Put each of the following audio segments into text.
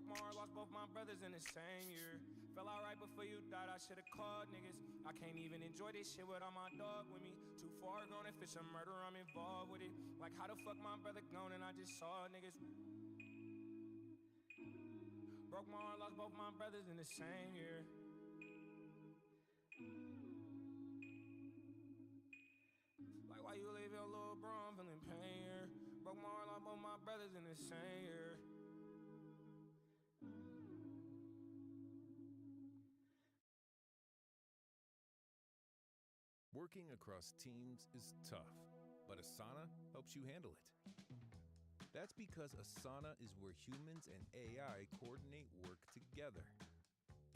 Broke my heart, lost both my brothers in the same year. Fell out right before you died, I should've called niggas. I can't even enjoy this shit without my dog with me. Too far gone, if it's a murder, I'm involved with it. Like how the fuck my brother gone and I just saw niggas. Broke my heart, lost both my brothers in the same year. Like why you leave your little bro, I'm feeling pain here. Broke my heart, lost both my brothers in the same year. Working across teams is tough, but Asana helps you handle it. That's because Asana is where humans and AI coordinate work together.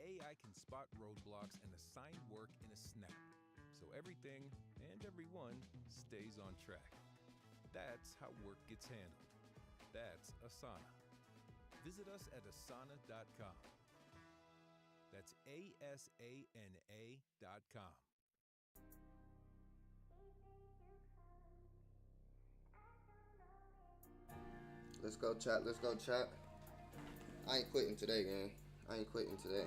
AI can spot roadblocks and assign work in a snap, so everything and everyone stays on track. That's how work gets handled. That's Asana. Visit us at asana.com. That's ASANA.com. Let's go, chat. Let's go, chat. I ain't quitting today, gang. I ain't quitting today.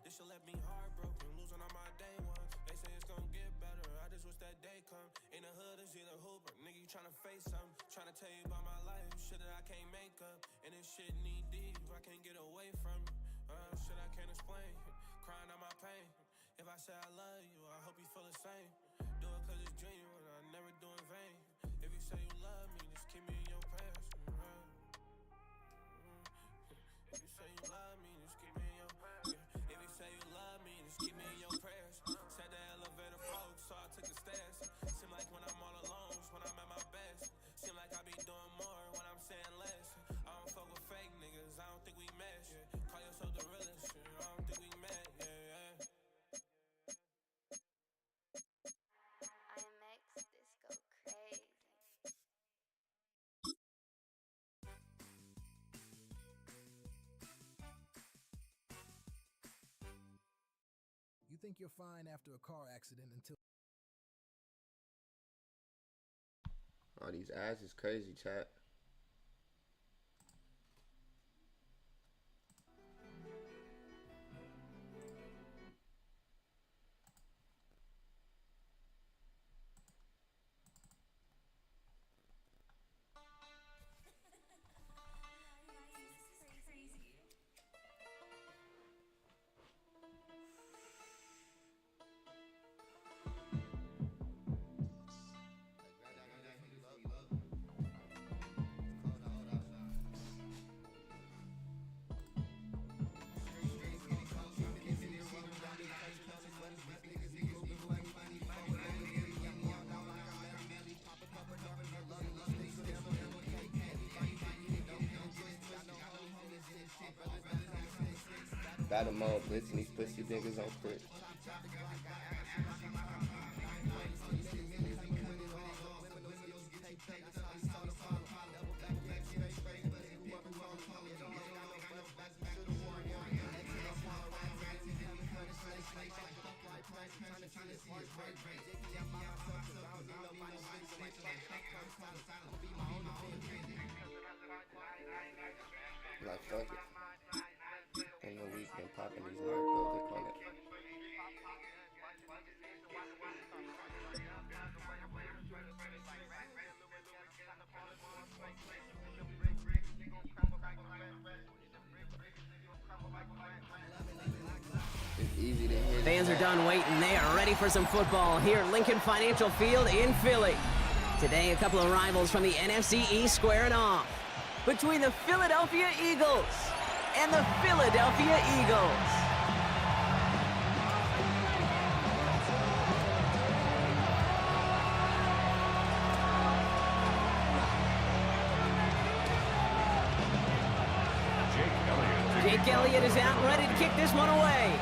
This shit left me heartbroken, losing on my day one. They say it's gon' get better, I just wish that day come. In the hood, it's either hooper, nigga, you tryna face something. Tryna tell you about my life, shit that I can't make up. And this shit need deep, I can't get away from it. Shit I can't explain, crying out my pain. If I say I love you, I hope you feel the same. Do it cause it's genuine, I never do in vain. If you say you love me, just keep me in your prayers. If you say you love me, just keep me in your prayers. If you say you love me, just keep me in your prayers. Said the elevator broke, so I took the stairs. Seem like when I'm all alone, it's when I'm at my best. Seem like I be doing more when I'm saying less. I don't fuck with fake niggas, I don't think we mesh. Call yourself the realest, shit, I don't think we met. You think you're fine after a car accident until... Oh, these ads is crazy, chat. Battle mode, blitzing these pussy niggas on crit. easy to hit. Fans are done waiting. They are ready for some football here at Lincoln Financial Field in Philly. Today, a couple of rivals from the NFC East squaring off. Between the Philadelphia Eagles and the Philadelphia Eagles. Jake Elliott is out and ready to kick this one away.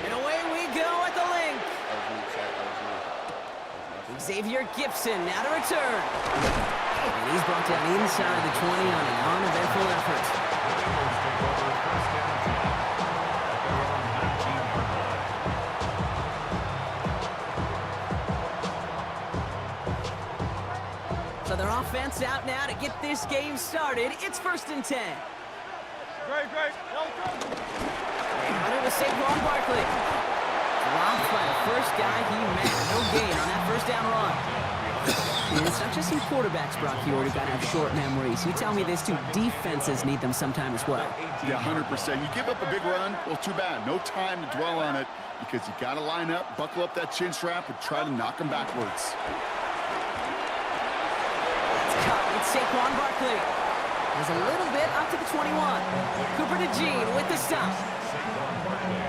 And away we go at the link. Xavier Gibson now to return. And he's brought down inside the 20 on an uneventful effort. So their offense out now to get this game started. It's 1st and 10. Great. Under to Saquon Barkley. Dropped by the first guy he met. No gain on that first down run. And it's not just some quarterbacks, Brock, who got to have short memories. You tell me these two defenses need them sometime as well. Yeah, 100%. You give up a big run, well, too bad. No time to dwell on it because you got to line up, buckle up that chin strap, and try to knock them backwards. That's cut. It's Saquon Barkley. He's a little bit up to the 21. Cooper DeJean with the stop.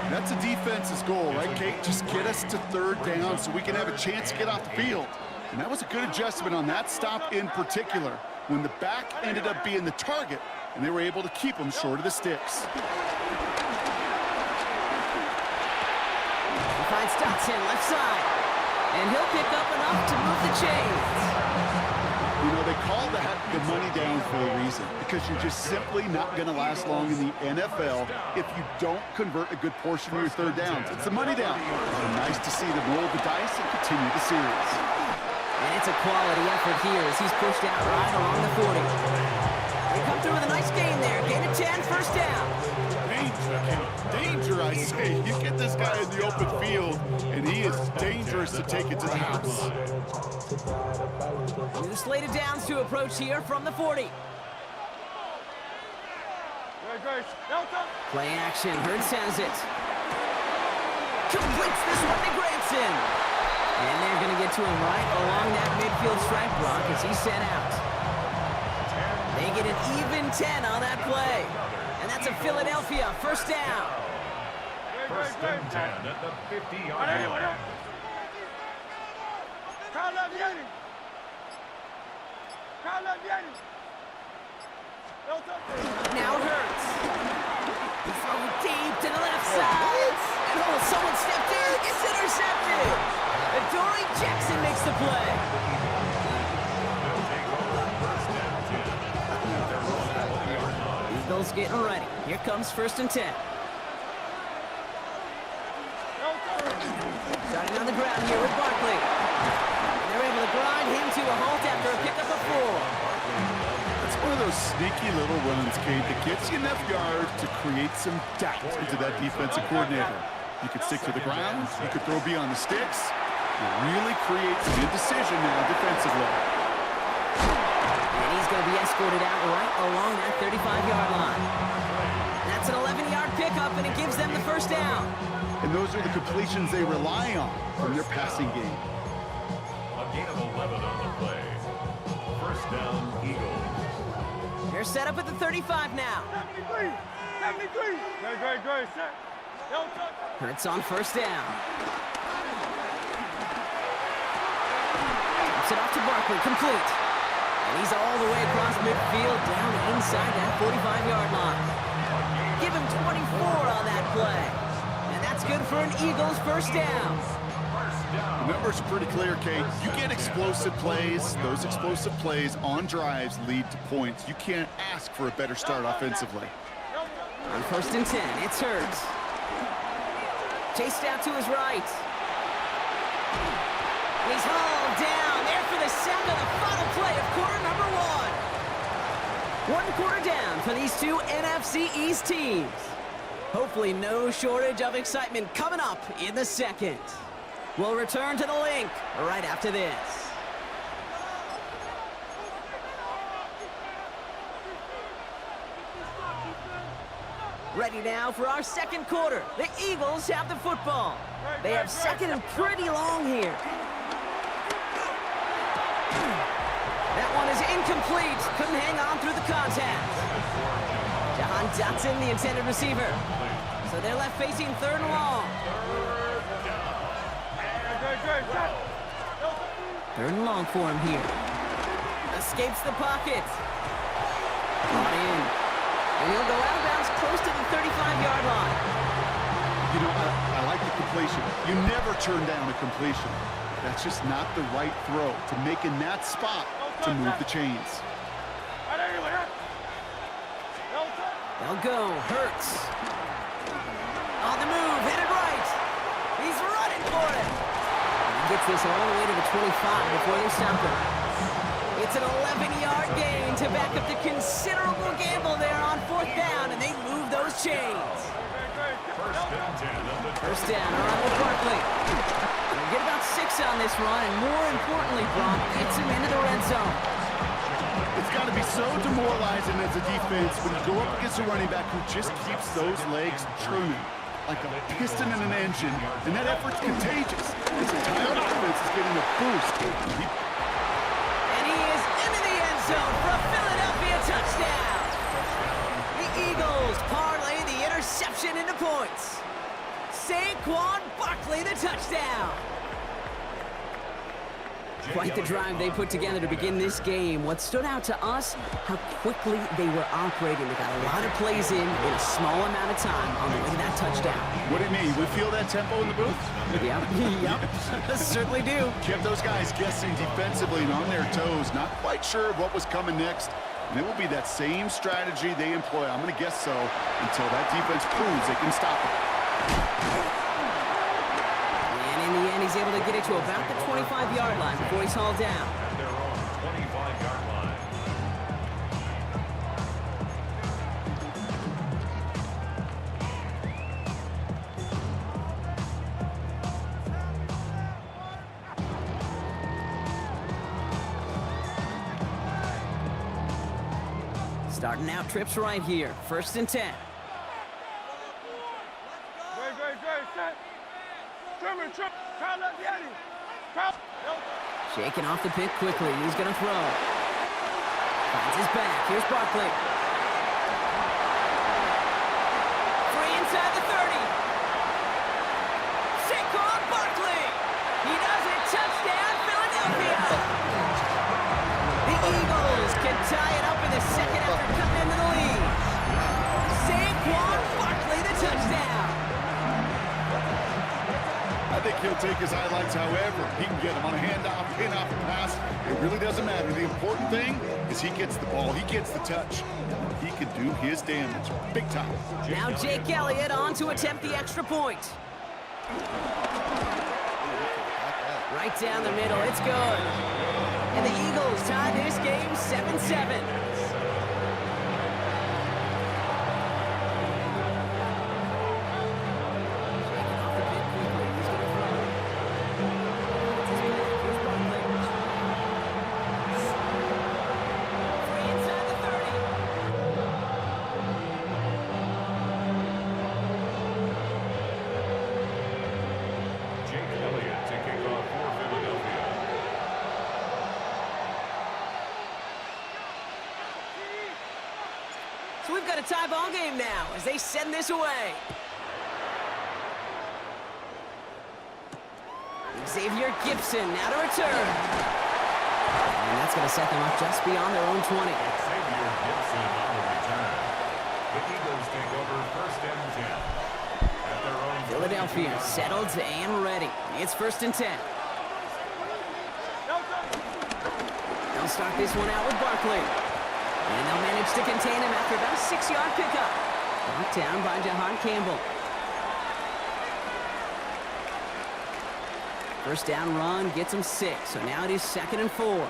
That's a defense's goal, right, Kate? Just get us to 3rd down so we can have a chance to get off the field. And that was a good adjustment on that stop in particular, when the back ended up being the target, and they were able to keep him short of the sticks. He finds Dotson left side. And he'll pick up enough to move the chains. You know, they call that the money down for a reason, because you're just simply not going to last long in the NFL if you don't convert a good portion of your 3rd downs. It's the money down. And nice to see them roll the dice and continue the series. And it's a quality effort here as he's pushed out right along the 40. They come through with a nice gain there. Gain of 10, 1st down. Danger, I say. You get this guy in the open field, and he is dangerous to take it to the house. New slated downs to approach here from the 40. Play action. Hurts has it. Completes this one to Granson. And they're going to get to him right along that midfield stripe block as he's sent out. They get an even 10 on that play. And that's a Philadelphia 1st down. 1st and 10 at the 50-yard line. Now Hurts. He's throwing deep to the left side. And someone stepped in. It's intercepted. Adoree Jackson makes the play. Eagles getting ready. Here comes 1st and 10. Starting on the ground here with Barkley. And they're able to grind him to a halt after a pickup of 4. It's one of those sneaky little runs, Kate, that gets you enough yards to create some doubt into that defensive coordinator. You could stick to the ground, you could throw beyond the sticks. It really creates an indecision now defensively. And he's going to be escorted out right along that 35-yard line. That's an 11-yard pickup, and it gives them the 1st down. And those are the completions they rely on from their passing game. A gain of 11 on the play. 1st down, Eagles. They're set up at the 35 now. 73. Great, set. Hurts on 1st down. Tips it off to Barkley, complete. And he's all the way across midfield, down inside that 45-yard line. Give him 24 on that play. And that's good for an Eagles 1st down. The numbers are pretty clear, Kate. You get explosive plays. Those explosive plays on drives lead to points. You can't ask for a better start offensively. On 1st and 10, it's Hurts. Chased out to his right. And he's hauled down there for the sack on the final play of quarter number 1. 1 quarter down for these two NFC East teams. Hopefully no shortage of excitement coming up in the 2nd. We'll return to the link right after this. Ready now for our second quarter. The Eagles have the football. They have second and pretty long here. That one is incomplete. Couldn't hang on through the contact. John Dotson, the intended receiver. So they're left facing third and long. Third and long for him here. Escapes the pocket. Caught in. And he'll go out of bounds close to the 35-yard line. You know, I like the completion. You never turn down a completion. That's just not the right throw to make in that spot to move the chains. They'll go. Hurts. On the move. Headed right. He's running for it. He gets this all the way to the 25 before they stop him. It's an 11-yard gain to back up the considerable gamble there on fourth down, and they move those chains. First down around with Barkley. They'll get about 6 on this run, and more importantly, Brock gets him into the red zone. It's got to be so demoralizing as a defense when you go up against a running back who just keeps those legs churning like a piston in an engine, and that effort's contagious. This entire offense is getting a boost. And he is into the end zone for a Philadelphia touchdown. The Eagles parlay the interception into points. Saquon Barkley, the touchdown. Quite the drive they put together to begin this game. What stood out to us, how quickly they were operating. They got a lot of plays in a small amount of time on the way to that touchdown. What do you mean? We feel that tempo in the booth? Yep. Certainly do. Kept those guys guessing defensively and on their toes, not quite sure of what was coming next. And it will be that same strategy they employ, I'm going to guess so, until that defense proves they can stop it. In the end, he's able to get it to about the 25-yard line before he's hauled down. At their own 25-yard line. Starting out trips right here. First and 10. Shaking off the pick quickly. He's going to throw. Finds his back. Here's Barkley. Free inside the 30. Saquon Barkley. He does it. Touchdown, Philadelphia. The Eagles can tie it up in the second after cutting into the lead. Saquon Barkley, the touchdown. I think he'll take his highlights however he can get them on a handoff, pin-off, pass. It really doesn't matter. The important thing is he gets the ball, he gets the touch. He can do his damage big time. Now Jake Elliott on to attempt the extra point. Right down the middle, it's good. And the Eagles tie this game 7-7. So we've got a tie ball game now as they send this away. Xavier Gibson now to return. And that's going to set them up just beyond their own 20. Xavier Gibson on the return. The Eagles take over first and 10. At their own Philadelphia settled and ready. It's first and 10. They'll start this one out with Barkley. And they'll manage to contain him after about a 6-yard pickup. Knocked down by Jahan Campbell. First down run gets him 6, so now it is 2nd and 4.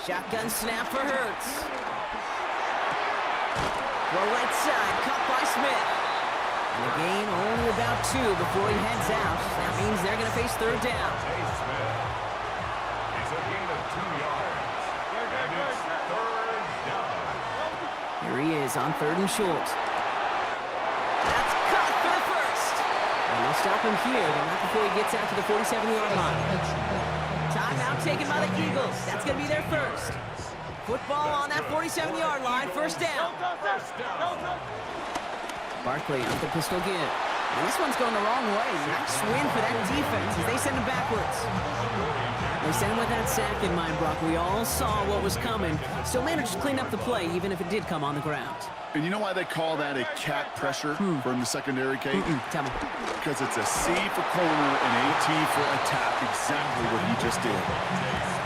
Shotgun snap for Hurts. Throw right side, caught by Smith. And the gain only about 2 before he heads out. That means they're going to face third down. Smith. He's a gain of 2 yards. And it's third down. Here he is on 3rd and short. That's caught for the first. And they'll stop him here, but not before he gets out to the 47-yard line. Timeout taken by the Eagles. That's going to be their first. Football on that 47-yard line, first down. Barkley with the pistol give. And this one's going the wrong way. Nice win for that defense as they send him backwards. They sent him with that sack in mind, Brock. We all saw what was coming. Still managed to clean up the play, even if it did come on the ground. And you know why they call that a cat pressure from the secondary, Kate? Tell me. Because it's a C for corner and a T for attack, exactly what he just did.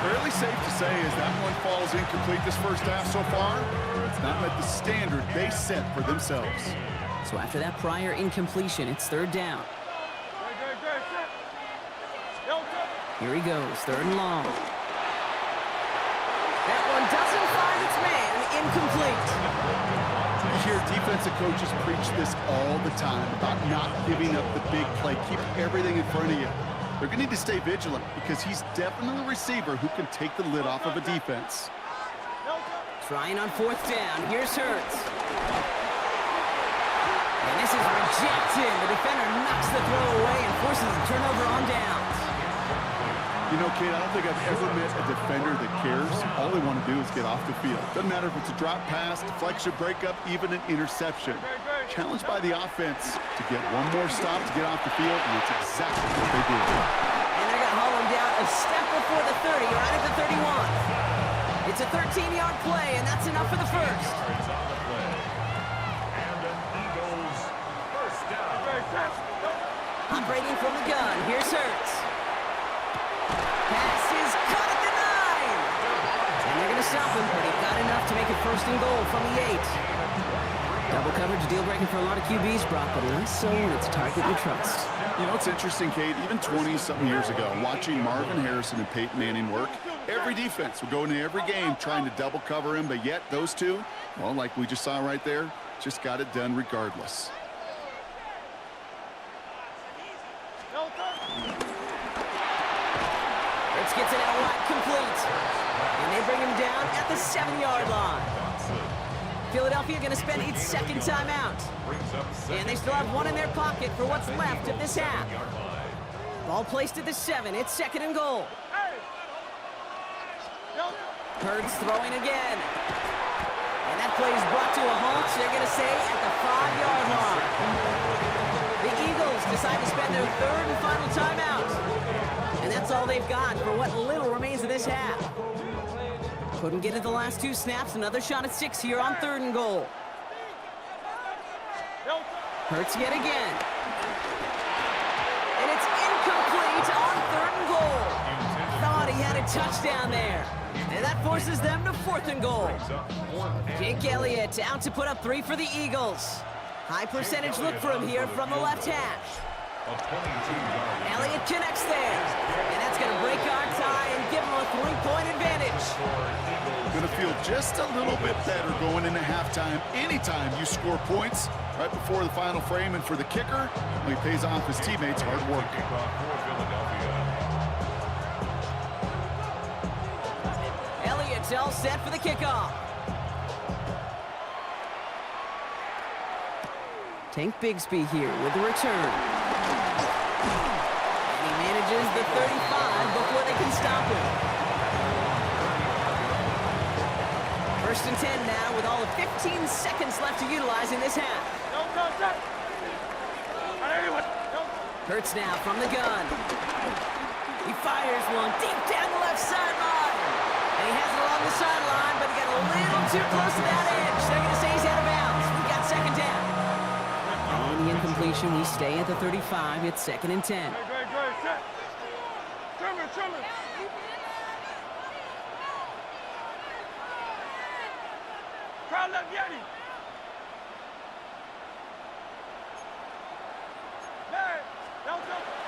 Fairly safe to say as that one falls incomplete this first half so far, it's not met the standard they set for themselves. So after that prior incompletion, it's 3rd down. Here he goes, 3rd and long. That one doesn't find its man, incomplete. You hear defensive coaches preach this all the time about not giving up the big play. Keep everything in front of you. They're going to need to stay vigilant because he's definitely a receiver who can take the lid off of a defense. Trying on 4th down. Here's Hurts. And this is rejected. The defender knocks the throw away and forces a turnover on downs. You know, Kate, I don't think I've ever met a defender that cares. All they want to do is get off the field. Doesn't matter if it's a drop pass, deflection, breakup, even an interception. Challenged by the offense to get one more stop to get off the field, and it's exactly what they did. And they're going to haul him down a step before the 30, right at the 31. It's a 13-yard play, and that's enough for the first. Operating from the gun, here's Hurts. Pass is caught at the 9. And they're going to stop him, but he got enough to make it 1st and goal from the 8. Double coverage, deal breaking for a lot of QBs, Brock, but less so when it's a target you trust. You know, it's interesting, Kate, even 20-something years ago, watching Marvin Harrison and Peyton Manning work, every defense would go into every game trying to double cover him, but yet those two, well, like we just saw right there, just got it done regardless. Hurts gets it out wide, complete. And they bring him down at the 7-yard line. Philadelphia going to spend its 2nd timeout. And they still have one in their pocket for what's left of this half. Ball placed at the 7. It's 2nd and goal. Hurts throwing again. And that play is brought to a halt. They're going to stay at the 5-yard line. The Eagles decide to spend their 3rd and final timeout. And that's all they've got for what little remains of this half. Couldn't get it the last 2 snaps. Another shot at 6 here on 3rd and goal. Hurts yet again. And it's incomplete on 3rd and goal. Thought he had a touchdown there. And that forces them to 4th and goal. Jake Elliott out to put up 3 for the Eagles. High percentage look for him here from the left hash. Elliott connects there. And that's going to break our tie and give him a 3-point advantage. Going to feel just a little bit better going into halftime. Anytime you score points right before the final frame, and for the kicker, well, he pays off his teammates' hard work. Elliott's all set for the kickoff. Tank Bigsby here with the return. And he manages the 35 before they can stop him. 1st and 10 now with all of 15 seconds left to utilize in this half. Hurts now from the gun. He fires one deep down the left sideline. And he has it along the sideline, but he got a little too close to that edge. They're going to say he's out of bounds. We've got 2nd down. On the incompletion, we stay at the 35. It's 2nd and 10.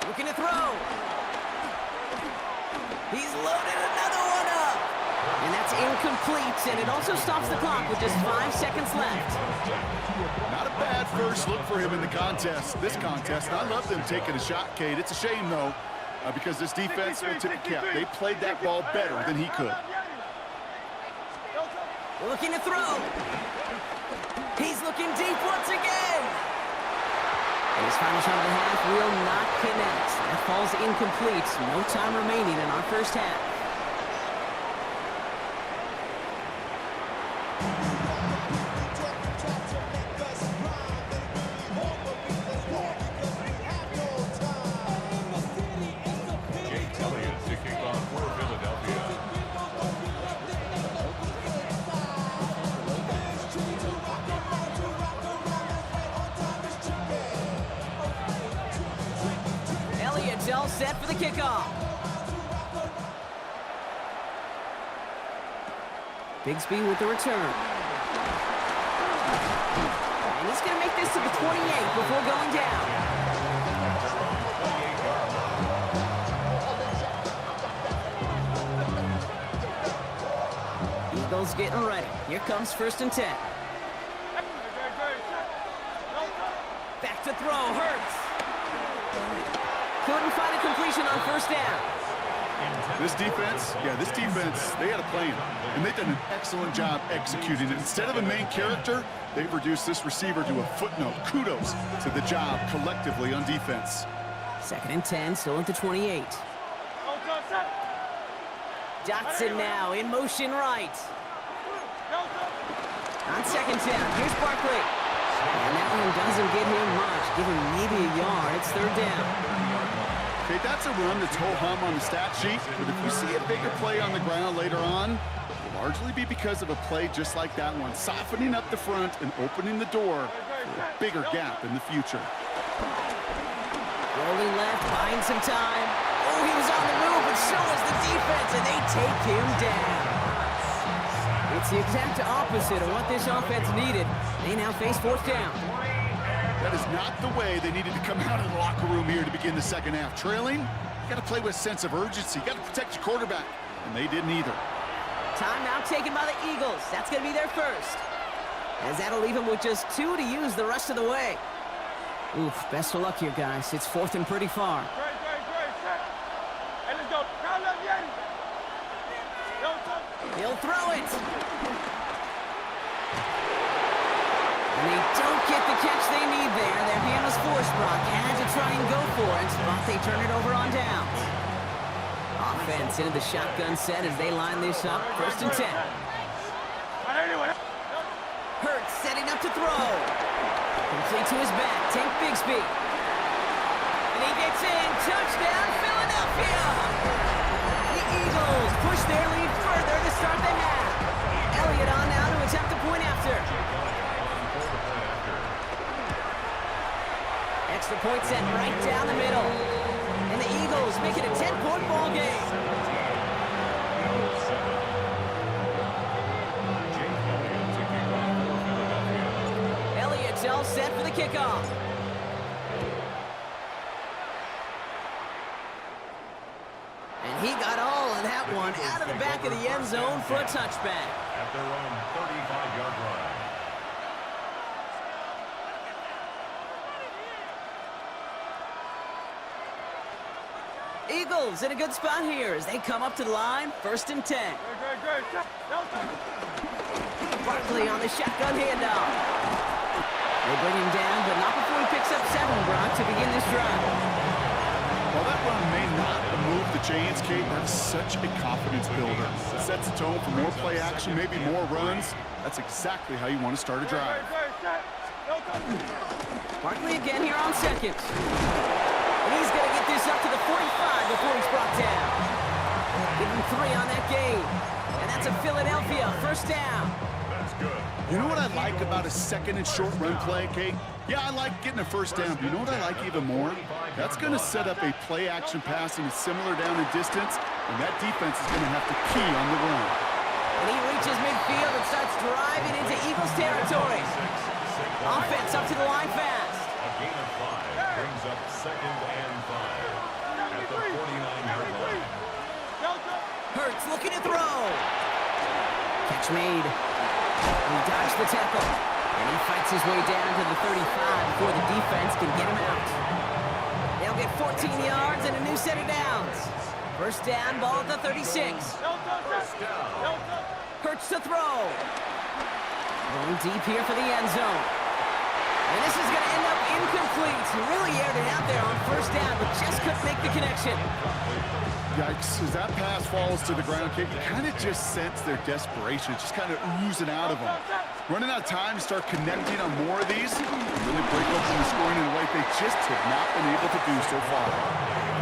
Looking to throw. He's loaded another one up. And that's incomplete, and it also stops the clock with just 5 seconds left. Not a bad first look for him in the contest. This contest, I love them taking a shot, Kate. It's a shame, though. Because this defense will tip the cap. They played that ball better than he could. Looking to throw. He's looking deep once again. And his final shot of the half will not connect. That falls incomplete. No time remaining in our first half. All set for the kickoff. Bigsby with the return. And he's going to make this to the 28 before going down. Eagles getting ready. Here comes 1st and 10. Back to throw. Hurts. Couldn't find a completion on 1st down. This defense, they had a plan. And they've done an excellent job executing it. Instead of a main character, they've reduced this receiver to a footnote. Kudos to the job collectively on defense. 2nd and 10, still at the 28. Dotson now in motion right. On 2nd down, here's Barkley. And that one doesn't get him much. Give him maybe a yard. It's 3rd down. Okay, that's a run that's ho-hum on the stat sheet, but if we see a bigger play on the ground later on, it'll largely be because of a play just like that one, softening up the front and opening the door for a bigger gap in the future. Rolling left, buying some time. Oh, he was on the move, but so was the defense, and they take him down. It's the exact opposite of what this offense needed. They now face 4th down. That is not the way they needed to come out of the locker room here to begin the second half. Trailing, you got to play with a sense of urgency. You got to protect your quarterback, and they didn't either. Timeout taken by the Eagles. That's going to be their first. As that'll leave them with just 2 to use the rest of the way. Oof, best of luck here, guys. It's 4th and pretty far. Hey, let's go. He'll throw it. And they don't get the catch they need there. Their hand was forced. Brock had to try and go for it, but they turn it over on downs. Offense into the shotgun set as they line this up. 1st and 10. Hurts setting up to throw. Complete to his back. Tank Bigsby. And he gets in. Touchdown, Philadelphia. The Eagles push their lead further to start the half. Elliott on now to attempt the point after. Extra point set right down the middle. And the Eagles make it a 10-point ball game. Elliott's all set for the kickoff. And he got all of that one out of the back of the end zone for a touchback. At their own 35-yard line. Eagles in a good spot here as they come up to the line. 1st and 10. Barkley on the shotgun handoff. They bring him down, but not before he picks up 7, Brock, to begin this drive. While that run may not move the chains, Kate, that's such a confidence builder. It sets the tone for more play action, maybe more runs. That's exactly how you want to start a drive. Barkley again here on 2nd. And he's going to get this up to the 45 before he's brought down. Give him 3 on that game. And that's a Philadelphia 1st down. That's good. You know what I like about a 2nd and short run play, Kate? Yeah, I like getting a 1st down, but you know what I like even more? That's going to set up a play action pass in a similar down and distance, and that defense is going to have to key on the run. And he reaches midfield and starts driving into Eagles territory. Offense up to the line fast. A gain of 5 brings up 2nd and 5 at the 49-yard line. Hurts looking to throw. Catch made. He dodged the tackle. And he fights his way down to the 35 before the defense can get him out. They'll get 14 yards and a new set of downs. First down, ball at the 36. Hurts to throw. Going deep here for the end zone. And this is going to end up incomplete. He really aired it out there on first down, but just couldn't make the connection. Yikes, as that pass falls to the ground, you kind of just sense their desperation, just kind of oozing out of them. Running out of time to start connecting on more of these, really break open the scoring in a way they just have not been able to do so far.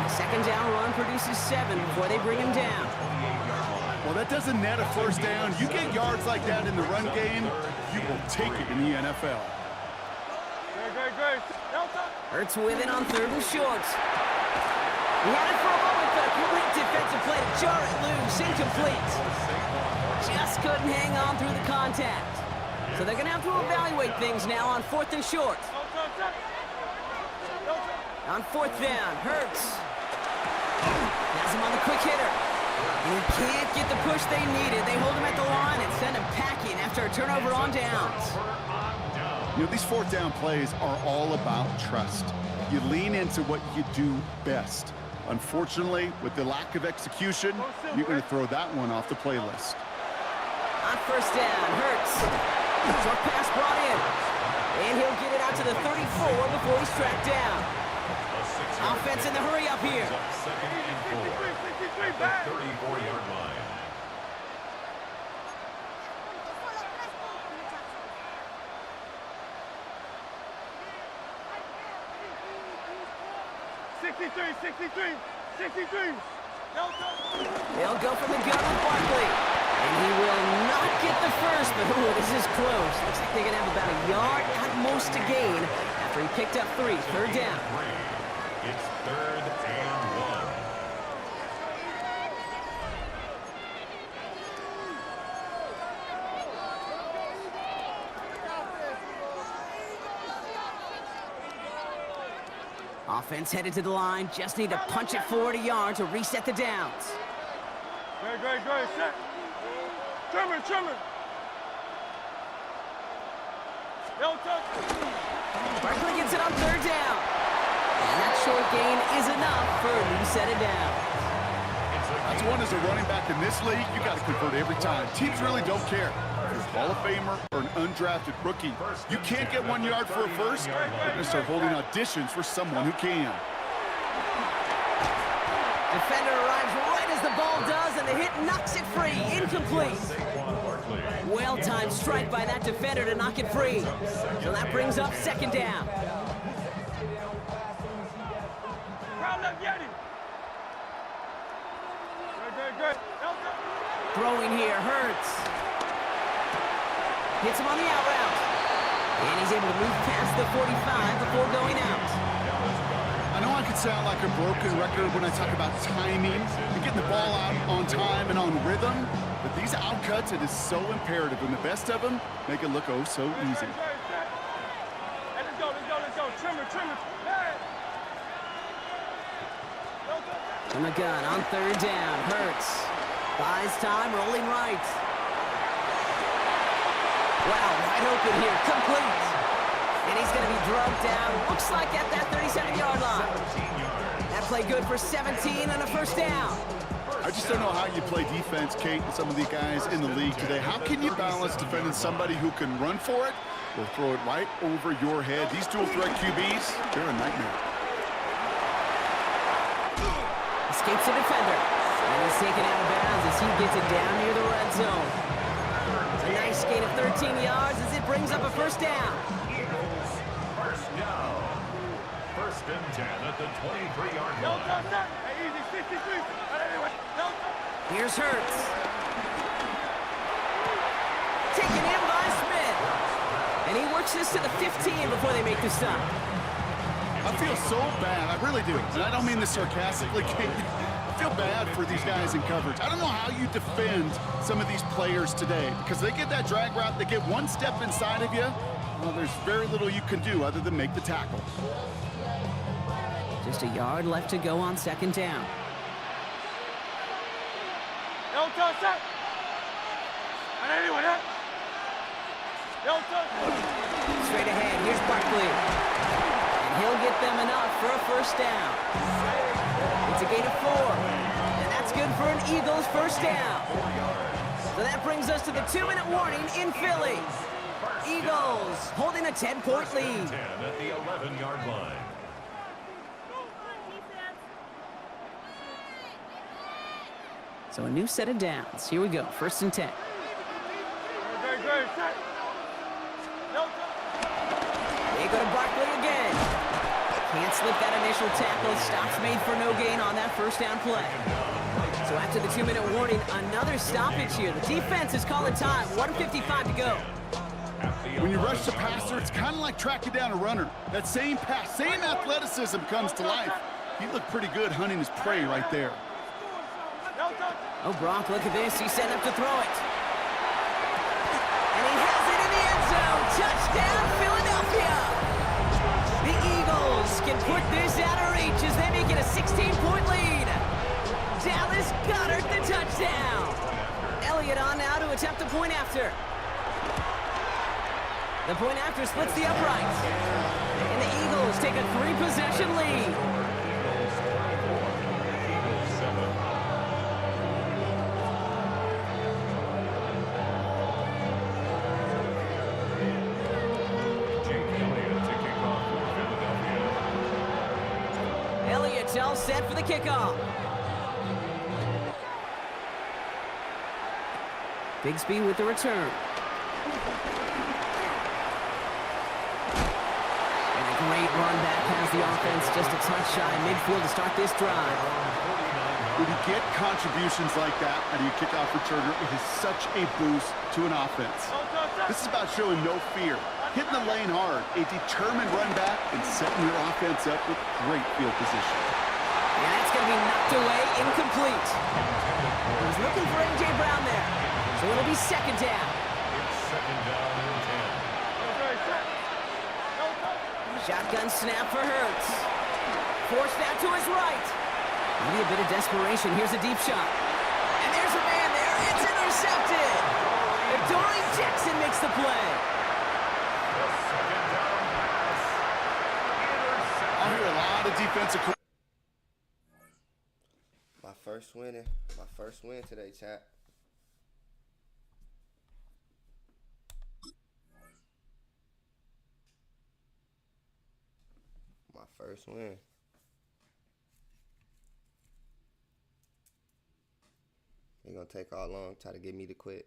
The second down run produces 7 before they bring him down. Well, that doesn't net a first down. You get yards like that in the run game, you will take it in the NFL. Hurts with it on 3rd and short. He had it for a moment, but a great defensive play to jar it loose, incomplete. Just couldn't hang on through the contact. So they're going to have to evaluate things now on 4th and short. On 4th down, Hurts has him on the quick hitter. And he can't get the push they needed. They hold him at the line and send him packing after a turnover on downs. You know, these 4th down plays are all about trust. You lean into what you do best. Unfortunately, with the lack of execution, you're going to throw that one off the playlist. On first down, Hurts. Short pass brought in. And he'll get it out to the 34 before he's tracked down. Offense in the hurry up here. 2nd and 4 at the 34-yard line. They'll go from the gun with Barkley. And he will not get the first, but ooh, this is close. Looks like they're going to have about a yard at most to gain after he picked up 3. 3rd down. It's 3rd and 1. Offense headed to the line. Just need to punch it forward a yard to reset the downs. Great. Set. Trimmer. Barkley gets it on 3rd down. And that short gain is enough for a reset it down. That's one as a running back in this league, you got to convert every time. Teams really don't care. If you're a Hall of Famer or an undrafted rookie, you can't get 1 yard for a first, they're going to start holding auditions for someone who can. Defender arrives right as the ball does, and the hit knocks it free. Incomplete. Well-timed strike by that defender to knock it free. So that brings up 2nd down. Throwing here, Hurts. Hits him on the out route. And he's able to move past the 45 before going out. I know I could sound like a broken record when I talk about timing and getting the ball out on time and on rhythm, but these outcuts, it is so imperative, and the best of them make it look oh so easy. Hey, let's go. Trimmer. Hey. From the gun on 3rd down, Hurts. Buys time, rolling right. Wow, wide open here, complete. And he's going to be drugged down, looks like at that 37-yard line. That play good for 17 and a first down. I just don't know how you play defense, Kate, and some of the guys in the league today. How can you balance defending somebody who can run for it or throw it right over your head? These dual threat QBs, they're a nightmare. Escapes the defender. And he's taken out of bounds as he gets it down near the red zone. It's a nice gain of 13 yards as it brings up a first down. Eagles, first down. 1st and 10 at the 23-yard line. Here's Hurts. Taken in by Smith. And he works this to the 15 before they make the stop. I feel so bad, I really do. And I don't mean this sarcastically, Kate. I feel bad for these guys in coverage. I don't know how you defend some of these players today because they get that drag route, they get one step inside of you. Well, there's very little you can do other than make the tackle. Just a yard left to go on 2nd down. Straight ahead, here's Barkley. And he'll get them enough for a first down. It's a gain of 4, and that's good for an Eagles first down. So that brings us to the 2-minute warning in Philly. Eagles holding a 10-point lead. 10 at the 11-yard line. So a new set of downs. Here we go, 1st and 10. Great, set. They go to Barkley again. Can't slip that initial tackle. Stops made for no gain on that first down play. So after the 2-minute warning, another stoppage here. The defense is calling time. 1:55 to go. When you rush the passer, it's kind of like tracking down a runner. That same pass, same athleticism comes to life. He looked pretty good hunting his prey right there. Oh, Brock, look at this. He's setting up to throw it. And he has it in the end zone. Touchdown, Philadelphia. The Eagles can put this out of reach as they make it a 16-point lead. Dallas Goedert the touchdown. Elliott on now to attempt the point after. The point after splits the uprights. And the Eagles take a 3-possession lead. Elliott's all set for the kickoff. Bigsby with the return. Great run back has the offense just a touch shy midfield to start this drive. When you get contributions like that out of your kickoff returner, it is such a boost to an offense. This is about showing no fear, hitting the lane hard, a determined run back, and setting your offense up with great field position. And that's going to be knocked away, incomplete. He was looking for A.J. Brown there, so it'll be 2nd down. It's 2nd down and 10. Shotgun snap for Hurts. Forced that to his right. Maybe a bit of desperation. Here's a deep shot. And there's a man there. It's intercepted. Adoree Jackson makes the play. I hear a lot of defensive. My first win today, chat. My first win. Ain't gonna take all long. Try to get me to quit.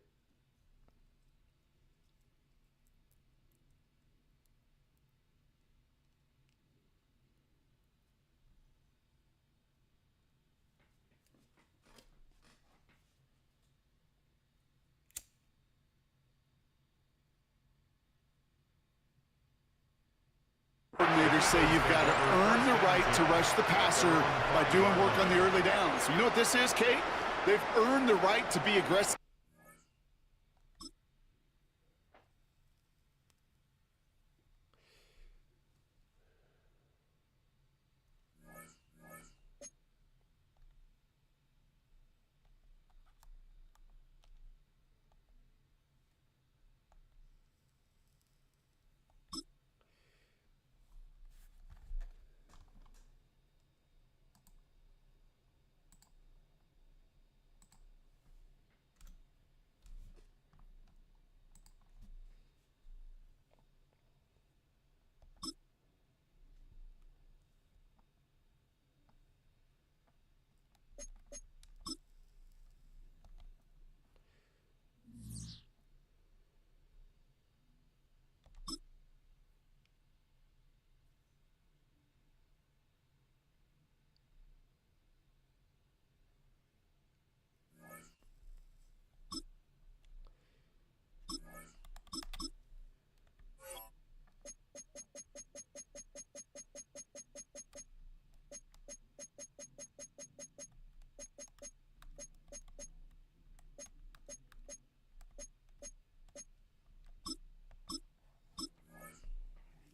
Coordinators say you've got to earn the right to rush the passer by doing work on the early downs. You know what this is, Kate? They've earned the right to be aggressive.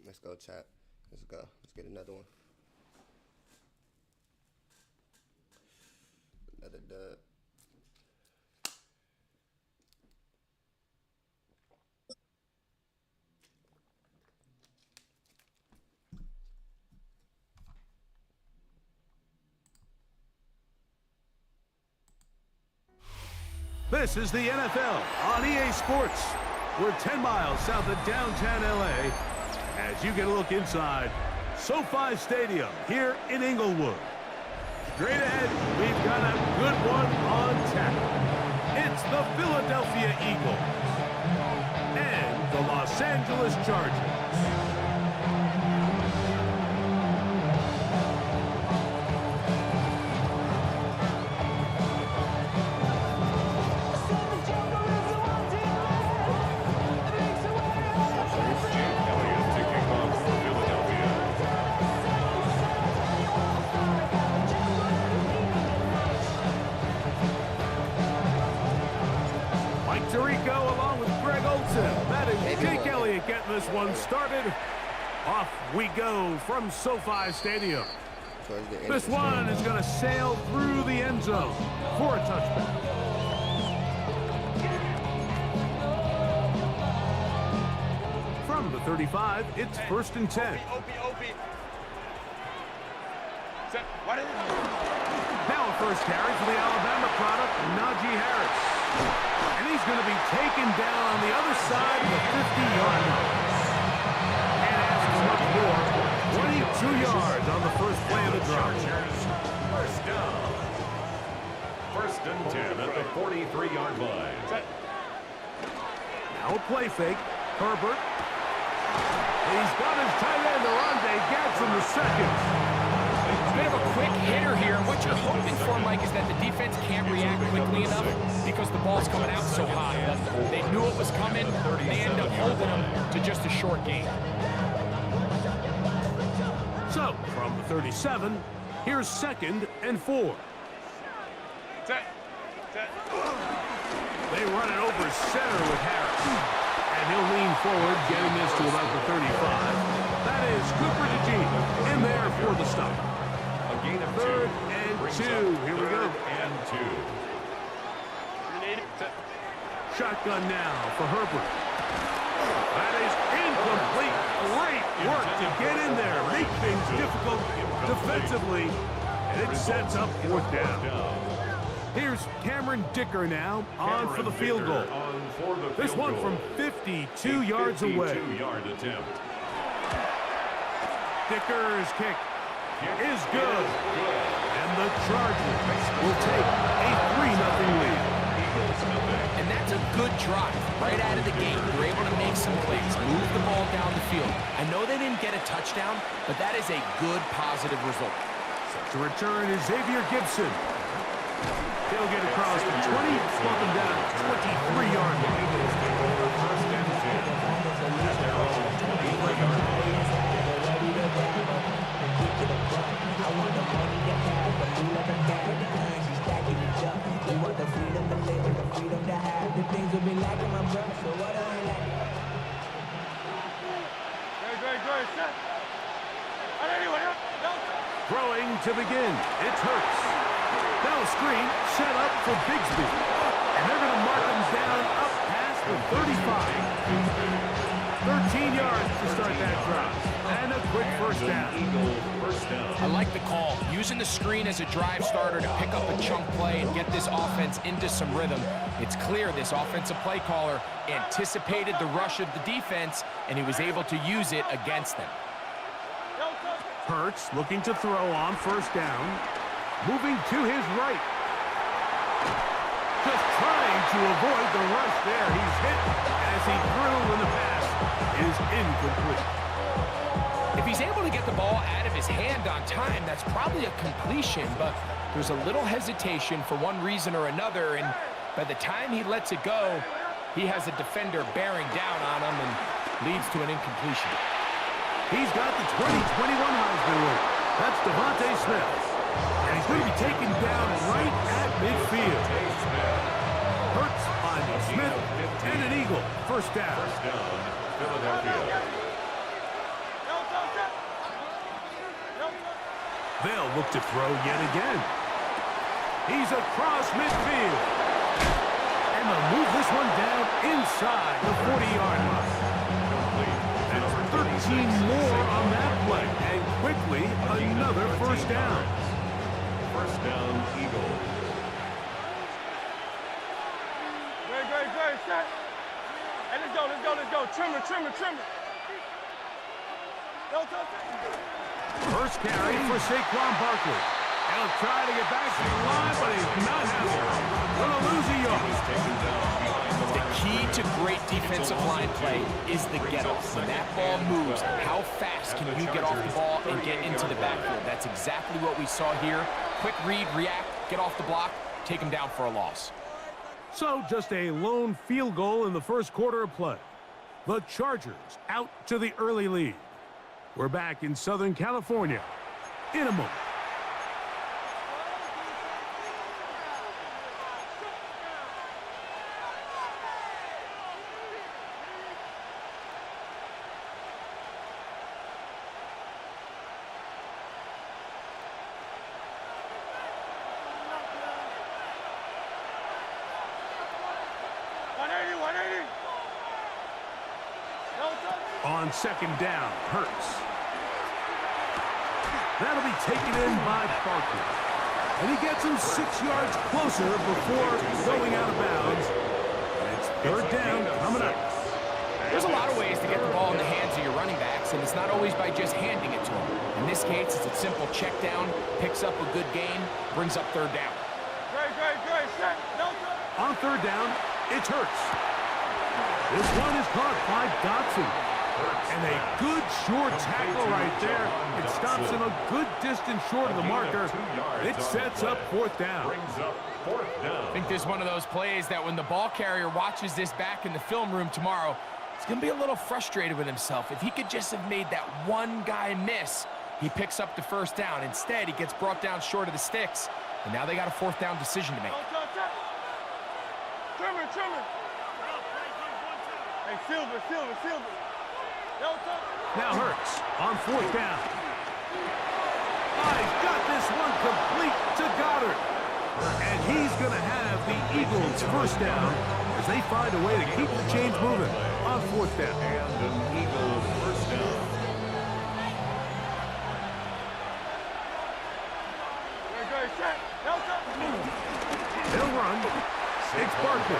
Let's go, chat. Let's go. Let's get another one. Another dub. This is the NFL on EA Sports. We're 10 miles south of downtown LA as you get a look inside SoFi Stadium here in Inglewood. Straight ahead, we've got a good one on tap. It's the Philadelphia Eagles and the Los Angeles Chargers. Getting this one started. Off we go from SoFi Stadium. This one is going to sail through the end zone for a touchback. From the 35, it's 1st and 10. Now a first carry for the Alabama product, Najee Harris. And he's going to be taken down on the other side of the 50-yard line. And asks much more. 22 yards on the first play of the drive. First down. 1st and 10 at the 43-yard line. Now a play fake. Herbert. He's got his tight end, Arande Gadsden the second. A bit of a quick hitter here. What you're hoping for, Mike, is that the defense can't react quickly enough because the ball's coming out so high. They knew it was coming. They end up holding them to just a short gain. So, from the 37, here's 2nd and 4. They run it over center with Harris. And he'll lean forward, getting this to about the 35. That is Cooper DeJean in there for the stop. A gain of 3rd and 2. Here we go. And 2. Shotgun now for Herbert. That is incomplete. Great work to get in there, make things difficult defensively, and it sets up 4th down. Here's Cameron Dicker now on for the field goal. This one from 52 yards away. 52-yard attempt. Dicker's kick is good. And the Chargers will take a 3-0 lead. And that's a good drive right out of the gate. They're able to make some plays, move the ball down the field. I know they didn't get a touchdown, but that is a good, positive result. To return is Xavier Gibson. He'll get across the 20, bump him down 23-yard line. First and 10 at their own 23-yard line. Throwing to begin. It's Hurts. Now a screen set up for Bigsby. And they're going to mark him down up past the 35. 13 yards to start that drive. And a quick first down. I like the call. Using the screen as a drive starter to pick up a chunk play and get this offense into some rhythm. It's clear this offensive play caller anticipated the rush of the defense, and he was able to use it against them. Hurts looking to throw on first down. Moving to his right. Just trying to avoid the rush there. He's hit as he threw when the pass is incomplete. If he's able to get the ball out of his hand on time, that's probably a completion, but there's a little hesitation for one reason or another, and by the time he lets it go, he has a defender bearing down on him and leads to an incompletion. He's got the 2021 Heisman winner. That's Devontae Smith. And he's going to be taken down right at midfield. Hurts finding Smith and an Eagle. First down. First down, Philadelphia. They'll look to throw yet again. He's across midfield. And they'll move this one down inside the 40-yard line. That's 13 more on that play. And quickly, another first down. First down, Eagles. great, set. Hey, let's go, let's go, let's go. Trimmer, trimmer, trimmer. No, First carry for Saquon Barkley. He'll try to get back to the line, but he's not happy. Gonna lose a yard. The key to great defensive line play is the get-off. When that ball moves, how fast can you get off the ball and get into the backfield? That's exactly what we saw here. Quick read, react, get off the block, take him down for a loss. So just a lone field goal in the first quarter of play. The Chargers out to the early lead. We're back in Southern California in a moment. On second down, Hurts. That'll be taken in by Barkley. And he gets him 6 yards closer before going out of bounds. And it's third down coming up. There's a lot of ways to get the ball in the hands of your running backs, and it's not always by just handing it to them. In this case, it's a simple check down, picks up a good gain, brings up third down. Great, set. No, on third down, it's Hurts. This one is caught by Dotson. And a good short tackle right there. It stops him a good distance short of the marker. It sets up fourth down. I think this is one of those plays that when the ball carrier watches this back in the film room tomorrow, he's going to be a little frustrated with himself. If he could just have made that one guy miss, he picks up the first down. Instead, he gets brought down short of the sticks, and now they got a fourth down decision to make. Trimmer. Hey, Silver. Now Hurts on fourth down. He's got this one complete to Goddard. And he's going to have the Eagles first down as they find a way to keep the chains moving on fourth down. And an Eagles first down. Great, set. He'll run. It's Barkley.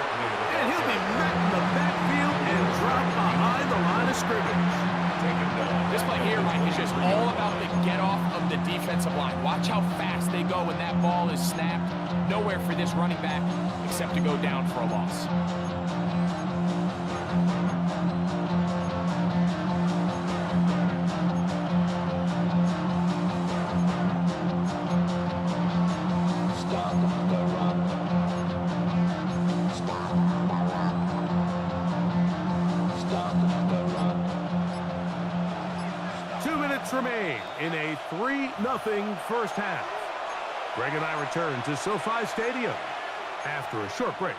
And he'll be met in the backfield and dropped behind the line of scrimmage. This play here, Mike, is just all about the get-off of the defensive line. Watch how fast they go when that ball is snapped. Nowhere for this running back except to go down for a loss. Remain in a 3-0 first half. Greg and I return to SoFi Stadium after a short break.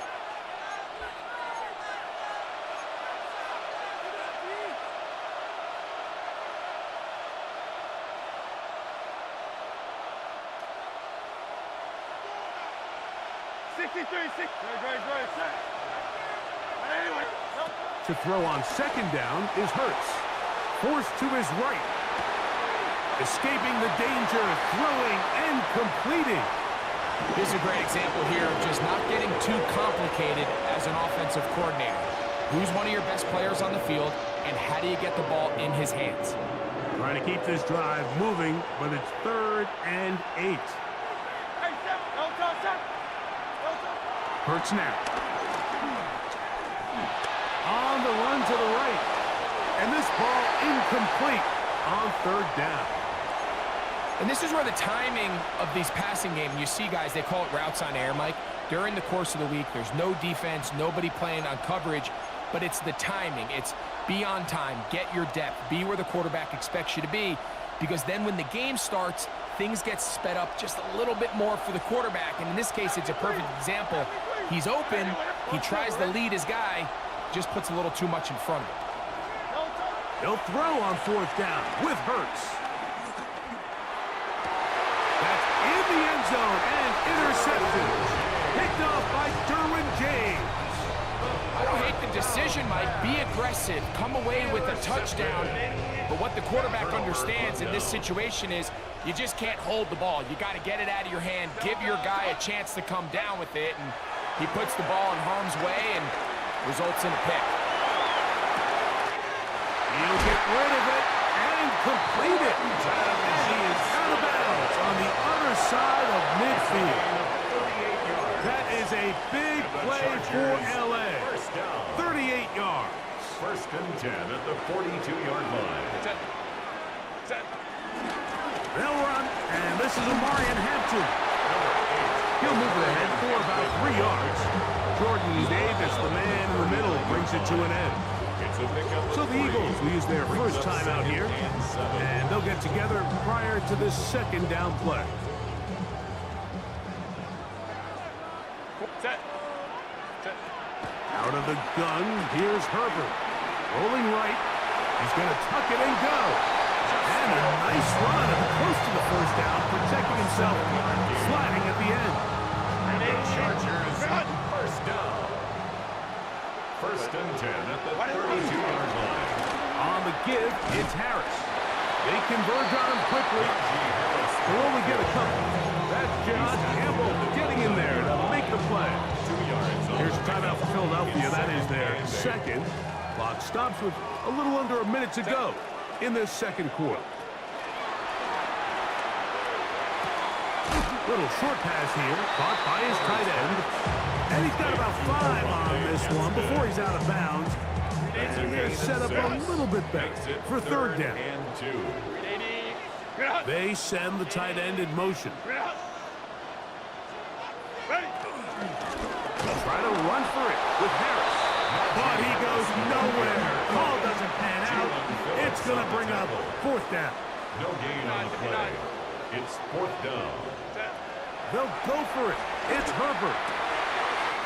To throw on second down is Hurts. Forced to his right. Escaping the danger, throwing and completing. This is a great example here of just not getting too complicated as an offensive coordinator. Who's one of your best players on the field, and how do you get the ball in his hands? Trying to keep this drive moving, but it's 3rd and 8. Hurts now. On the run to the right. And this ball incomplete on 3rd down. And this is where the timing of these passing games, you see guys, they call it routes on air, Mike. During the course of the week, there's no defense, nobody playing on coverage, but it's the timing. It's be on time, get your depth, be where the quarterback expects you to be, because then when the game starts, things get sped up just a little bit more for the quarterback. And in this case, it's a perfect example. He's open, he tries to lead his guy, just puts a little too much in front of him. He'll throw on 4th down with Hurts. That's in the end zone and intercepted. Picked off by Derwin James. I don't hate the decision, Mike. Be aggressive. Come away with a touchdown. But what the quarterback understands in this situation is you just can't hold the ball. You got to get it out of your hand. Give your guy a chance to come down with it. And he puts the ball in harm's way, and results in a pick. He'll get rid of it and complete it. And he is out of bounds on the other side of midfield. That is a big play for LA. 38 yards. First and 10 at the 42-yard line. They'll run, and this is Omarion Hampton. He'll move it ahead for about 3 yards. Jordan Davis, the man in the middle, brings it to an end. So the Eagles will use their first time out here, and they'll get together prior to this second down play. Out of the gun, here's Herbert. Rolling right. He's going to tuck it and go. And a nice run close to the first down, protecting himself, sliding at the end. Chargers first down. First and 10 at the 32-yard line. On the give, it's Harris. They converge on him quickly. They'll only get a couple. That's Josh Campbell getting in there to make the play. 2 yards. Here's a timeout for Philadelphia. That is their second. Clock stops with a little under a minute to go in this second quarter. Little short pass here, caught by his tight end. And he's got about 5 on this one before he's out of bounds. And they're set up a little bit better for third down. They send the tight end in motion. They'll try to run for it with Harris. But he goes nowhere. Call doesn't pan out. It's going to bring up fourth down. No gain on the play. It's fourth down. They'll go for it. It's Herbert.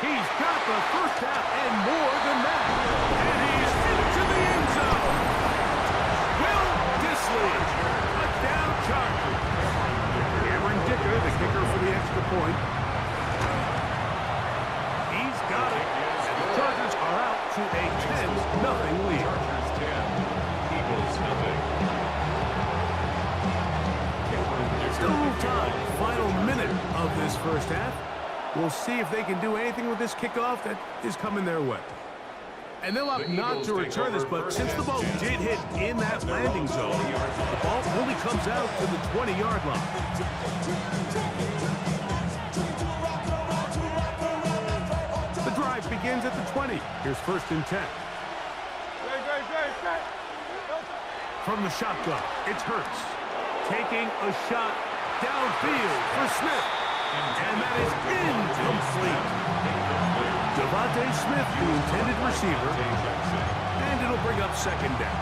He's got the first half and more than that. And he's into the end zone. Will Dissly. Touchdown Chargers. Cameron Dicker, the kicker for the extra point. He's got it. And the Chargers are out to a 10-0 lead. Chargers 10. Eagles nothing. Still a little time. Final minute of this first half. We'll see if they can do anything with this kickoff that is coming their way. And they'll opt not to return this, but since the ball did hit in that landing zone, the ball only comes out to the 20-yard line. The drive begins at the 20. Here's first and 10. From the shotgun, it's Hurts. Taking a shot downfield for Smith. And that is incomplete. Devontae Smith, the intended receiver. And it'll bring up second down.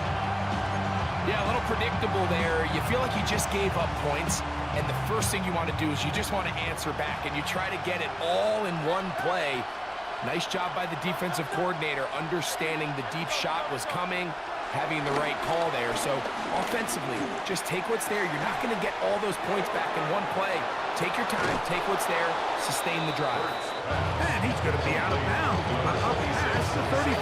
Yeah, a little predictable there. You feel like you just gave up points, and the first thing you want to do is you just want to answer back, and you try to get it all in one play. Nice job by the defensive coordinator, understanding the deep shot was coming, having the right call there. So offensively, just take what's there. You're not going to get all those points back in one play. Take your time, take what's there, sustain the drive. And he's going to be out of bounds, but up past the 35.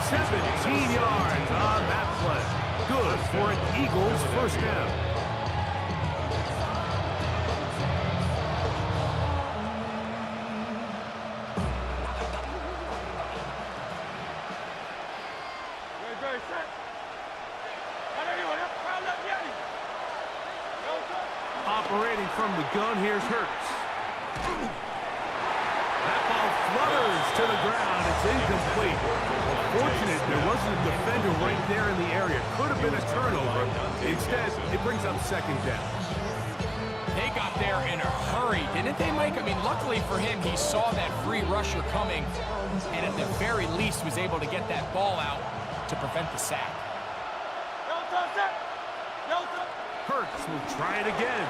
17 yards on that play. Good for an Eagles first down. Operating from the gun, here's Hurts. That ball flutters to the ground. It's incomplete. Fortunate there wasn't a defender right there in the area. Could have been a turnover. Instead, it brings up second down. They got there in a hurry, didn't they, Mike? I mean, luckily for him, he saw that free rusher coming, and at the very least was able to get that ball out to prevent the sack. Hurts will try it again.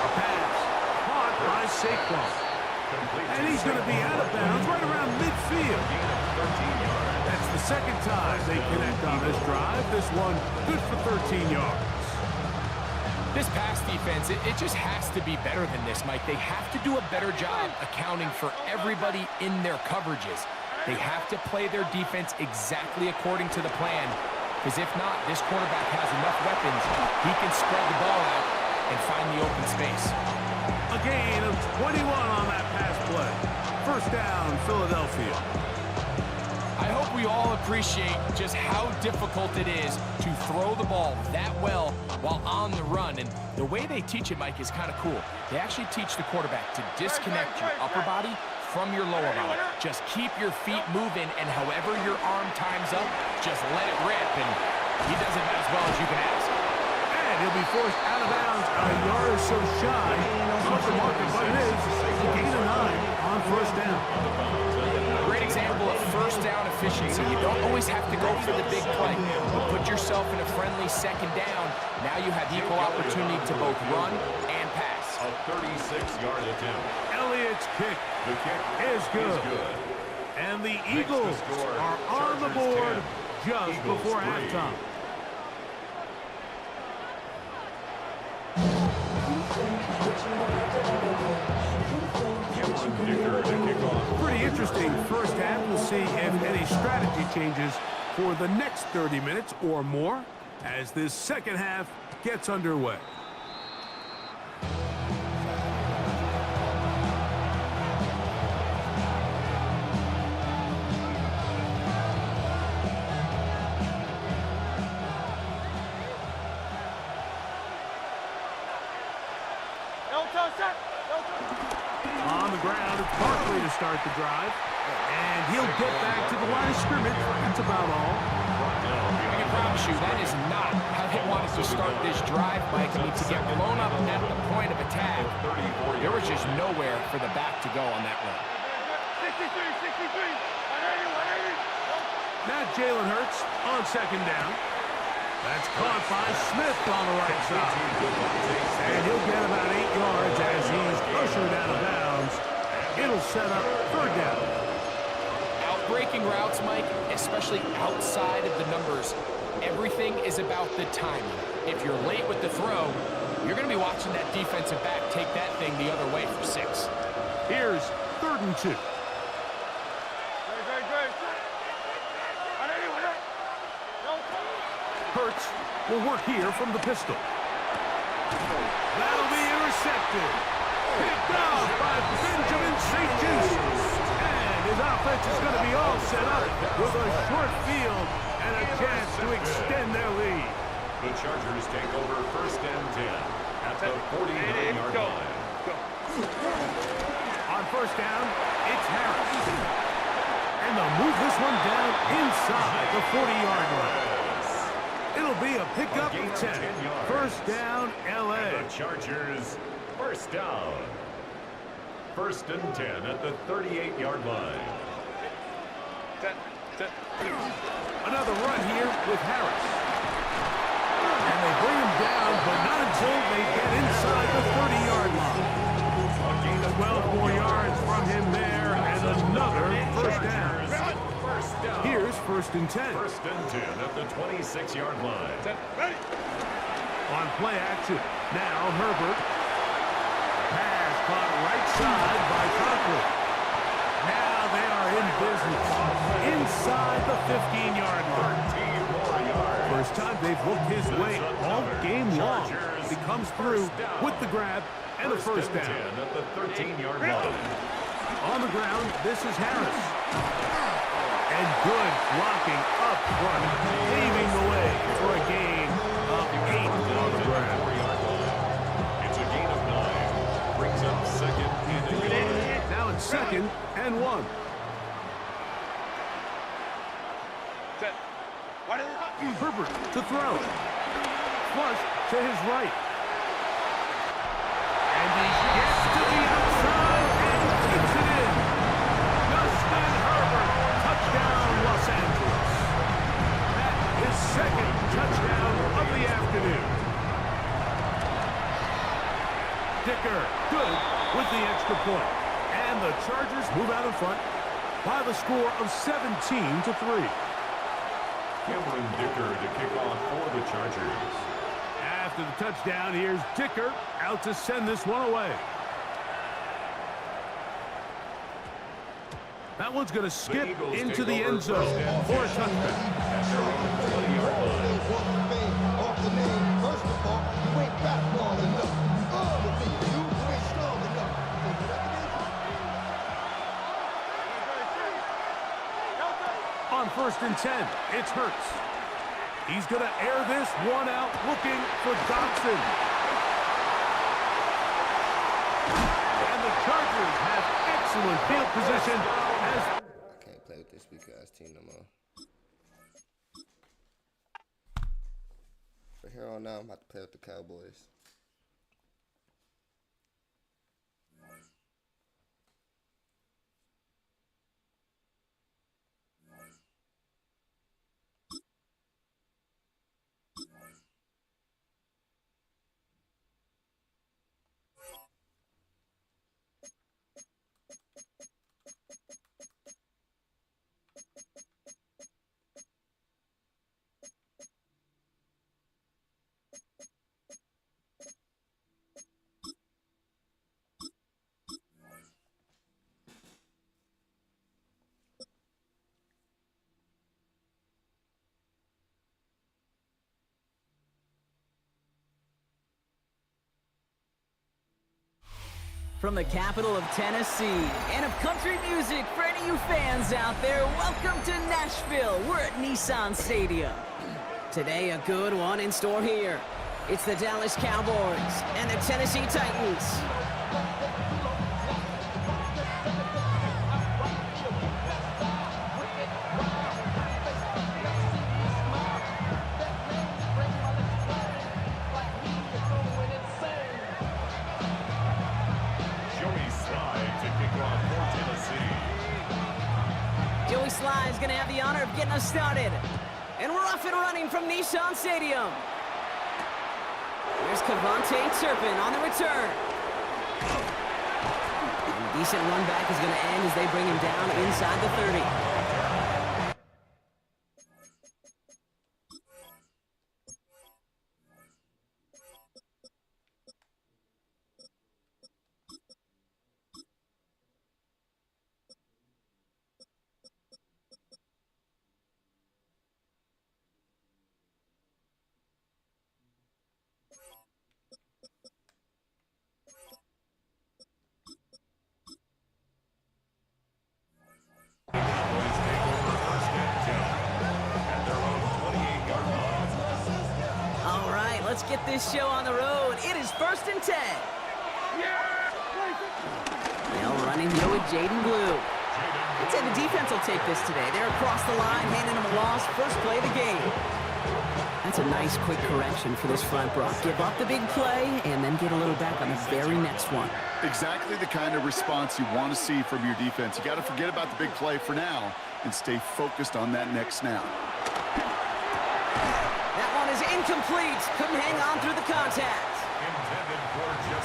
A pass caught by Saquon. And he's going to be out of bounds right around midfield. That's the second time they connect on this drive. This one good for 13 yards. This pass defense, it just has to be better than this, Mike. They have to do a better job accounting for everybody in their coverages. They have to play their defense exactly according to the plan, because if not, this quarterback has enough weapons. He can spread the ball out and find the open space. A gain of 21 on that pass play. First down, Philadelphia. I hope we all appreciate just how difficult it is to throw the ball that well while on the run. And the way they teach it, Mike, is kind of cool. They actually teach the quarterback to disconnect your upper body from your lower body. Just keep your feet moving, and however your arm times up, just let it rip. And he does it as well as you can ask. And he'll be forced out of bounds a yard or so shy of the marker, but it is a gain of 9 on first down. A great example of first down efficiency. You don't always have to go for the big play, but put yourself in a friendly second down. Now you have equal opportunity to both run and pass. A 36-yard attempt. Elliott's kick is good. And the Eagles are on the board just before halftime. Pretty interesting first half. We'll see if any strategy changes for the next 30 minutes or more as this second half gets underway. On the ground, it's Barkley to start the drive. And he'll get back to the line of scrimmage. That's about all. I can promise you that is not how they wanted to start this drive, Mike. I mean, to get blown up at the point of attack, there was just nowhere for the back to go on that run. 63, 63. Now Jalen Hurts on second down. That's caught by Smith on the right side. And he'll get about 8 yards as he's ushered out of bounds. It'll set up third down. Outbreaking routes, Mike, especially outside of the numbers, everything is about the timing. If you're late with the throw, you're going to be watching that defensive back take that thing the other way for 6. Here's 3rd and 2. Hurts will work here from the pistol. That'll be intercepted. Picked off by Benjamin St. Just. And his offense is going to be all set up with a short field and a chance to extend their lead. The Chargers take over 1st and 10 at the 49-yard line. On first down, it's Harris. And they'll move this one down inside the 40-yard line. It'll be a pickup of 10. First down, L.A. The Chargers, first down. 1st and 10 at the 38-yard line. Another run here with Harris. And they bring him down, but not until they get inside the 30-yard line. 12 more yards from him there, and another first down. Here's 1st and 10. 1st and 10 at the 26-yard line. On play action. Now Herbert. Pass caught right side by Conklin. Now they are in business. Inside the 15-yard line. First time they've looked his way all game long. He comes through with the grab and a first down. At the 13-yard line. On the ground, this is Harris. And good blocking up front, paving the way for a gain of 8 on the ground. It's a gain of 9. Brings up 2nd and a yard. Now it's 2nd and 1. Herbert to throw. Flush to his right. And he gets to the outside and keeps it in. Justin Herbert, touchdown Los Angeles. That is 2nd touchdown of the afternoon. Dicker, good with the extra point. And the Chargers move out in front by the score of 17-3. Cameron Dicker to kick off for the Chargers. After the touchdown, here's Dicker out to send this one away. That one's going to skip into the end zone for a touchdown. first and 10. It's Hurts. He's going to air this one out, looking for Dotson. And the Chargers have excellent field position as... I can't play with this weak-ass team no more. From here on out, I'm about to play with the Cowboys. From the capital of Tennessee and of country music for any of you fans out there, welcome to Nashville. We're at Nissan Stadium. Today, a good one in store here. It's the Dallas Cowboys and the Tennessee Titans. Is going to have the honor of getting us started. And we're off and running from Nissan Stadium. There's Cavante Turpin on the return. And a decent run back is going to end as they bring him down inside the 30. Let's get this show on the road. It is 1st and 10. They'll running here with Jaden Blue. I'd say the defense will take this today. They're across the line, handing them a loss. First play of the game. That's a nice quick correction for this front, Brock. Give up the big play and then get a little back on the very next one. Exactly the kind of response you want to see from your defense. You got to forget about the big play for now and stay focused on that next snap. Is incomplete. Couldn't hang on through the contact.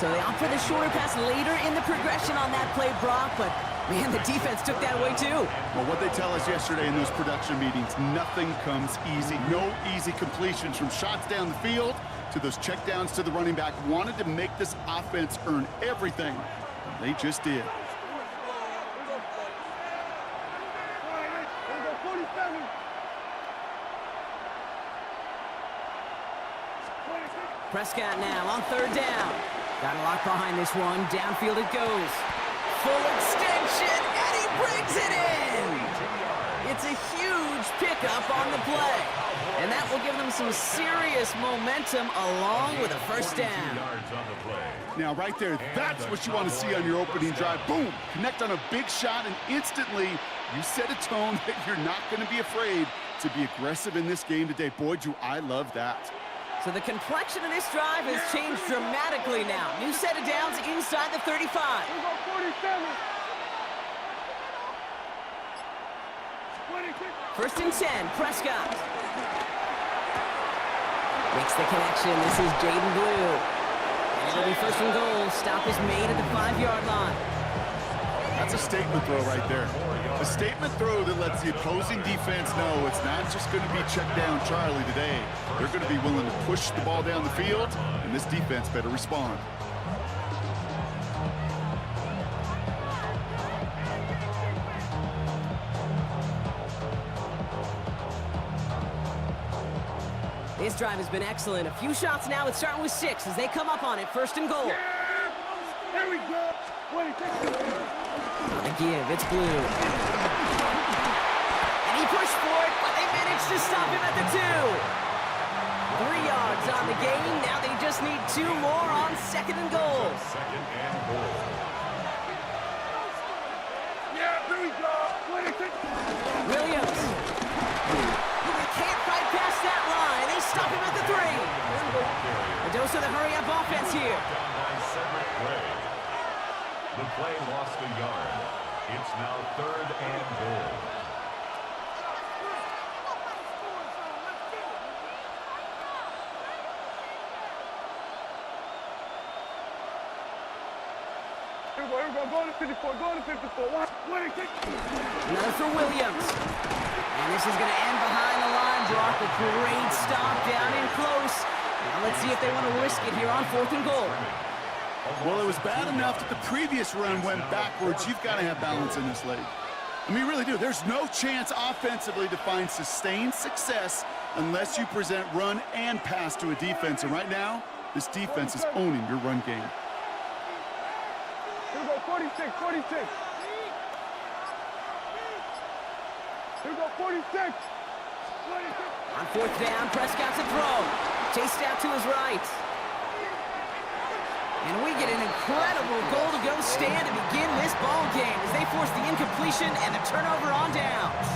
So they opt for the shorter pass later in the progression on that play, Brock, but man, the defense took that away too. Well, what they tell us yesterday in those production meetings, nothing comes easy. No easy completions from shots down the field to those checkdowns to the running back. Wanted to make this offense earn everything. They just did. Prescott now on 3rd down. Got a lock behind this one. Downfield it goes. Full extension, and he brings it in! It's a huge pickup on the play. And that will give them some serious momentum along with a 1st down. Now, right there, that's what you want to see on your opening drive. Boom! Connect on a big shot, and instantly you set a tone that you're not going to be afraid to be aggressive in this game today. Boy, do I love that. So the complexion of this drive has changed dramatically now. New set of downs inside the 35. 1st and 10, Prescott. Makes the connection. This is Jaden Blue. And it'll be 1st and goal. Stop is made at the 5-yard line. That's a statement throw right there. A statement throw that lets the opposing defense know it's not just going to be check down Charlie today. They're going to be willing to push the ball down the field, and this defense better respond. This drive has been excellent. A few shots now. It's starting with 6 as they come up on it. 1st and goal. There we go. On the give, it's Blue. And he pushed for it. managed to stop him at the 2. 3 yards on the gain. Now they just need 2 more on 2nd and goal. Second and goal. Yeah, here we go. Williams. They can't fight past that line. They stop him at the 3. A dose of the hurry-up offense here. Down by Cedric Gray. The play lost a yard. It's now 3rd and goal. Here we go. Go to 54. Go to 54. Another for Williams. And this is going to end behind the line, Brock. A great stop down in close. Now let's see if they want to risk it here on 4th and goal. Well, it was bad enough that the previous run went backwards. You've got to have balance in this league. I mean, you really do. There's no chance offensively to find sustained success unless you present run and pass to a defense. And right now, this defense is owning your run game. Here we go, 46, 46. Here we go, 46. On 4th down, Prescott's a throw. Chased out to his right. And we get an incredible goal-to-go stand to begin this ball game as they force the incompletion and the turnover on downs.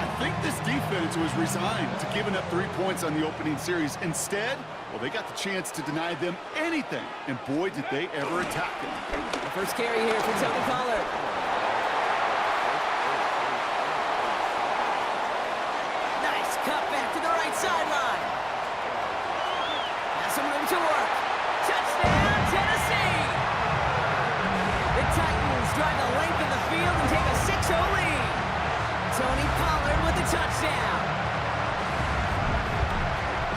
I think this defense was resigned to giving up 3 points on the opening series. Instead, well, they got the chance to deny them anything, and boy, did they ever attack them. The first carry here for Tony Pollard. Nice cut back to the right sideline. Has some room to work. Touchdown, Tennessee! The Titans drive the length of the field and take a 6-0 lead. Tony Pollard with the touchdown.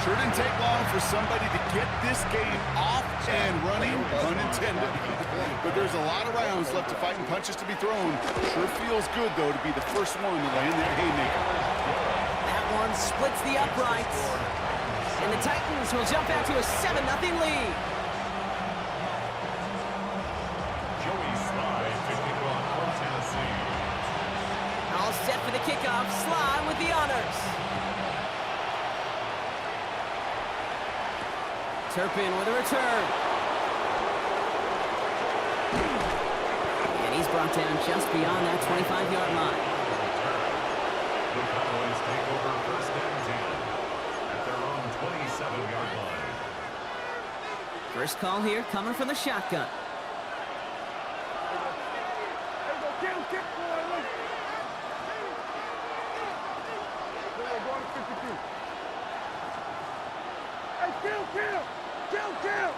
Sure didn't take long for somebody to get this game off and running, pun intended. But there's a lot of rounds left to fight and punches to be thrown. Sure feels good, though, to be the first one to land that haymaker. That one splits the uprights. And the Titans will jump out to a 7-0 lead. Joey Slye to kick off for Tennessee. All set for the kickoff. Slye with the honors. Turpin with a return. And he's brought down just beyond that 25-yard line. The Cowboys take over 1st and 10 at their own 27-yard line. First call here coming from the shotgun. Kill!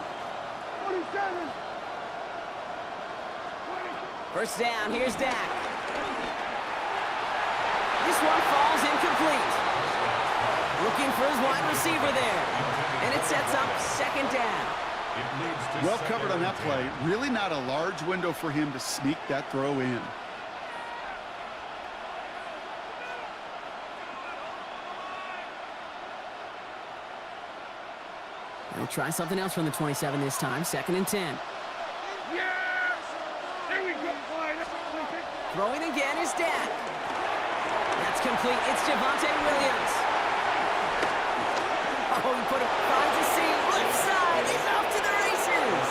47! First down, here's Dak. This one falls incomplete. Looking for his wide receiver there. And it sets up 2nd down. Well covered on that play. Really not a large window for him to sneak that throw in. They'll try something else from the 27 this time. 2nd and 10. Yes! There we go. Throwing again is Dak. That's complete. It's Javonte Williams. Oh, he finds a seam. Left side. He's off to the races.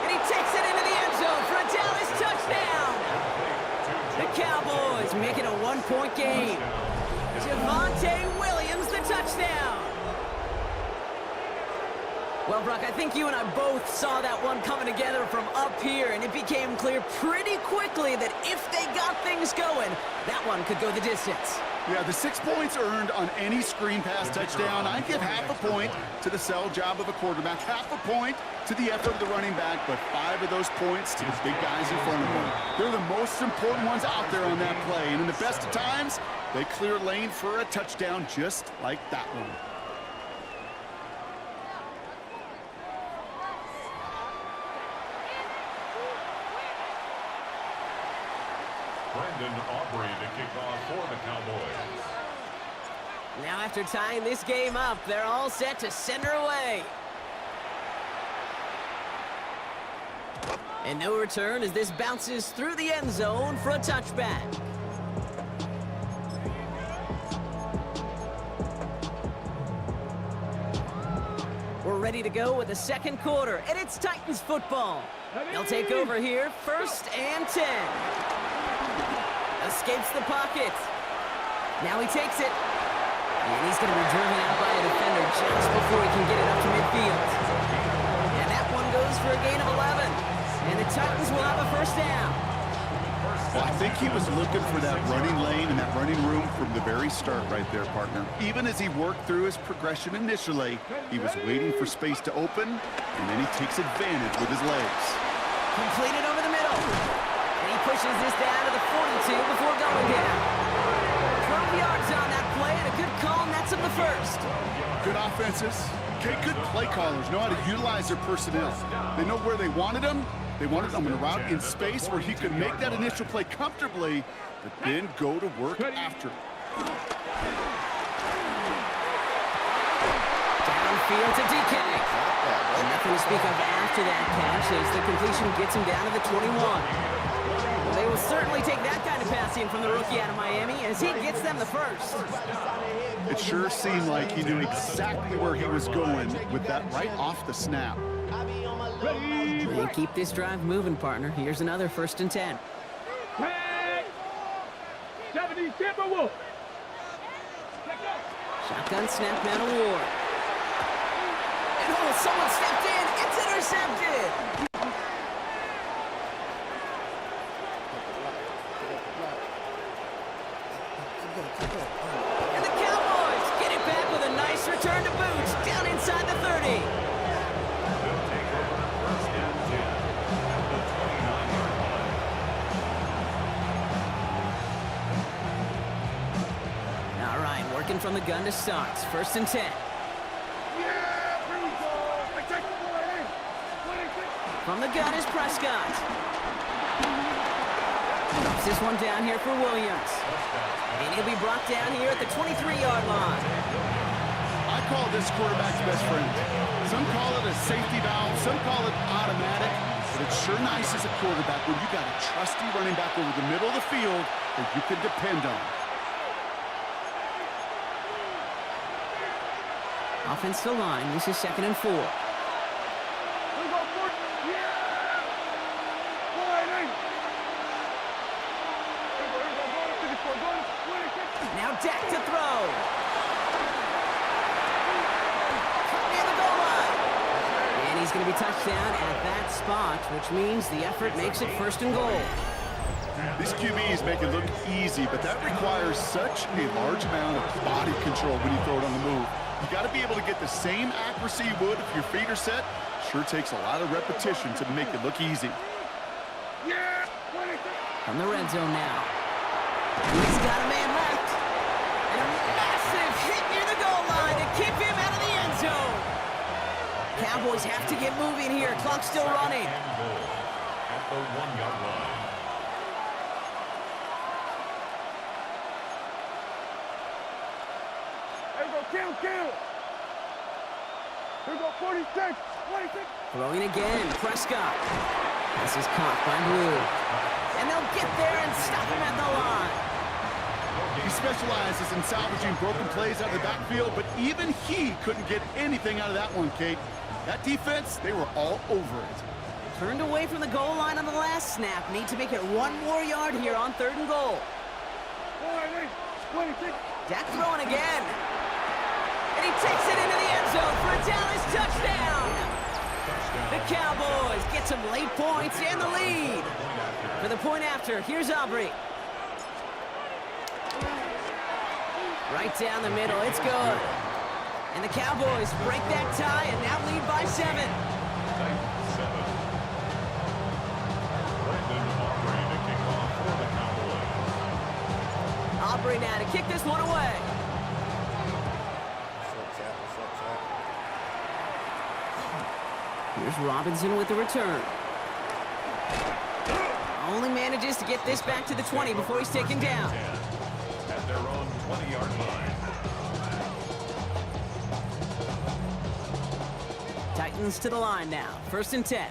And he takes it into the end zone for a Dallas touchdown. The Cowboys make it a 1-point game. Javonte Williams, the touchdown. Well, Brock, I think you and I both saw that one coming together from up here, and it became clear pretty quickly that if they got things going, that one could go the distance. Yeah, the 6 points earned on any screen pass touchdown. I give half a point to the sell job of a quarterback, half a point to the effort of the running back, but 5 of those points to the big guys in front of them. They're the most important ones out there on that play, and in the best of times, they clear lane for a touchdown just like that one. Brendan Aubrey to kick off for the Cowboys. Now after tying this game up, they're all set to send her away. And no return as this bounces through the end zone for a touchback. We're ready to go with the second quarter, and it's Titans football. They'll take over here, 1st and 10. Escapes the pocket. Now he takes it. And he's going to be driven out by a defender just before he can get it up to midfield. And that one goes for a gain of 11. And the Titans will have a 1st down. Well, I think he was looking for that running lane and that running room from the very start right there, partner. Even as he worked through his progression initially, he was waiting for space to open, and then he takes advantage with his legs. Completed over the middle. And he pushes this down to the 42 before going down. 12 yards on that play, and a good call nets him the 1st. Good offenses. Okay, good play callers know how to utilize their personnel. They know where they wanted them. They wanted him in a route in space where he could make that initial play comfortably, but then go to work after. Downfield to DK. And nothing to speak of after that catch as the completion gets him down to the 21. Well, they will certainly take that kind of passing from the rookie out of Miami as he gets them the 1st. It sure seemed like he knew exactly where he was going with that right off the snap. And keep this drive moving, partner. Here's another 1st and 10. 70 Timberwolves. Shotgun snap now to Ward. And oh, someone stepped in. It's intercepted. And the Cowboys get it back with a nice return to boot down inside the 30. Working from the gun to start. 1st and 10. From the gun is Prescott. Drops this one down here for Williams. And he'll be brought down here at the 23-yard line. I call this quarterback's best friend. Some call it a safety valve, some call it automatic, but it's sure nice as a quarterback when you got a trusty running back over the middle of the field that you can depend on. Offense to line. This is 2nd and 4. Now Dak to throw. Near the goal line. And he's going to be touched down at that spot, which means the effort makes it 1st and goal. These QBs make it look easy, but that requires such a large amount of body control when you throw it on the move. You got to be able to get the same accuracy you would if your feet are set. Sure takes a lot of repetition to make it look easy. From the red zone now. He's got a man left. And a massive hit near the goal line to keep him out of the end zone. Cowboys have to get moving here. Clock's still running. At the 1-yard line. Kill. Here go 46. Throwing again, Prescott. This is caught by Blue. And they'll get there and stop him at the line. He specializes in salvaging broken plays out of the backfield, but even he couldn't get anything out of that one, Kate. That defense, they were all over it. Turned away from the goal line on the last snap. Need to make it 1 more yard here on 3rd and goal. Dak throwing again. And he takes it into the end zone for a Dallas touchdown. The Cowboys get some late points and the lead. For the point after, here's Aubrey. Right down the middle, it's good. And the Cowboys break that tie and now lead by 7. Aubrey now to kick this one away. Here's Robinson with the return. Only manages to get this back to the 20 before he's taken down. At their own 20-yard line. Titans to the line now. 1st and 10.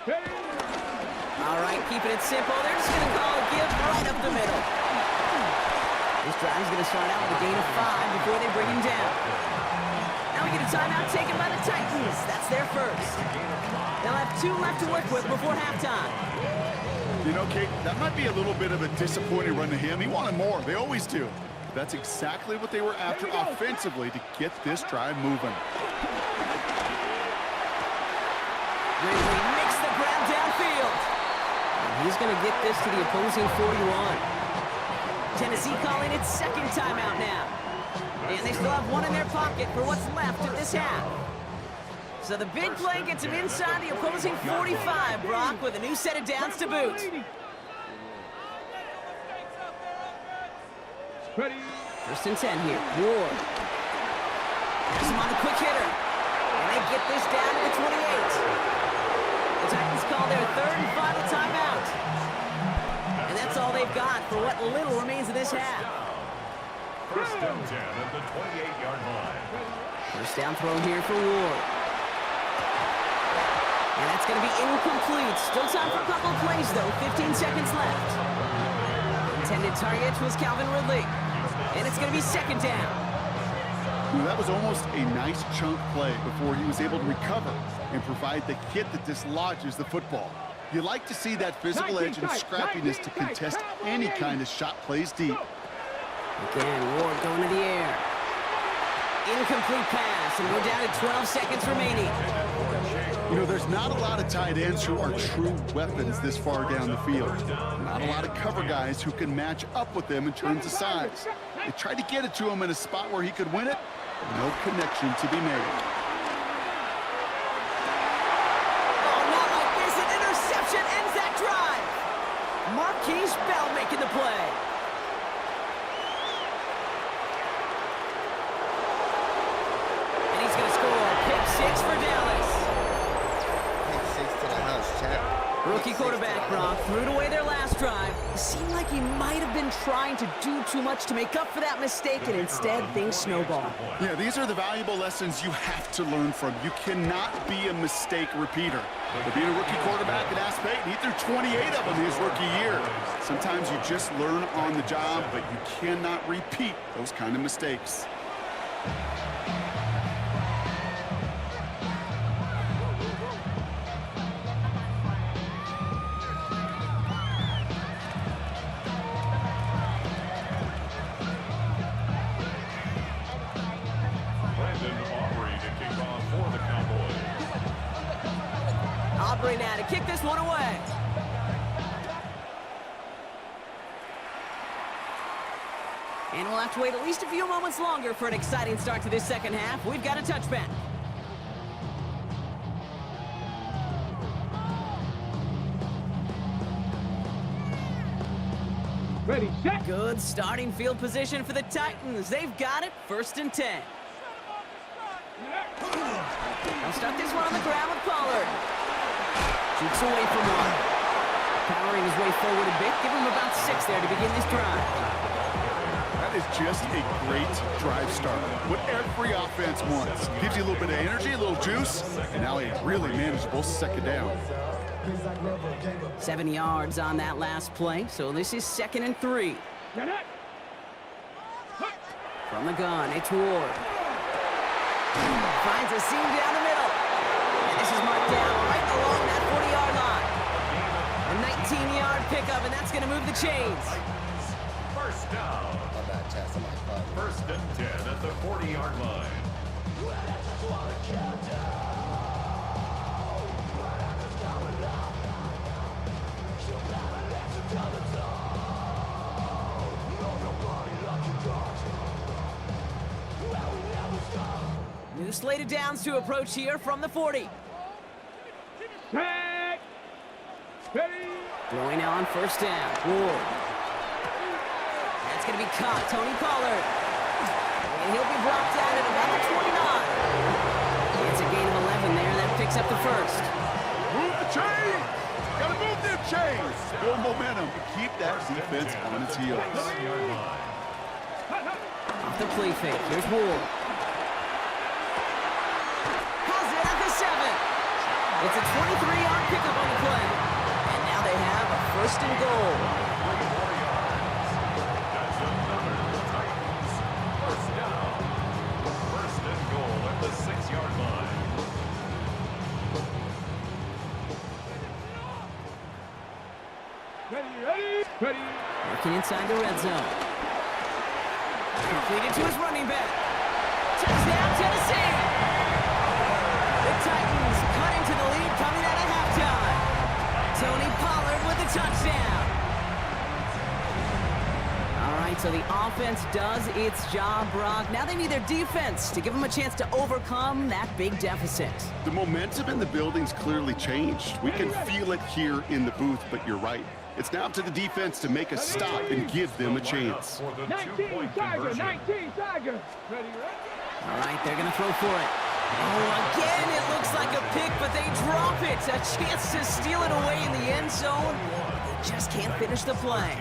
All right, keeping it simple. They're just going to call a give right up the middle. This drive's going to start out with a gain of 5 before they bring him down. a timeout taken by the Titans. That's their first. They'll have 2 left to work with before halftime. You know, Kate, that might be a little bit of a disappointing run to him. He wanted more. They always do. That's exactly what they were after offensively to get this drive moving. Ridley makes the grab downfield. And he's going to get this to the opposing 41. Tennessee calling its second timeout now. And they still have 1 in their pocket for what's left of this half. So the big play gets him inside the opposing 45, Brock, with a new set of downs to boot. First and 10 here. Ward. Has him on the quick hitter. And they get this down to the 28. The Titans call their 3rd and final timeout. And that's all they've got for what little remains of this half. First and 10 at the 28-yard line. First down throw here for Ward. And that's going to be incomplete. Still time for a couple of plays, though. 15 seconds left. Intended target was Calvin Ridley. And it's going to be second down. Well, that was almost a nice chunk play before he was able to recover and provide the hit that dislodges the football. You like to see that physical edge and scrappiness to contest any kind of shot plays deep. Again, Ward going to the air. Incomplete pass, and we're down to 12 seconds remaining. You know, there's not a lot of tight ends who are true weapons this far down the field. Not a lot of cover guys who can match up with them in terms of size. They tried to get it to him in a spot where he could win it, but no connection to be made. Oh, not like this. An interception ends that drive. Marquise Bell making the play. And he's going to score. Pick 6 for Dallas. Pick 6 to the house, chat. Rookie quarterback, Brock, threw it away their last drive. It seemed like he might have been trying to do too much to make up for that mistake, and instead things snowballed. Yeah, these are the valuable lessons you have to learn from. You cannot be a mistake repeater. To be a rookie quarterback at Ask Peyton, he threw 28 of them his rookie year. Sometimes you just learn on the job, but you cannot repeat those kind of mistakes. Aubrey now to kick this one away. And we'll have to wait at least a few moments longer for an exciting start to this second half. We've got a touchback. Ready, set. Good starting field position for the Titans. They've got it, 1st and 10. They'll start this one on the ground with Pollard. Shoots away from 1. Powering his way forward a bit. Give him about 6 there to begin this drive. That is just a great drive start. What every offense wants. Gives you a little bit of energy, a little juice, and now a really manageable second down. 7 yards on that last play, so this is 2nd and 3. From the gun, it's Ward. Finds a seam down the middle. And this is marked down right along that 40-yard line. A 19-yard pickup, and that's going to move the chains. First down. First and 10 at the 40-yard line. New slate of downs to approach here from the 40. Throwing now on first down. Ward. That's going to be caught. Tony Pollard. And he'll be brought down at about the 29. It's a gain of 11 there. That picks up the first. Move the chains! Gotta move them chains! Build momentum. Keep that defense on its heels. Off the play fake. Here's Ward. Has it at the 7. It's a 23-yard pickup on the play. And now they have a 1st and goal. That's another Titans. First down. First and goal at the 6 Working inside the red zone. Completed to his running back. Touchdown, Tennessee! The Titans cut into the lead coming out of halftime. Tony Pollard with the touchdown. All right, so the offense does its job, Brock. Now they need their defense to give them a chance to overcome that big deficit. The momentum in the building's clearly changed. We can feel it here in the booth, but you're right. It's now up to the defense to make a stop and give them a chance. 19 Tiger, 19 Tiger. All right, they're going to throw for it. Oh, again, it looks like a pick, but they drop it. A chance to steal it away in the end zone. They just can't finish the play.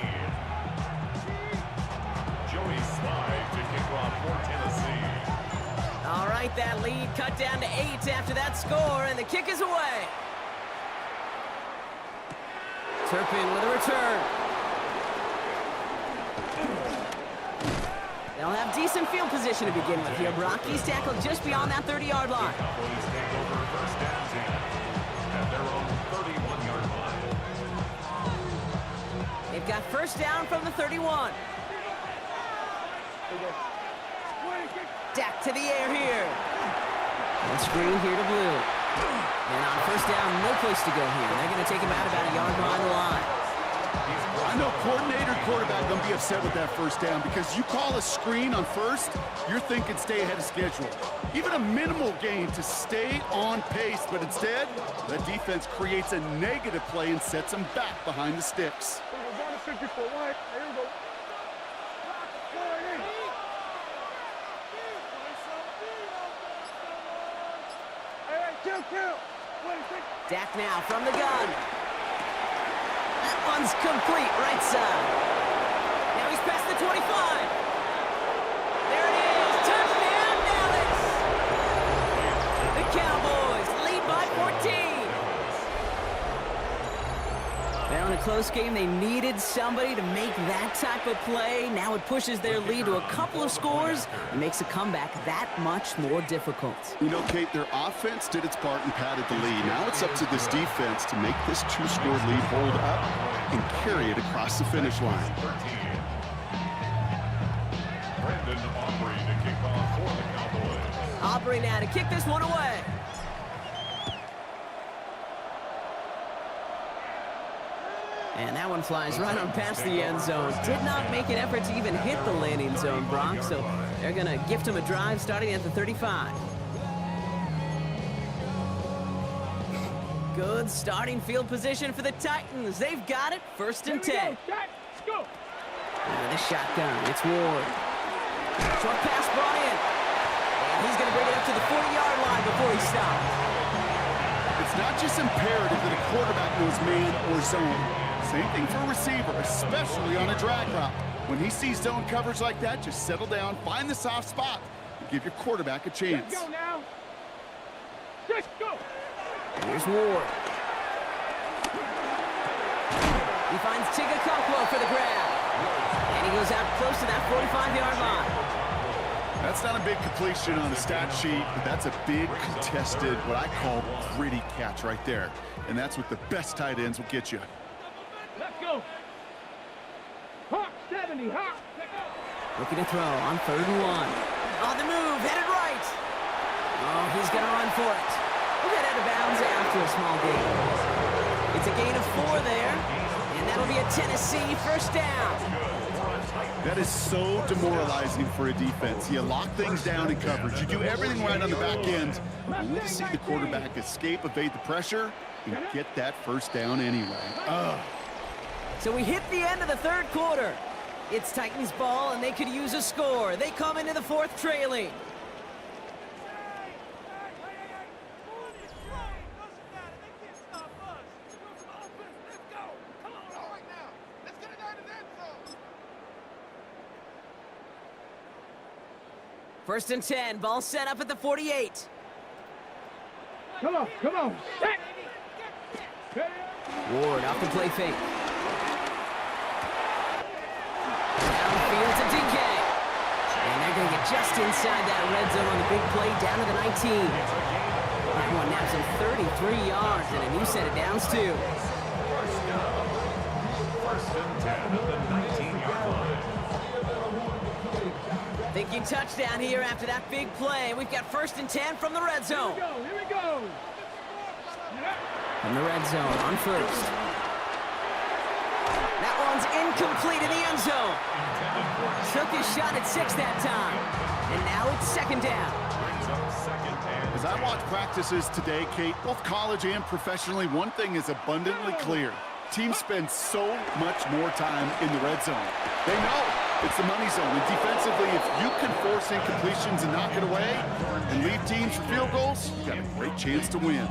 Joey Slide to kick off for Tennessee. All right, that lead cut down to 8 after that score, and the kick is away. Turpin with a return. They'll have decent field position to begin with here. Brock, he's tackled just beyond that 30-yard line. Cowboys take over first down 10 at their own 31-yard line. They've got first down from the 31. Dak to the air here. And screen here to Blue. And on first down, no place to go here. They're going to take him out about a yard behind the line. I know coordinator, quarterback going to be upset with that first down because you call a screen on first, you're thinking stay ahead of schedule. Even a minimal gain to stay on pace, but instead, the defense creates a negative play and sets them back behind the sticks. Dak now from the gun. That one's complete, right side. Now he's past the 25. There it is, touchdown Dallas! The Cowboys lead by 14. Now in a close game, they needed somebody to make that type of play. Now it pushes their lead to a couple of scores and makes a comeback that much more difficult. You know, Kate, their offense did its part and padded the lead. Now it's up to this defense to make this two-score lead hold up and carry it across the finish line. Brandon Aubrey to kick off for the Cowboys. Aubrey now to kick this one away. And that one flies right on past the end zone. Did not make an effort to even hit the landing zone, Brock, so they're going to gift him a drive starting at the 35. Good starting field position for the Titans. They've got it, first and 10. Let's go. The shotgun, it's Ward. Short pass brought in. And he's going to bring it up to the 40-yard line before he stops. It's not just imperative that a quarterback knows man or zone. Same thing for a receiver, especially on a drag route. When he sees zone coverage like that, just settle down, find the soft spot, and give your quarterback a chance. Let's go now. Let's go. Here's Ward. He finds Tigger Cockwell for the grab. And he goes out close to that 45-yard line. That's not a big completion on the stat sheet, but that's a big contested, what I call gritty catch right there. And that's what the best tight ends will get you. Let's go. Hawk 70, Hawk. Looking to throw on 3rd and 1. On the move, headed right. Oh, he's going to run for it. We'll get out of bounds after a small gain. It's a gain of 4 there, and that'll be a Tennessee first down. That is so demoralizing for a defense. You lock things down in coverage. You do everything right on the back end. Only to see the quarterback escape, evade the pressure, and get that first down anyway. So we hit the end of the 3rd quarter. It's Titans ball, and they could use a score. They come into the 4th trailing. First and 10, ball set up at the 48. Come on, come on. Ward off the play fake. Downfield to DK. And they're going to get just inside that red zone on the big play down to the 19. That one naps him 33 yards and a new set of downs too. First and 10 at the 19-yard line. Thinking touchdown here after that big play. We've got first and 10 from the red zone. Here we go. From the red zone on first. That one's incomplete in the end zone. Took his shot at 6 that time. And now it's second down. As I watch practices today, Kate, both college and professionally, one thing is abundantly clear. Teams spend so much more time in the red zone. They know it's the money zone. And defensively, if you can force incompletions and knock it away and leave teams for field goals, you've got a great chance to win.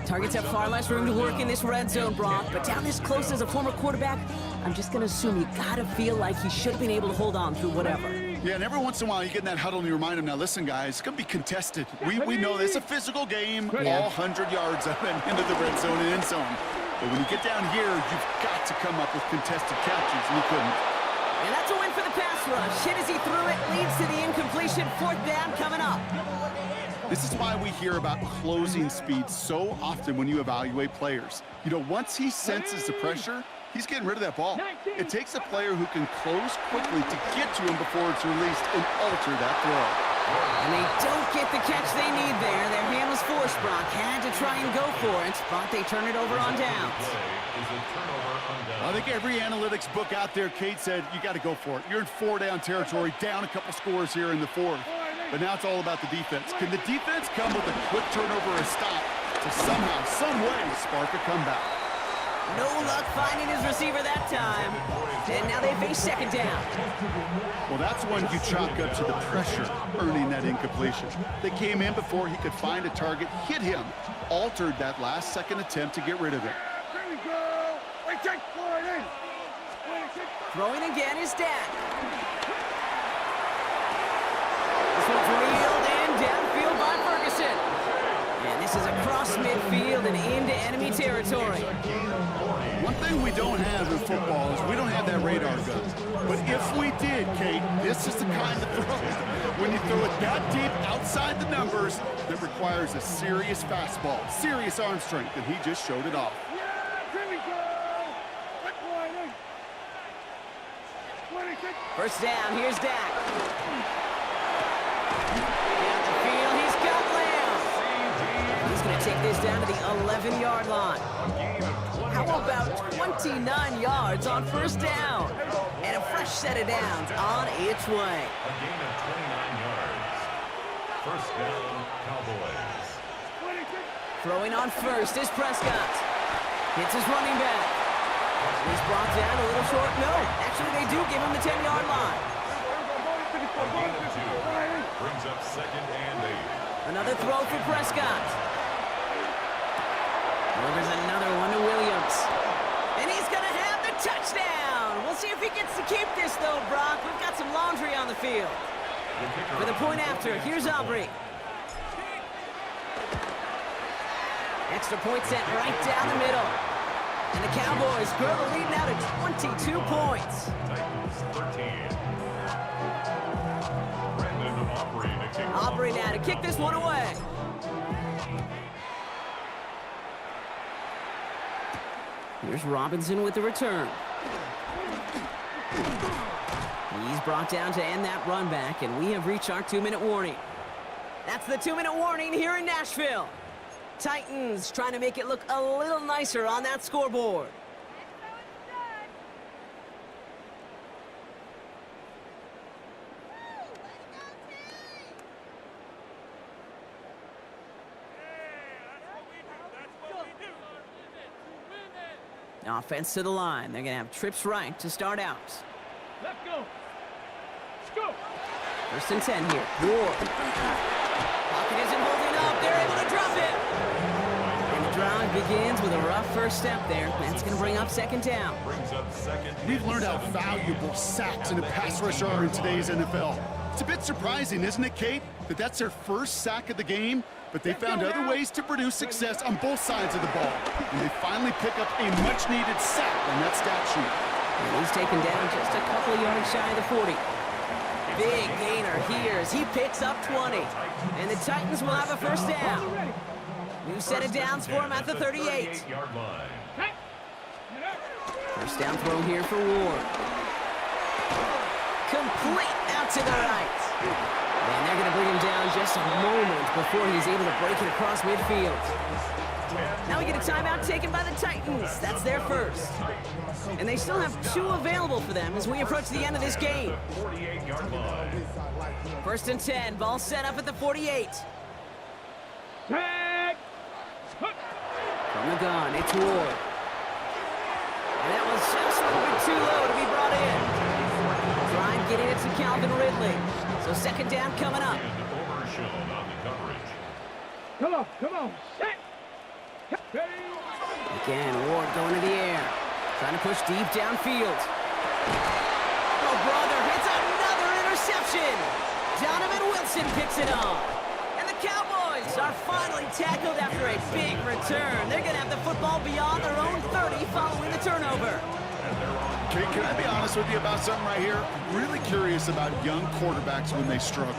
Targets have far less room to work in this red zone, Brock, but down this close as a former quarterback, I'm just going to assume you got to feel like he should have been able to hold on through whatever. Yeah, and every once in a while you get in that huddle and you remind him, now listen, guys, it's going to be contested. We know this. It's a physical game, all 100 yards up and into the red zone and end zone. But when you get down here, you've got to come up with contested catches, and he couldn't. And that's a win for the pass rush. Hit as he threw it, leads to the incompletion. Fourth down coming up. This is why we hear about closing speed so often when you evaluate players. You know, once he senses the pressure, he's getting rid of that ball. It takes a player who can close quickly to get to him before it's released and alter that throw. And they don't get the catch they need there. Their hand was forced, Brock. Had to try and go for it, but they turn it over on downs. I think every analytics book out there, Kate, said you got to go for it. You're in 4-down territory, down a couple scores here in the fourth. But now it's all about the defense. Can the defense come with a quick turnover or stop to somehow, some way, spark a comeback? No luck finding his receiver that time. And now they face second down. Well, that's when you chalk up to the pressure, earning that incompletion. They came in before he could find a target, hit him, altered that last-second attempt to get rid of it. Here we go. Throwing again is Dak. This one's reeled in downfield by Ferguson. And this is across midfield and into enemy territory. One thing we don't have in football is we don't have that radar gun. But if we did, Kate, this is the kind of throw, when you throw it that deep outside the numbers, that requires a serious fastball, serious arm strength, and he just showed it off. First down, here's Dak. Down the field, he's got Lamb. He's going to take this down to the 11-yard line. How about 29 yards on first down? And a fresh set of downs on its way. A gain of 29 yards. First down, Cowboys. Throwing on first is Prescott. Hits his running back. He's brought down a little short. No, actually they do give him the 10-yard line. A gain of 2. Brings up second and 8. Another throw for Prescott. Delivers another one to Williams. And he's going to have the touchdown. We'll see if he gets to keep this, though, Brock. We've got some laundry on the field. For the point after, here's Aubrey. Extra point set right down the middle. And the Cowboys grow the lead now to 22 points. Titans 13. Brandon Aubrey to kick off. Aubrey now to kick this one away. Here's Robinson with the return. He's brought down to end that run back, and we have reached our 2-minute warning. That's the 2-minute warning here in Nashville. Titans trying to make it look a little nicer on that scoreboard. Offense to the line. They're going to have trips right to start out. Let's go. Let's go. First and 10 here. Ward. Pocket isn't holding up. They're able to drop it. And the drive begins with a rough first step there. That's going to bring up second down. Brings up second. We've learned how valuable sacks in a pass rush are in today's NFL. It's a bit surprising, isn't it, Kate, that that's their first sack of the game, but they found other ways to produce success on both sides of the ball. And they finally pick up a much-needed sack on that stat sheet. And he's taken down just a couple yards shy of the 40. Big gainer here as he picks up 20. And the Titans will have a first down. New set of downs for him at the 38. 38-yard line. First down throw here for Ward. Complete out to the right. And they're going to bring him down just a moment before he's able to break it across midfield. Now we get a timeout taken by the Titans. That's their first. And they still have 2 available for them as we approach the end of this game. 48-yard line. First and 10, ball set up at the 48. From the gun, it's Ward. And that was just a little bit too low to be brought in. Trying getting it to Calvin Ridley. So second down coming up. Overshown on the coverage. Come on. Set. Again, Ward going to the air. Trying to push deep downfield. Oh, brother, it's another interception. Donovan Wilson picks it up. And the Cowboys are finally tackled after a big return. They're going to have the football beyond their own 30 following the turnover. Okay, can I be honest with you about something right here? I'm really curious about young quarterbacks when they struggle.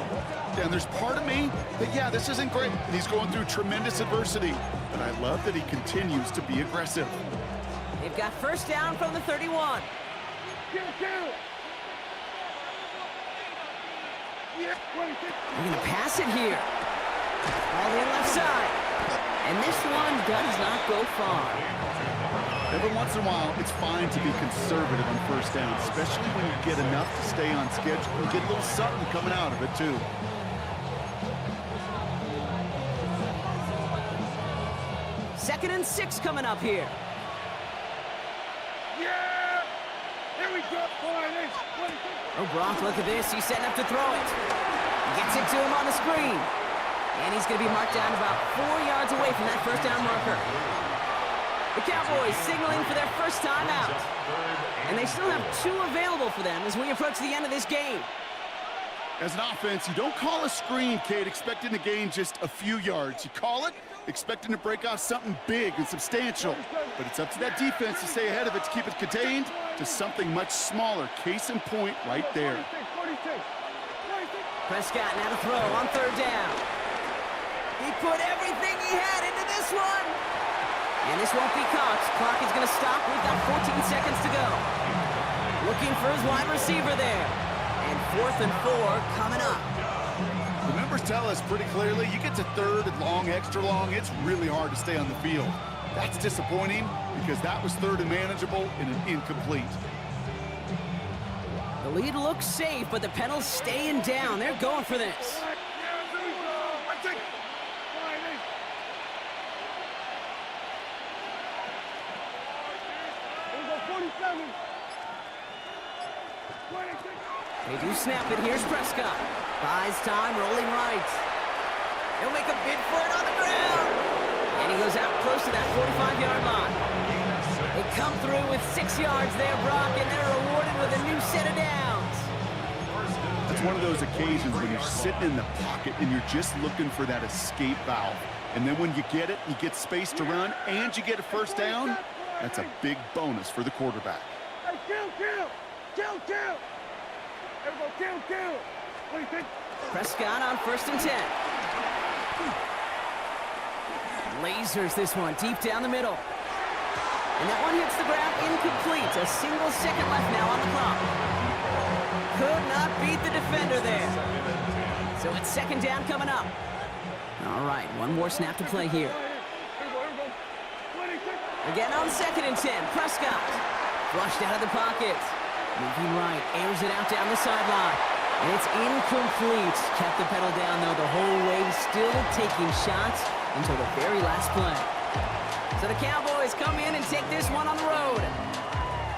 And there's part of me that, yeah, this isn't great. He's going through tremendous adversity. But I love that he continues to be aggressive. They've got first down from the 31. They're going to pass it here. All in left side. And this one does not go far. Every once in a while, it's fine to be conservative on first down, especially when you get enough to stay on schedule and get a little something coming out of it, too. Second and 6 coming up here. Yeah! Here we go. Oh, Brock, look at this. He's setting up to throw it. Gets it to him on the screen. And he's going to be marked down about 4 yards away from that first down marker. The Cowboys signaling for their first time out. And they still have 2 available for them as we approach the end of this game. As an offense, you don't call a screen, Kate, expecting to gain just a few yards. You call it expecting to break off something big and substantial. But it's up to that defense to stay ahead of it, to keep it contained to something much smaller. Case in point right there. Prescott now to throw on third down. He put everything he had into this one. And this won't be caught. Clock is going to stop. We've got 14 seconds to go. Looking for his wide receiver there. And 4th and 4 coming up. The numbers tell us pretty clearly, you get to third and long, extra long, it's really hard to stay on the field. That's disappointing because that was third and manageable and an incomplete. The lead looks safe, but the pedals staying down. They're going for this. They do snap it. Here's Prescott. Buys time, rolling right. He'll make a bid for it on the ground. And he goes out close to that 45-yard line. They come through with 6 yards there, Brock, and they're rewarded with a new set of downs. It's one of those occasions when you're sitting in the pocket and you're just looking for that escape valve. And then when you get it, you get space to run, and you get a first down, that's a big bonus for the quarterback. Hey, kill! Everybody, kill! What do you think? Prescott on 1st and 10. Lasers this one deep down the middle. And that one hits the ground incomplete. A single second left now on the clock. Could not beat the defender there. So it's second down coming up. All right, one more snap to play here. Again on 2nd and 10, Prescott. Flushed out of the pocket. Moving right, airs it out down the sideline. And it's incomplete. Kept the pedal down, though, the whole way, still taking shots until the very last play. So the Cowboys come in and take this one on the road.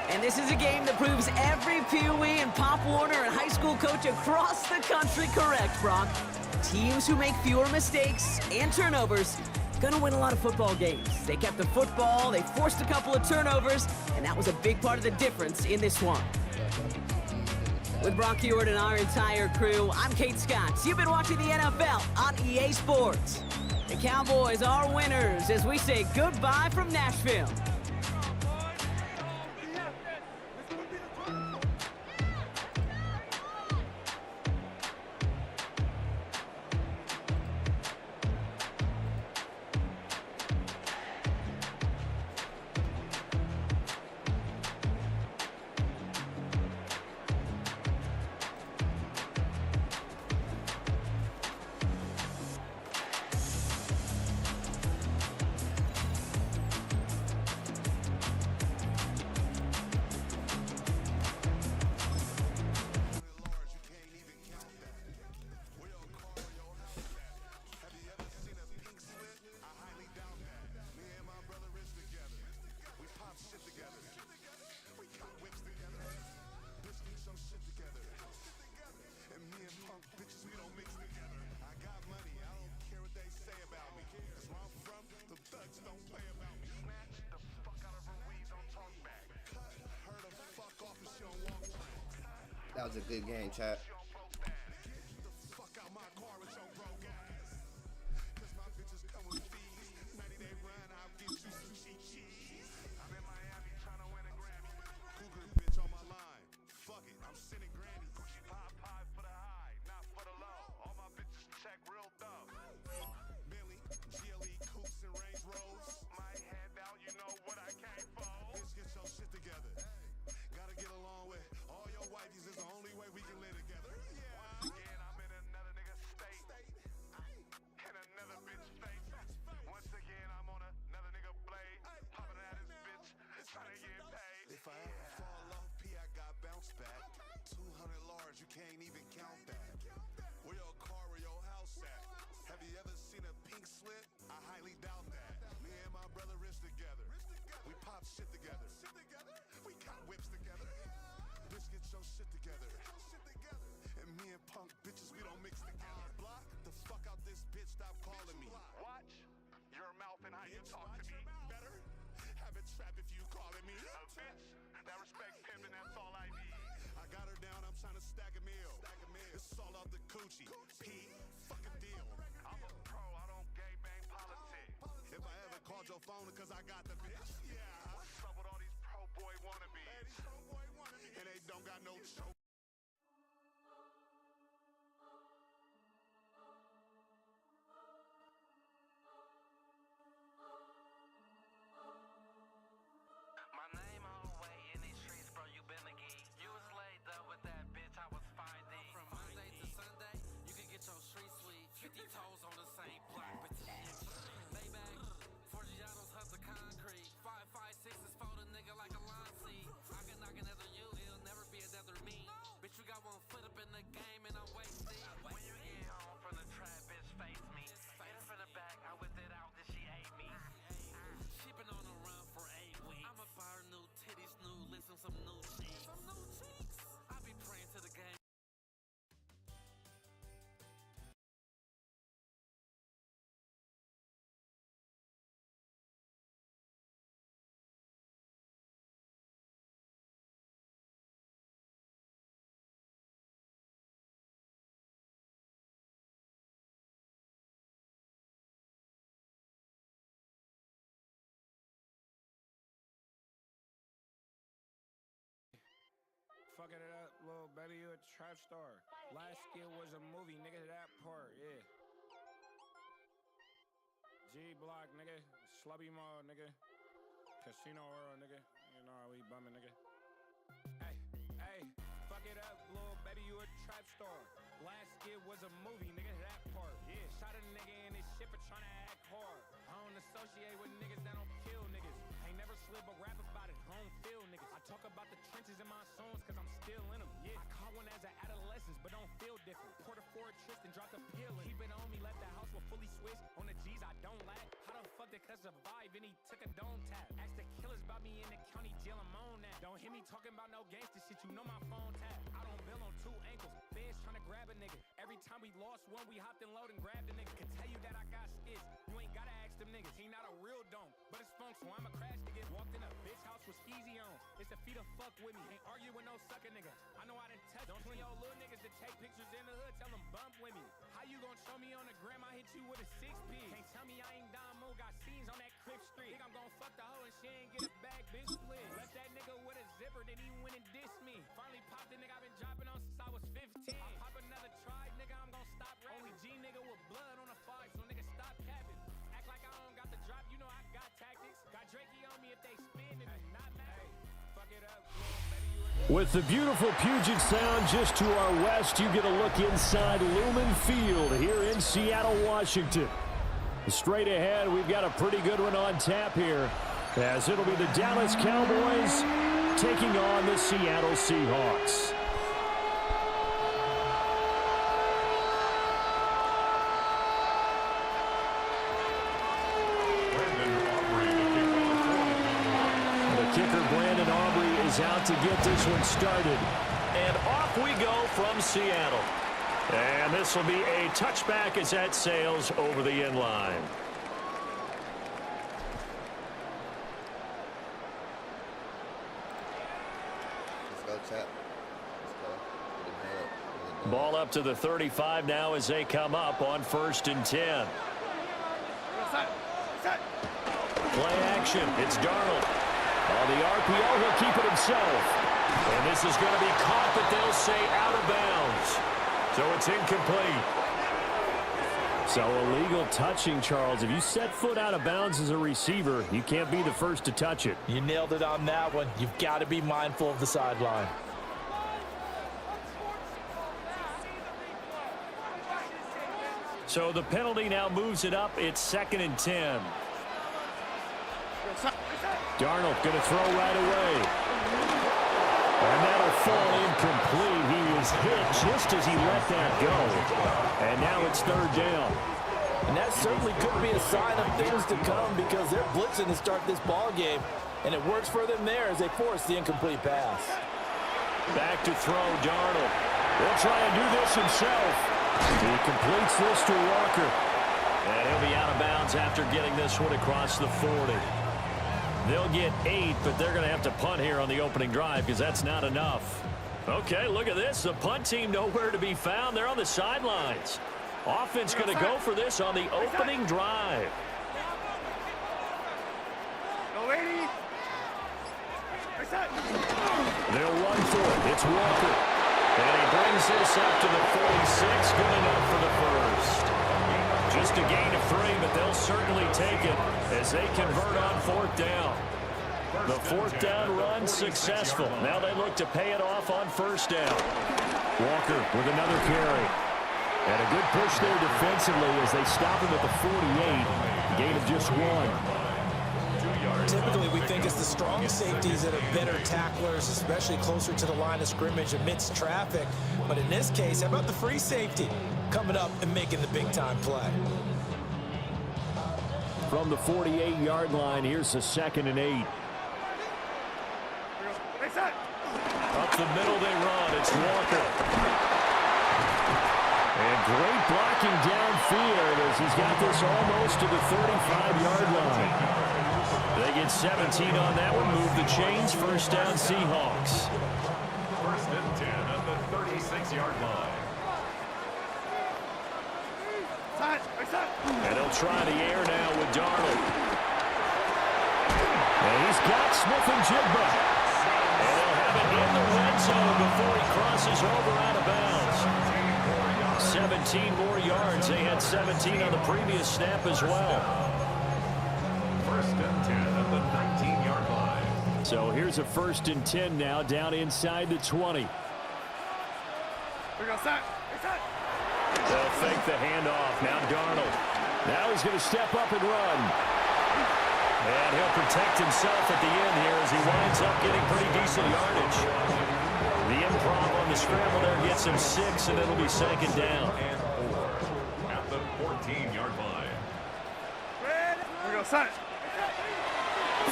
And this is a game that proves every Pee Wee and Pop Warner and high school coach across the country correct, Brock. Teams who make fewer mistakes and turnovers gonna win a lot of football games. They kept the football, they forced a couple of turnovers, and that was a big part of the difference in this one. With Brock Ewart and our entire crew, I'm Kate Scott. You've been watching the NFL on EA Sports. The Cowboys are winners as we say goodbye from Nashville. That was a good game, chat. Phone because I got the bitch. Yeah. What's up with all these pro boy wannabes? And they don't got no choke. My name all the way in these streets, bro. You been a geek. You was laid up with that bitch. I was 5D. From Monday to Sunday, you can get your street sweet. 50 toes on the same block, bitch. Maybach. Concrete, 5.56 is for the nigga like a line seat. I can knock another you, it'll never be another me. Bitch, we got one foot up in the game and I'm wasted. When you get home from the trap, bitch, face me. Face from the back, I whipped it out, then she ate me. She been on the run for 8 weeks. I'ma buy her new titties, new lips, and some new cheeks. I be praying to the game. Fucking it up, little baby, you a trap star. Last skill was a movie, nigga, that part, yeah. G-Block, nigga. Slubby Mall, nigga. Casino World, nigga. You know how we bumming, nigga. Hey, fuck it up, little baby, you a trap star. Last skill was a movie, nigga, that part, yeah. Shot a nigga in his shit for trying to act hard. I don't associate with niggas that don't kill niggas. Ain't never slid but rap about it, I don't feel niggas. I talk about the trenches in my songs cause I'm still in them, yeah. I caught one as an adolescent but don't feel different. Poured a Ford Tristan, dropped a pill and keep it on me, left the house with fully switched. On the G's I don't lack. How the fuck did cuz survive and he took a dome tap? Asked the killers about me in the county jail, I'm on that. Don't hear me talking about no gangster shit, you know my phone tap. I don't bill on 2 ankles, feds trying to grab a nigga. Every time we lost one, we hopped in load and grabbed a nigga. Could tell you that I got skits, you ain't gotta ask them niggas. He not a real dome, but it's funk, so I'ma crash to get walked in a bitch house with skeezy on. It's a feet of fuck with me, ain't argue with no sucker nigga. I know I done touch. Don't tell your little niggas to take pictures in the hood, tell them bump with me. How you gonna show me on the gram? I hit you with a 6P. Can't tell me I ain't Don Mo, got scenes on that Crip Street. Think I'm gonna fuck the hoe and she ain't get a bag, bitch split. Left that nigga with a zipper, then he went and dissed me. Finally popped the nigga I've been dropping on since I was 15. I pop another tribe, nigga, I'm gonna stop rapping. Only G nigga with blood on the 5, so nigga stop capping. Act like I don't got the drop, you know I got tactics. Got Drakey on me if they spin, if it's not mad. Hey, fuck it up, with the beautiful Puget Sound just to our west, you get a look inside Lumen Field here in Seattle, Washington. Straight ahead, we've got a pretty good one on tap here, as it'll be the Dallas Cowboys taking on the Seattle Seahawks. Out to get this one started. And off we go from Seattle. And this will be a touchback as that sails over the end line. Let's go, chat. Let's go. Ball up to the 35 now as they come up on 1st and 10. Play action. It's Darnold. On the RPO, he'll keep it himself. And this is going to be caught, but they'll say out of bounds. So it's incomplete. So illegal touching, Charles. If you set foot out of bounds as a receiver, you can't be the first to touch it. You nailed it on that one. You've got to be mindful of the sideline. So the penalty now moves it up. It's 2nd and 10. Darnold going to throw right away. And that'll fall incomplete. He was hit just as he let that go. And now it's 3rd down. And that certainly could be a sign of things to come because they're blitzing to start this ball game. And it works for them there as they force the incomplete pass. Back to throw, Darnold. He'll try and do this himself. He completes this to Walker. And he'll be out of bounds after getting this one across the 40. They'll get 8, but they're going to have to punt here on the opening drive because that's not enough. Okay, look at this. The punt team nowhere to be found. They're on the sidelines. Offense going to go for this on the opening drive. They'll run for it. It's Walker. And he brings this up to the 46. Good enough for the first. Just a gain of 3, but they'll certainly take it as they convert on 4th down. The 4th down run successful. Now they look to pay it off on 1st down. Walker with another carry. And a good push there defensively as they stop him at the 48. Gain of just 1. Typically, we think it's the strong safeties that are better tacklers, especially closer to the line of scrimmage amidst traffic. But in this case, how about the free safety coming up and making the big-time play? From the 48-yard line, here's a 2nd and 8. Up the middle they run. It's Walker. And great blocking downfield as he's got this almost to the 35-yard line. They get 17 on that one. Move the chains. 1st down, Seahawks. 1st and 10 at the 36-yard line. And he'll try the air now with Darnold. And he's got Smith and Jigba. And he'll have it in the red zone before he crosses over out of bounds. 17 more yards. They had 17 on the previous snap as well. 1st and 10 at the 19-yard line. So here's a 1st and 10 now down inside the 20. They'll fake the handoff. Now Darnold. Now he's going to step up and run. And he'll protect himself at the end here as he winds up getting pretty decent yardage. The improv on the scramble there gets him 6, and it'll be 2nd down. And 4 at the 14-yard line.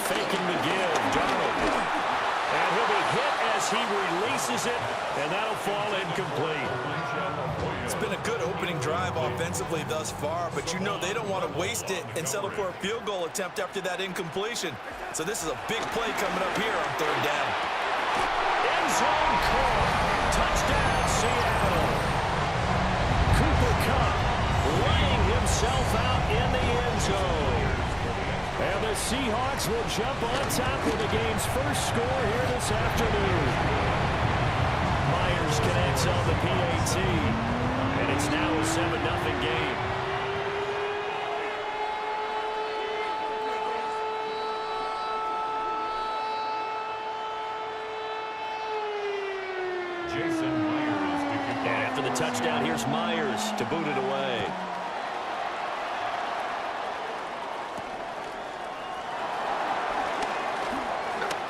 Faking the give, Darnold. And he'll be hit as he releases it, and that'll fall incomplete. It's been a good opening drive offensively thus far, but you know they don't want to waste it and settle for a field goal attempt after that incompletion. So this is a big play coming up here on 3rd down. End zone call. Touchdown, Seattle. Cooper Kupp laying himself out in the end zone. And the Seahawks will jump on top of the game's first score here this afternoon. Myers connects on the PAT, and it's now a 7-0 game. Jason Myers to kick off. And after the touchdown, here's Myers to boot it away.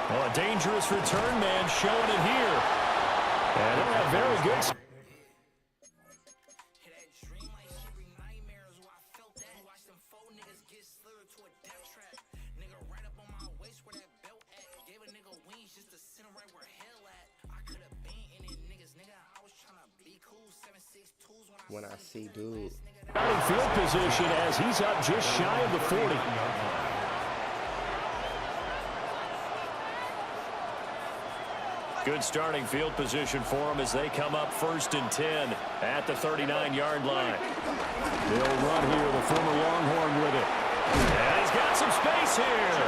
Well, a dangerous return man showing it here. And they'll have very good... When I see dude. Field position as he's up just shy of the 40. Good starting field position for them as they come up 1st and 10 at the 39-yard line. They'll run here, the former Longhorn with it. And he's got some space here.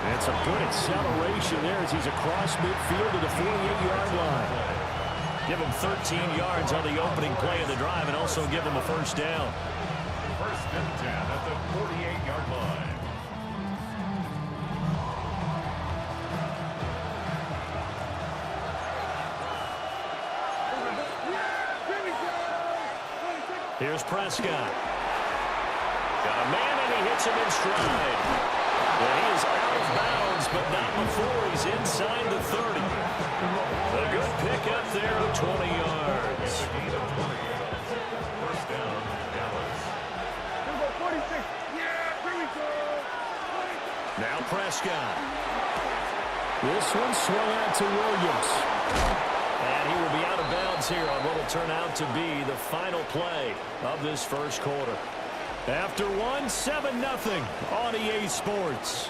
And some good acceleration there as he's across midfield to the 48-yard line. Give him 13 yards on the opening play of the drive and also give him a first down. 1st and 10 at the 48-yard line. Here's Prescott. Got a man, and he hits him in stride. And he is out of bounds, but not before he's inside the 30. A good pick up there of 20 yards. First down, Dallas. Now Prescott. This one swung out to Williams. And he will be out of bounds here on what will turn out to be the final play of this first quarter. After one, 7-0 on EA Sports.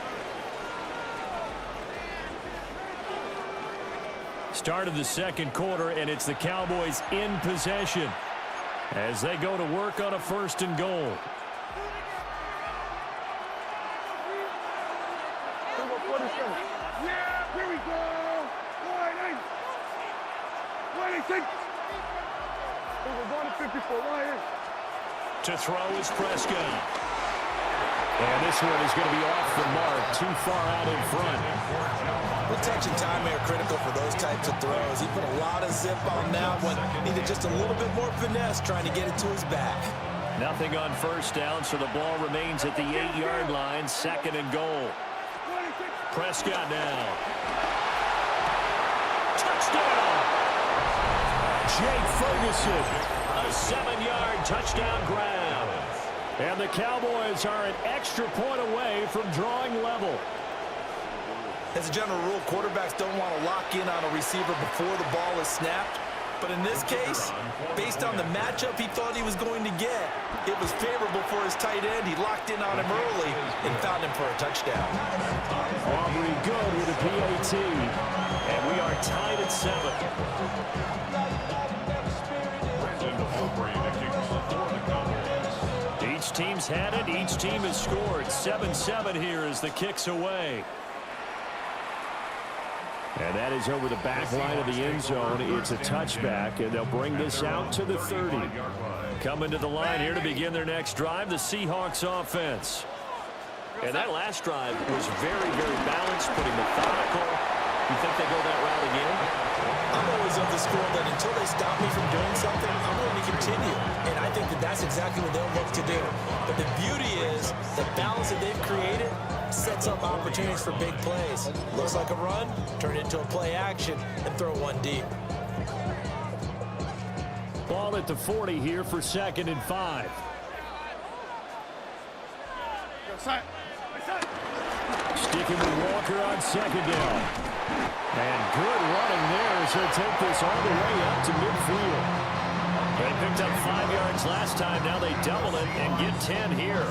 Start of the second quarter, and it's the Cowboys in possession as they go to work on a 1st and goal. Yeah, here we go. To throw is Prescott. And this one is going to be off the mark, too far out in front. Protection time here critical for those types of throws. He put a lot of zip on that one. Needed just a little bit more finesse trying to get it to his back. Nothing on first down, so the ball remains at the 8-yard line, 2nd and goal. Prescott now. Touchdown! Jake Ferguson, a 7-yard touchdown grab. And the Cowboys are an extra point away from drawing level. As a general rule, quarterbacks don't want to lock in on a receiver before the ball is snapped. But in this case, based on the matchup he thought he was going to get, it was favorable for his tight end. He locked in on him early and found him for a touchdown. Aubrey good with a PAT. And we are tied at 7. Each team's had it. Each team has scored. 7-7 here as the kick's away. And that is over the back line of the end zone. It's a touchback, and they'll bring this out to the 30. Coming to the line here to begin their next drive, the Seahawks offense. And that last drive was very, very balanced, pretty methodical. You think they go that route again? I'm always of the school that until they stop me from doing something, I'm going to continue. And I think that that's exactly what they'll look to do. But the beauty is the balance that they've created sets up opportunities for big plays. Looks like a run, turn it into a play action, and throw one deep. Ball at the 40 here for 2nd and 5. Sticking with Walker on 2nd down. And good running there as he'll take this all the way up to midfield. They picked up 5 yards last time. Now they double it and get 10 here.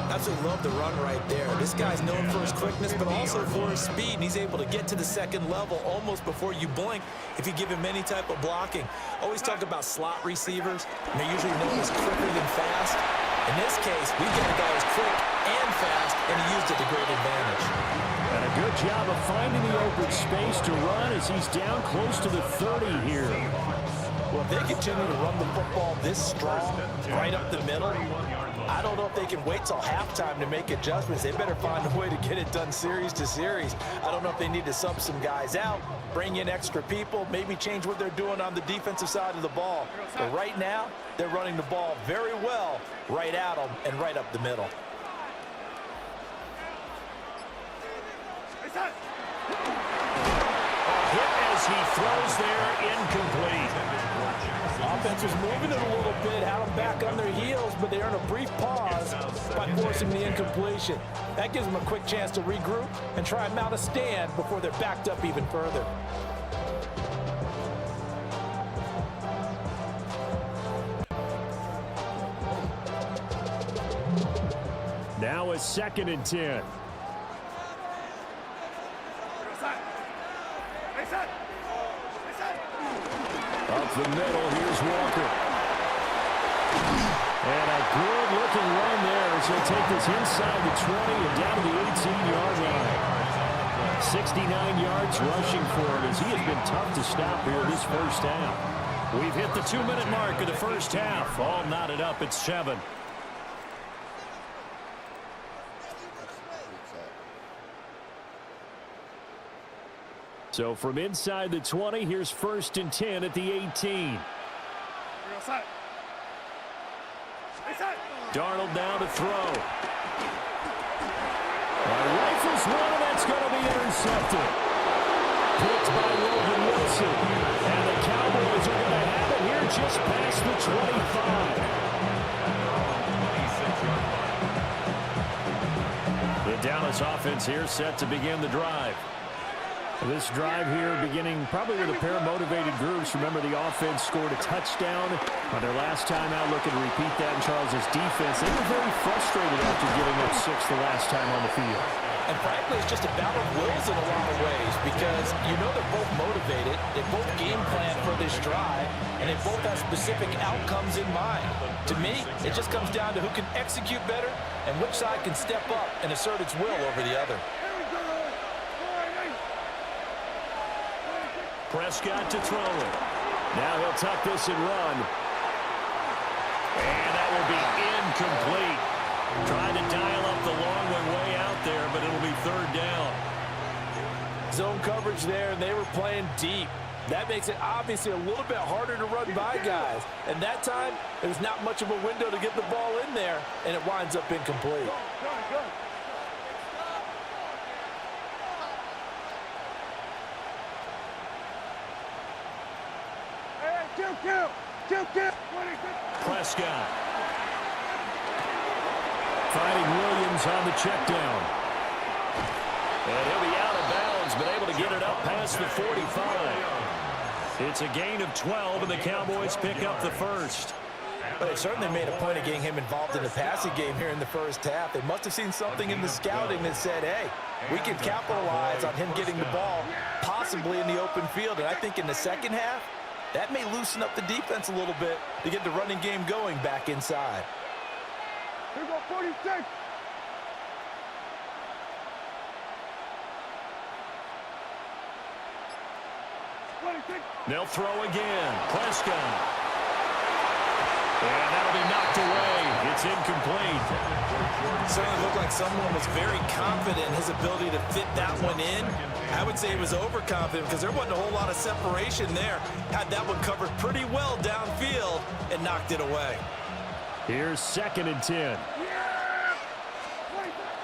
Absolutely love the run right there. This guy's known for his quickness, but also for his speed. And he's able to get to the 2nd level almost before you blink if you give him any type of blocking. Always talk about slot receivers, and they're usually known as quicker than fast. In this case, we've got a guy who's quick and fast, and he used it to great advantage. And a good job of finding the open space to run as he's down close to the 30 here. Well, if they continue to run the football this strong, right up the middle, I don't know if they can wait till halftime to make adjustments. They better find a way to get it done series to series. I don't know if they need to sub some guys out, bring in extra people, maybe change what they're doing on the defensive side of the ball. But right now, they're running the ball very well right at them and right up the middle. Hit as he throws there, incomplete. Offense was moving it a little bit, had them back on their heels, but they earned a brief pause by forcing the incompletion. That gives them a quick chance to regroup and try and mount a stand before they're backed up even further. Now a 2nd and 10. the middle. Here's Walker. And a good-looking run there as he'll take this inside the 20 and down to the 18-yard line. 69 yards rushing for him as he has been tough to stop here this first half. We've hit the 2-minute mark of the first half. All knotted up at 7. So from inside the 20, here's 1st and 10 at the 18. Darnold now to throw. Rifles one, and that's going to be intercepted. Picked by Logan Wilson. And the Cowboys are going to have it here just past the 25. The Dallas offense here set to begin the drive. This drive here beginning probably with a pair of motivated groups. Remember, the offense scored a touchdown on their last time out. Looking to repeat that in Charles' defense. They were very frustrated after giving up 6 the last time on the field. And frankly, it's just a battle of wills in a lot of ways because you know they're both motivated. They both game plan for this drive, and they both have specific outcomes in mind. To me, it just comes down to who can execute better and which side can step up and assert its will over the other. Prescott to throw it. Now he'll tuck this and run. And that will be incomplete. Trying to dial up the long one way out there, but it'll be 3rd down. Zone coverage there, and they were playing deep. That makes it obviously a little bit harder to run by guys. And that time, there's not much of a window to get the ball in there, and it winds up incomplete. Prescott. Finding Williams on the check down. And he'll be out of bounds, but able to get it up past the 45. It's a gain of 12, and the Cowboys pick up the first. But they certainly made a point of getting him involved in the passing game here in the first half. They must have seen something in the scouting that said, hey, we can capitalize on him getting the ball, possibly in the open field. And I think in the second half, that may loosen up the defense a little bit to get the running game going back inside. Here go 46. They'll throw again. Prescott. And that'll be knocked away. It's incomplete. Certainly looked like someone was very confident in his ability to fit that one in. I would say he was overconfident because there wasn't a whole lot of separation there. Had that one covered pretty well downfield and knocked it away. Here's 2nd and 10.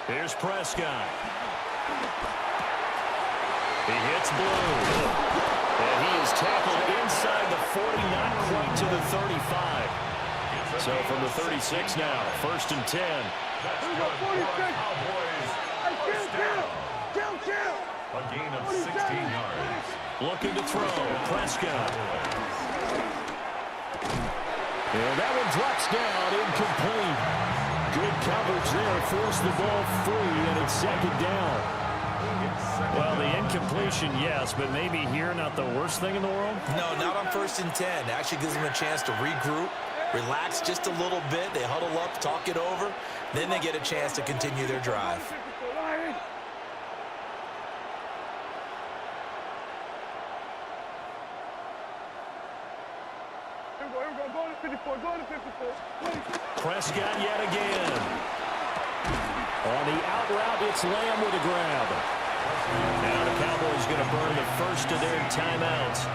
Here's Prescott. He hits Blue. And he is tackled inside the 40, not quite to the 35. So from the 36 now, 1st and 10. Here we go, 46. A gain of 16 yards. Looking to throw, Prescott. And that one drops down, incomplete. Good coverage there, forced the ball free, and it's 2nd down. Well, the incompletion, yes, but maybe here not the worst thing in the world? No, not on 1st and 10. It actually gives them a chance to regroup, relax just a little bit. They huddle up, talk it over. Then they get a chance to continue their drive. Prescott yet again. On the out route, it's Lamb with a grab. Now the Cowboys going to burn the first of their timeouts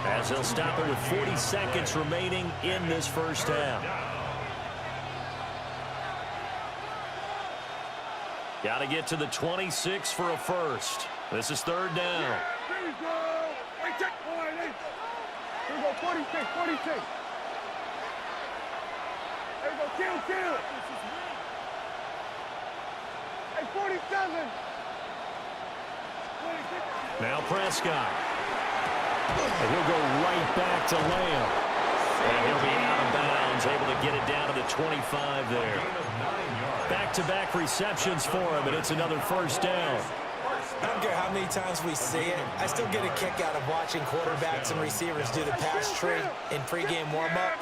as they'll stop it with 40 seconds remaining in this first half. Got to get to the 26 for a first. This is 3rd down. Here we go. Here we go, 46, 46. There we go, kill. Hey, 47. Now Prescott. And he'll go right back to Lamb. And he'll be out of bounds, able to get it down to the 25 there. Back-to-back receptions for him, and it's another 1st down. I don't care how many times we see it. I still get a kick out of watching quarterbacks and receivers do the pass tree in pregame warm-up.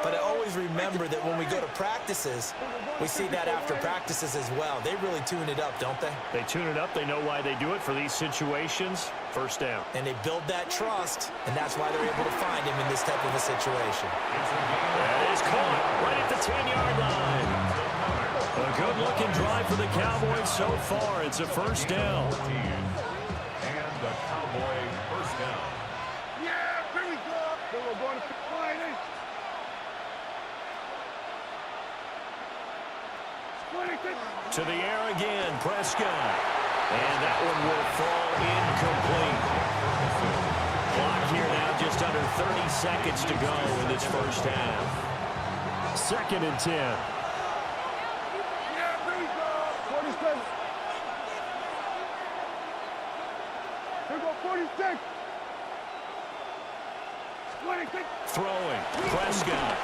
But I always remember that when we go to practices, we see that after practices as well. They really tune it up, don't they? They tune it up. They know why they do it for these situations. First down. And they build that trust, and that's why they're able to find him in this type of a situation. That is caught right at the 10-yard line. A good-looking drive for the Cowboys so far. It's a first down. And the Cowboy first down. Yeah, here we go. Then we're going to line in. To the air again, Prescott. And that one will fall incomplete. Clock here now, just under 30 seconds to go in this first half. 2nd and 10. Yeah, here we go. 47. Here we go, 46. 26. Throwing, Prescott.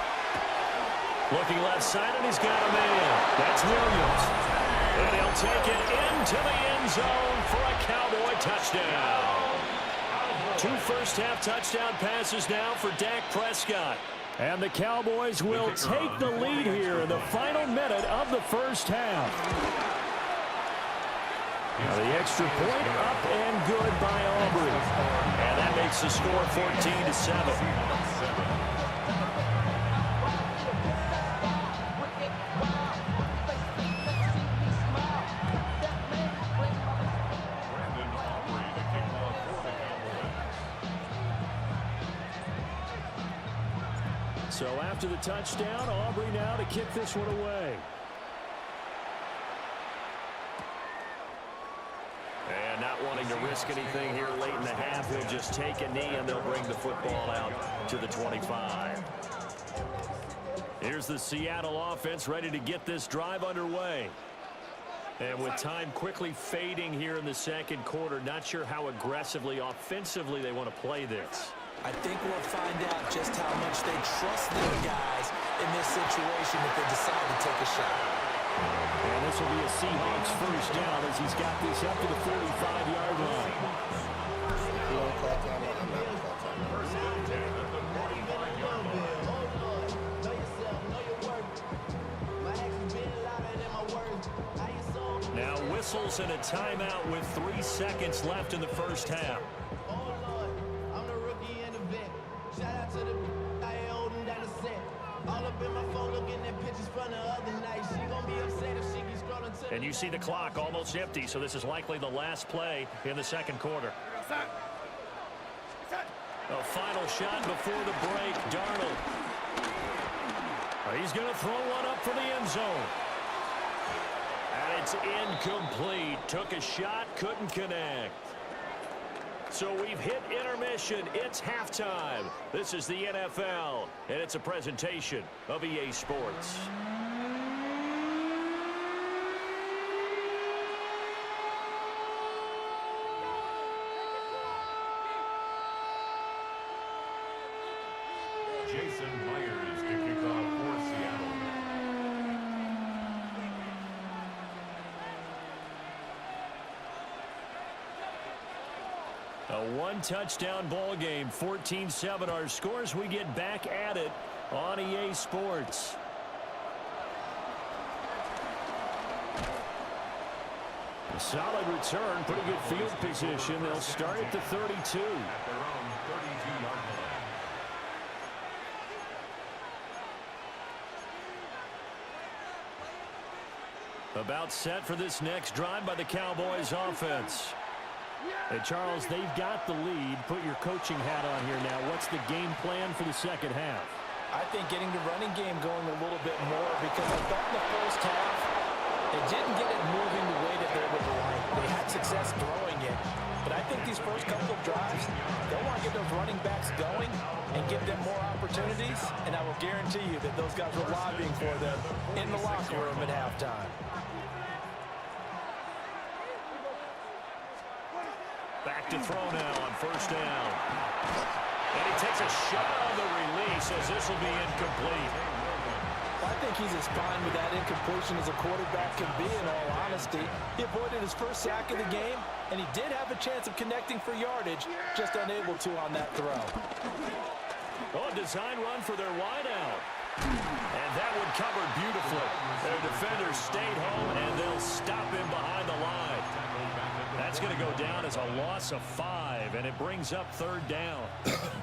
Looking left side, and he's got a man. That's Williams. And he'll take it into the end zone for a Cowboy touchdown. 2 first-half touchdown passes now for Dak Prescott. And the Cowboys will take the lead here in the final minute of the first half. Now the extra point up and good by Aubrey. And that makes the score 14-7. So after the touchdown, Aubrey now to kick this one away. And not wanting to risk anything here late in the half, he'll just take a knee and they'll bring the football out to the 25. Here's the Seattle offense ready to get this drive underway. And with time quickly fading here in the second quarter, not sure how aggressively, offensively they want to play this. I think we'll find out just how much they trust their guys in this situation if they decide to take a shot. And this will be a Seahawks first down as he's got this up to the 45-yard line. Now whistles and a timeout with 3 seconds left in the first half. Shout out to the I ain't holding down the set. All up in my phone looking at pictures from the other night. She gon' be upset if she keeps scrolling to. And you see the clock almost empty, so this is likely the last play in the second quarter. A final shot before the break, Darnold. He's going to throw one up for the end zone. And it's incomplete. Took a shot, couldn't connect. So we've hit intermission. It's halftime. This is the NFL, and it's a presentation of EA Sports. Jason Myers to kick off for Seattle. A one-touchdown ball game, 14-7 our scores. We get back at it on EA Sports. A solid return, pretty good field position. They'll start at the 32. At their own 32-yard line. About set for this next drive by the Cowboys offense. Hey, Charles, they've got the lead. Put your coaching hat on here now. What's the game plan for the second half? I think getting the running game going a little bit more because I thought in the first half they didn't get it moving the way that they would like. They had success throwing it. But I think these first couple of drives, they'll want to get those running backs going and give them more opportunities. And I will guarantee you that those guys were lobbying for them in the locker room at halftime. Back to throw now on first down. And he takes a shot on the release as this will be incomplete. I think he's as fine with that incompletion as a quarterback can be, in all honesty. He avoided his first sack of the game, and he did have a chance of connecting for yardage, just unable to on that throw. Oh, design run for their wideout. And that one covered beautifully. Their defenders stayed home, and they'll stop him behind the line. That's going to go down as a loss of 5, and it brings up 3rd down.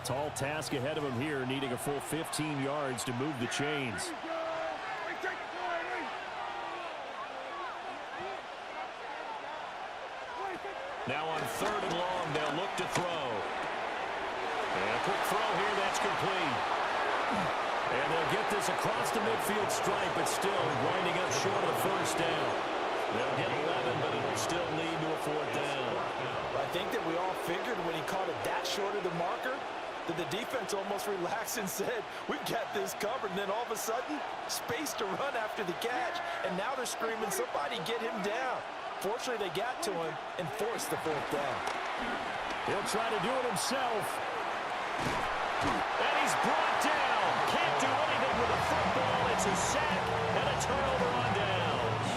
Tall task ahead of him here, needing a full 15 yards to move the chains. Now on 3rd and long, they'll look to throw. And a quick throw here, that's complete. And they'll get this across the midfield stripe, but still winding up short of the 1st down. They'll hit 11, but it'll still lead to a 4th down. I think that we all figured when he caught it that short of the marker that the defense almost relaxed and said, we've got this covered. And then all of a sudden, space to run after the catch. And now they're screaming, somebody get him down. Fortunately, they got to him and forced the 4th down. He'll try to do it himself. And he's brought down. Can't do anything with a football. It's a sack and a turnover on downs.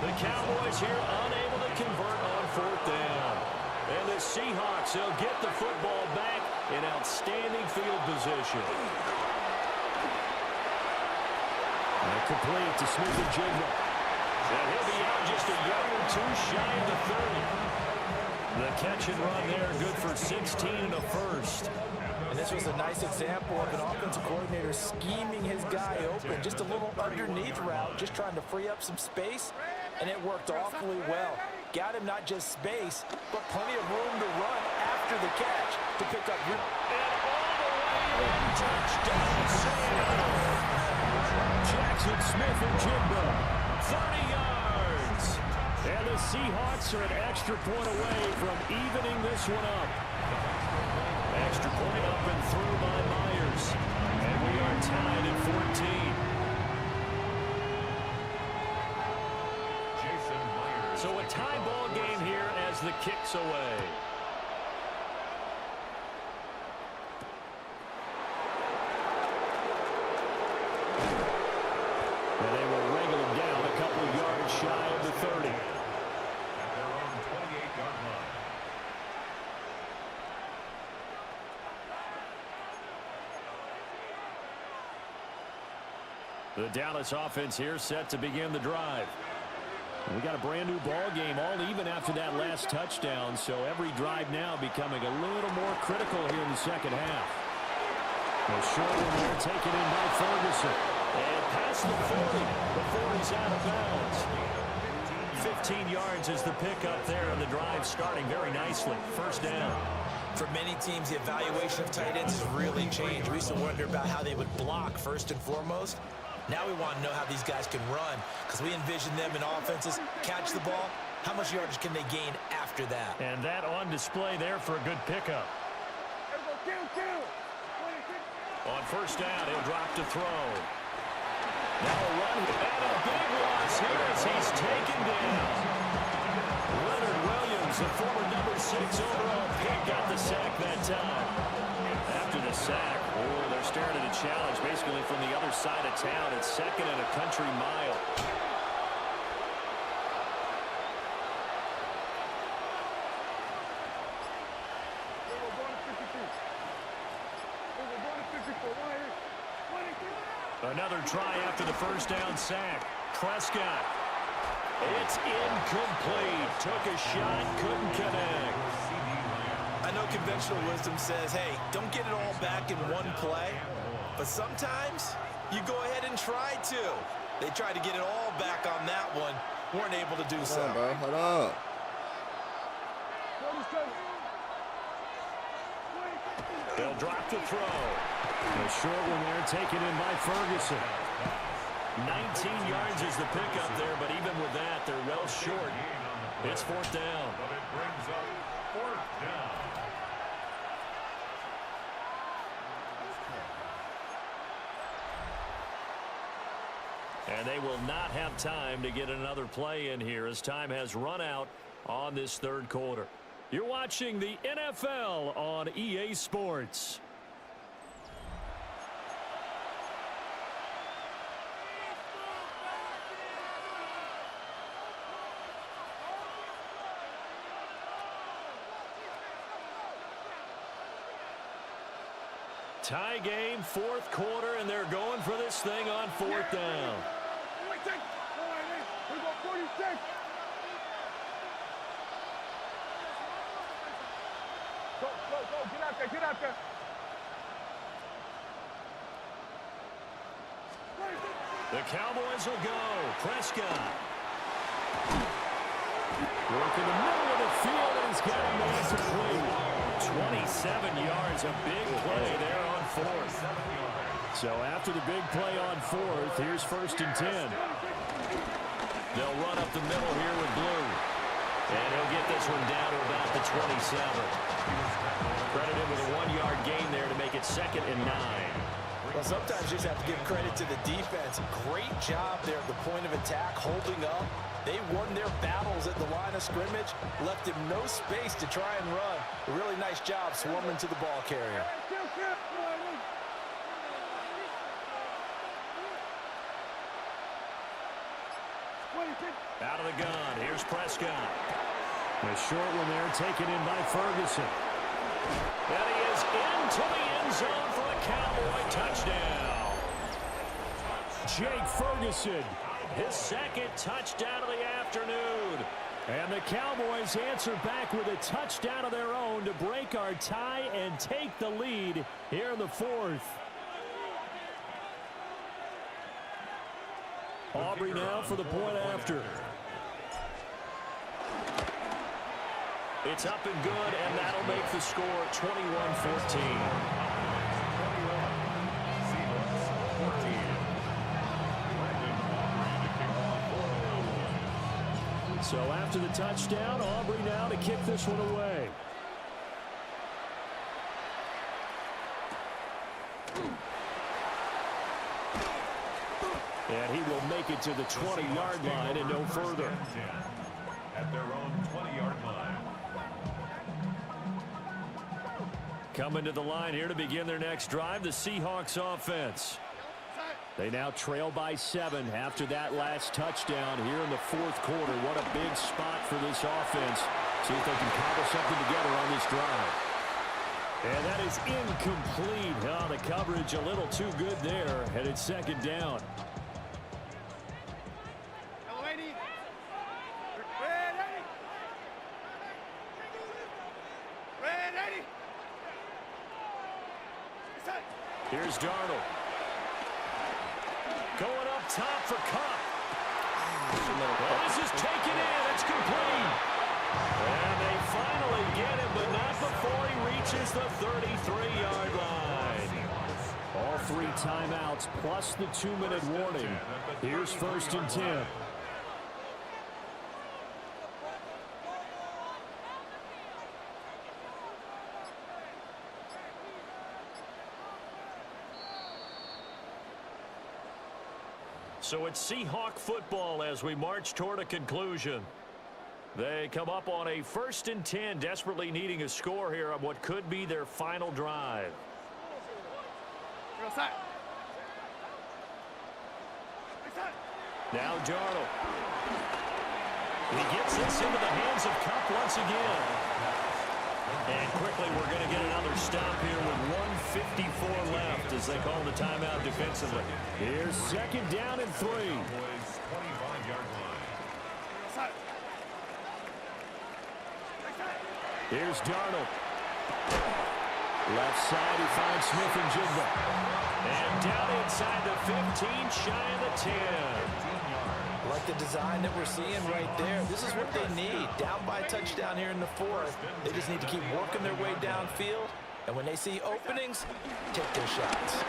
The Cowboys here unable to convert on 4th down. And the Seahawks, they'll get the football back in outstanding field position. And complete to Smith-Njigba. And he'll be out just a yard or 2 shy of the 30. The catch and run there, good for 16 and a 1st. And this was a nice example of an offensive coordinator scheming his guy open. Just a little underneath route, just trying to free up some space, and it worked awfully well. Got him not just space, but plenty of room to run after the catch to pick up. And all the way in, touchdown, Seattle. Jackson Smith-Njigba, 30 yards. And the Seahawks are an extra point away from evening this one up. Extra point up and through by Myers. And we are tied at 14. So a tie ball game here as the kick's away. And they will wrangle him down a couple yards shy of the 30. At their own 28-yard line. The Dallas offense here set to begin the drive. We got a brand new ball game, all even after that last touchdown, so every drive now becoming a little more critical here in the 2nd half. A short one there taken in by Ferguson. And past the 40 before he's out of bounds. 15 yards is the pickup there, and the drive starting very nicely. 1st down. For many teams, the evaluation of tight ends has really changed. We used to wonder about how they would block first and foremost. Now we want to know how these guys can run, because we envision them in offenses catch the ball. How much yardage can they gain after that? And that on display there for a good pickup. On 1st down, he'll drop to throw. Now a run, and a big loss here as he's taken down. Leonard Williams, the former number 6 overall pick, got the sack that time. After the sack, they're staring at a challenge basically from the other side of town. It's 2nd and a country mile. Another try after the 1st down sack. Prescott. It's incomplete. Took a shot, couldn't connect. I know conventional wisdom says, hey, don't get it all back in one play. But sometimes you go ahead and try to. They tried to get it all back on that one. Weren't able to do so. Hold on, bro. Hold on. They'll drop to throw. A short one there taken in by Ferguson. 19 yards is the pickup there, but even with that, they're well short. It's 4th down. But it brings up 4th down. And they will not have time to get another play in here as time has run out on this 3rd quarter. You're watching the NFL on EA Sports. Tie game, fourth quarter, and they're going for this thing on fourth down. Go, get out there. The Cowboys will go. Prescott. Working the middle of the field, and he's got a man complete. 27 yards, a big play there on fourth. So after the big play on fourth, here's 1st and 10. They'll run up the middle here with Blue. And he'll get this one down to about the 27. Credited with a 1-yard gain there to make it 2nd and 9. Well, sometimes you just have to give credit to the defense. Great job there at the point of attack, holding up. They won their battles at the line of scrimmage, left him no space to try and run. A really nice job swarming to the ball carrier. Out of the gun, here's Prescott. A short one there, taken in by Ferguson. And he is into the end zone for a Cowboy touchdown. Jake Ferguson, his 2nd touchdown of the afternoon. And the Cowboys answer back with a touchdown of their own to break our tie and take the lead here in the 4th. Aubrey now for the point after. It's up and good, and that'll make the score 21-14. So after the touchdown, Aubrey now to kick this one away. And he will make it to the 20-yard line and no further. At their own 20-yard line. Coming to the line here to begin their next drive, the Seahawks offense. They now trail by 7 after that last touchdown here in the 4th quarter. What a big spot for this offense. See if they can cobble something together on this drive. And that is incomplete. Oh, the coverage a little too good there, and it's 2nd down. Here's Darnold. Going up top for Cup. Well, this is taken in. It's complete. And they finally get him, but not before he reaches the 33-yard line. All 3 timeouts plus the 2-minute warning. Here's 1st and 10. So it's Seahawk football as we march toward a conclusion. They come up on a 1st and 10, desperately needing a score here on what could be their final drive. Now Darnold. He gets this into the hands of Cup once again. And quickly we're going to get another stop here with 1:54 left as they call the timeout defensively. Here's 2nd down and 3. Here's Darnold. Left side, he finds Smith and Jigba. And down inside the 15, shy of the 10. Like the design that we're seeing right there. This is what they need. Down by a touchdown here in the 4th. They just need to keep working their way downfield. And when they see openings, take their shots.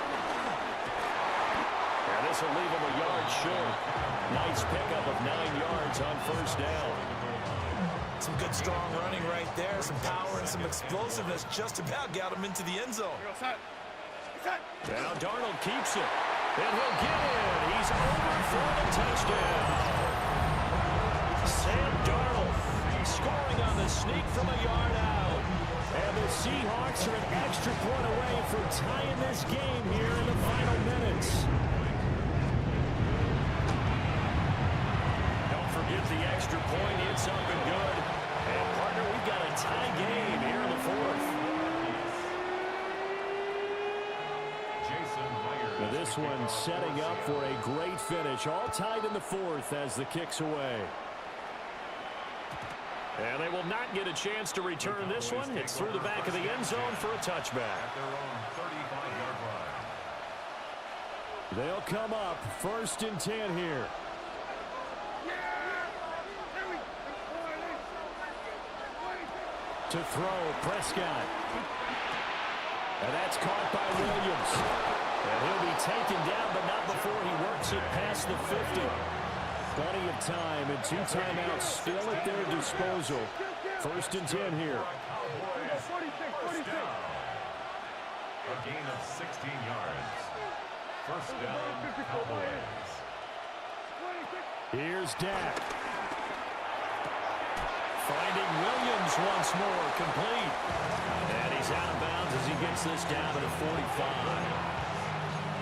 And this will leave them a yard short. Nice pickup of 9 yards on 1st down. Some good strong running right there. Some power and some explosiveness just about got him into the end zone. Now Darnold keeps it. And he'll get in. He's over for the touchdown. Sam Darnold scoring on the sneak from a yard out. And the Seahawks are an extra point away from tying this game here in the final minutes. Don't forget the extra point. It's up and good. And partner, we've got a tie game here in the 4th. Now this one setting up for a great finish. All tied in the fourth as the kick's away. And they will not get a chance to return this one. It's through the back of the end zone for a touchback. They'll come up 1st and 10 here. To throw, Prescott. And that's caught by Williams. And he'll be taken down, but not before he works it past the 50. Plenty of time and 2 timeouts still at their disposal. 1st and 10 here. A gain of 16 yards. 1st down, Cowboys. Here's Dak. Finding Williams once more, complete. And he's out of bounds as he gets this down to the 45.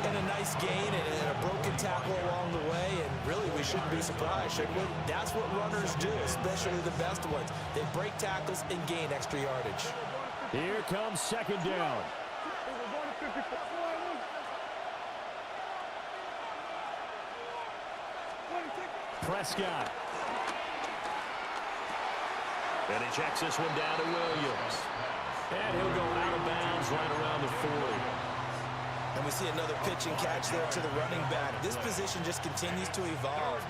And a nice gain and a broken tackle along the way, and really we shouldn't be surprised, should we? That's what runners do, especially the best ones. They break tackles and gain extra yardage. Here comes 2nd down. Prescott. And he checks this one down to Williams. And he'll go out of bounds right around the 40. And we see another pitch and catch there to the running back. This position just continues to evolve.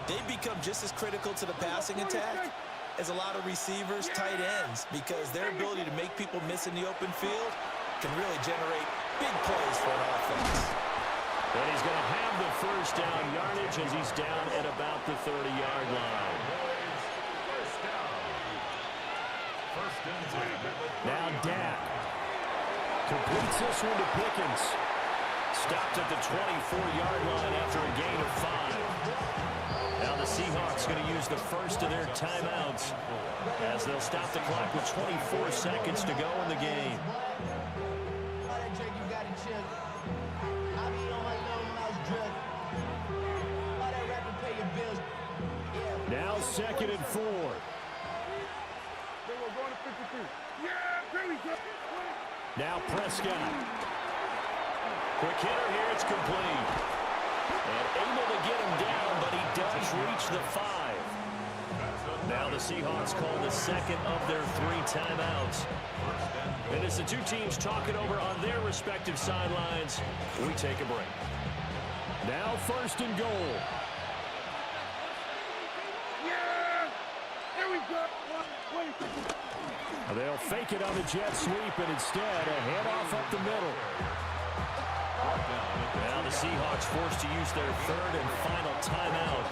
They become just as critical to the passing attack as a lot of receivers, tight ends, because their ability to make people miss in the open field can really generate big plays for an offense. And he's going to have the 1st down yardage as he's down at about the 30-yard line. Now Dak completes this one to Pickens. Stopped at the 24-yard line after a gain of 5. Now the Seahawks going to use the 1st of their timeouts as they'll stop the clock with 24 seconds to go in the game. Now 2nd and 4. Now Prescott. Quick hitter here, it's complete. And able to get him down, but he does reach the 5. Now the Seahawks call the 2nd of their 3 timeouts. And as the 2 teams talk it over on their respective sidelines, we take a break. Now 1st and goal. They'll fake it on the jet sweep, and instead a handoff up the middle. Now the Seahawks forced to use their 3rd and final timeout.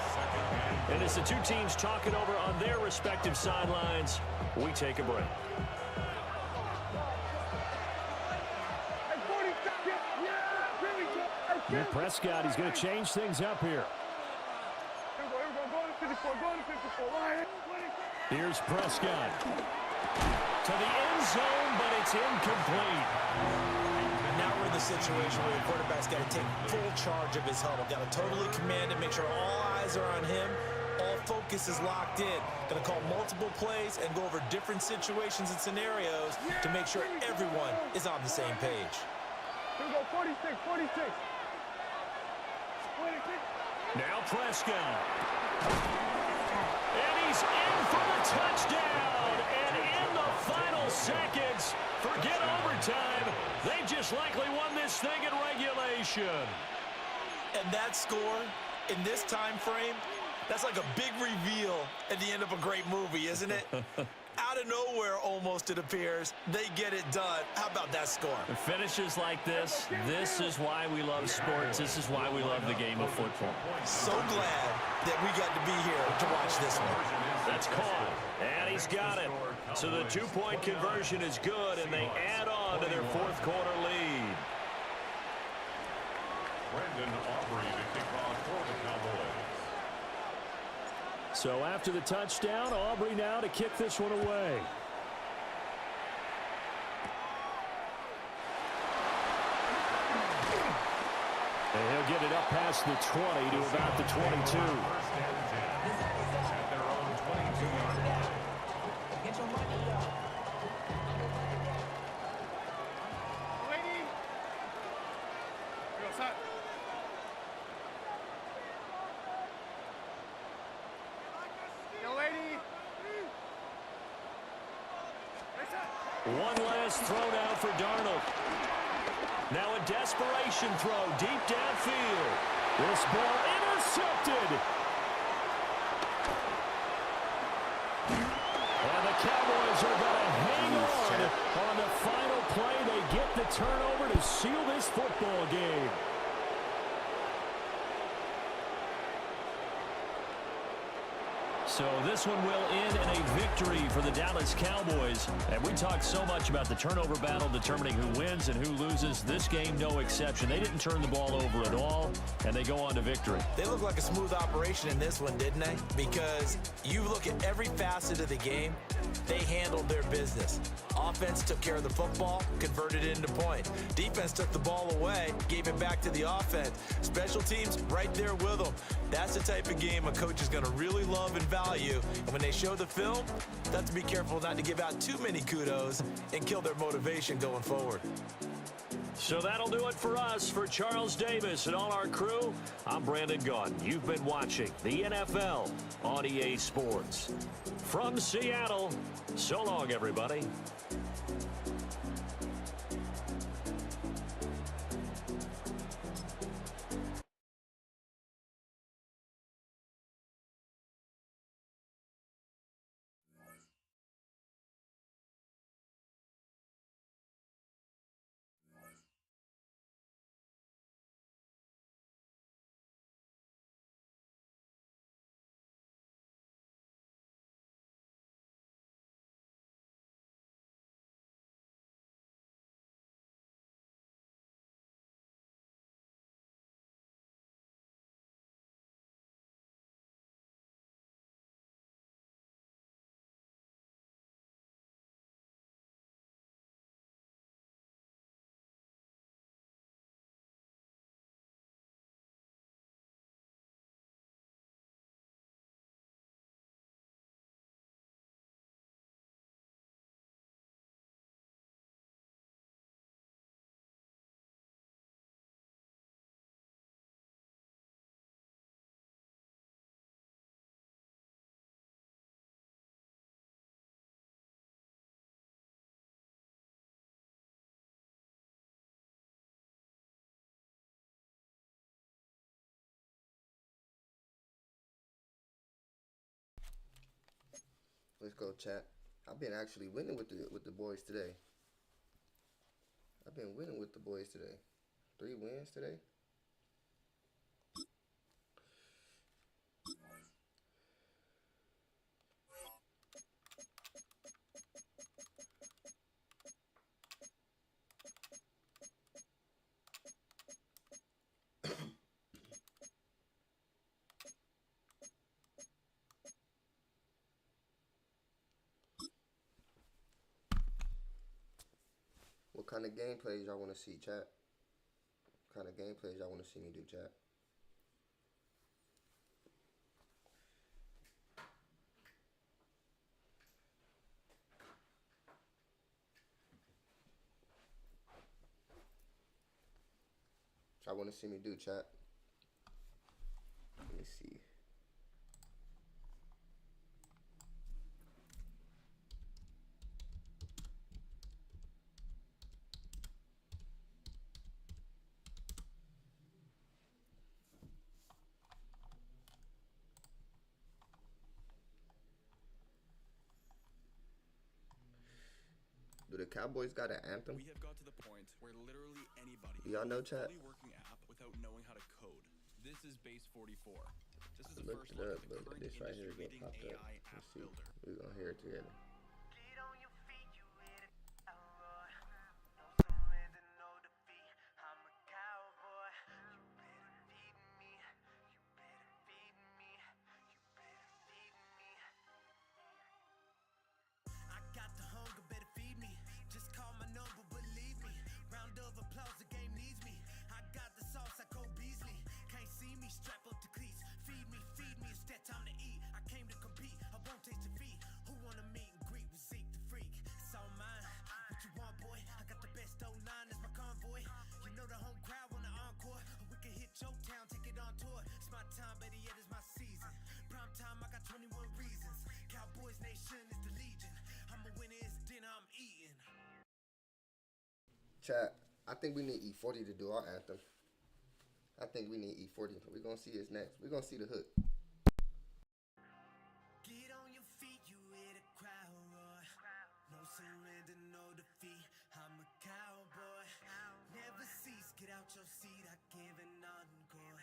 And as the 2 teams talk it over on their respective sidelines, we take a break. And Prescott, he's going to change things up here. Here's Prescott. To the end zone, but it's incomplete. Now we're in the situation where the quarterback's got to take full charge of his huddle. Got to totally command it, make sure all eyes are on him. All focus is locked in. Going to call multiple plays and go over different situations and scenarios to make sure everyone is on the same page. Here we go, 46. Now Prescott. And he's in for the touchdown. And in the final seconds, forget overtime. They just likely won this thing in regulation. And that score in this time frame, that's like a big reveal at the end of a great movie, isn't it? Out of nowhere, almost, it appears, they get it done. How about that score? The finishes like this is why we love sports. This is why we love the game of football. So glad that we got to be here to watch this one. That's caught, and he's got it. So the 2-point conversion is good, and they add on to their 4th quarter lead. Brandon Aubrey to kick off for the Cowboys. So after the touchdown, Aubrey now to kick this one away. And he'll get it up past the 20 to about the 22. At their own 22-yard line. Get your money up. Lady. Go, One last throw now for Darnold. Now a desperation throw deep downfield. This ball intercepted. And the Cowboys are going to hang on the final play. They get the turnover to seal this football game. So this one will end in a victory for the Dallas Cowboys. And we talked so much about the turnover battle determining who wins and who loses. This game, no exception. They didn't turn the ball over at all, and they go on to victory. They look like a smooth operation in this one, didn't they? Because you look at every facet of the game, they handled their business. Offense took care of the football, converted it into points. Defense took the ball away, gave it back to the offense. Special teams right there with them. That's the type of game a coach is going to really love and value. And when they show the film, they have to be careful not to give out too many kudos and kill their motivation going forward. So that'll do it for us. For Charles Davis and all our crew, I'm Brandon Gaudin. You've been watching the NFL on EA Sports. From Seattle, so long, everybody. Let's go, chat. I've been actually winning with the boys today. I've been winning with the boys today. 3 wins today. What kind of gameplays y'all want to see, chat? What kind of gameplays y'all want to see me do, chat? Y'all want to see me do, chat? Let me see. Do the Cowboys got an anthem? We have got to the point where literally anybody y'all know, chat? fully working app without knowing how to code. This is Base 44. This is I the looked first it look up, at the but current this right here get industry-leading popped up. AI app Let's see. builder. We're gonna hear it together. Time to eat, I came to compete. I won't taste defeat. Who wanna meet and Chat, I think we need E40 to do our anthem. I think we need E40. We're going to see this next. We're going to see the hook. Get on your feet, you hear the crowd roar. No surrender, no defeat. I'm a cowboy. Never cease, get out your seat. I give an encore.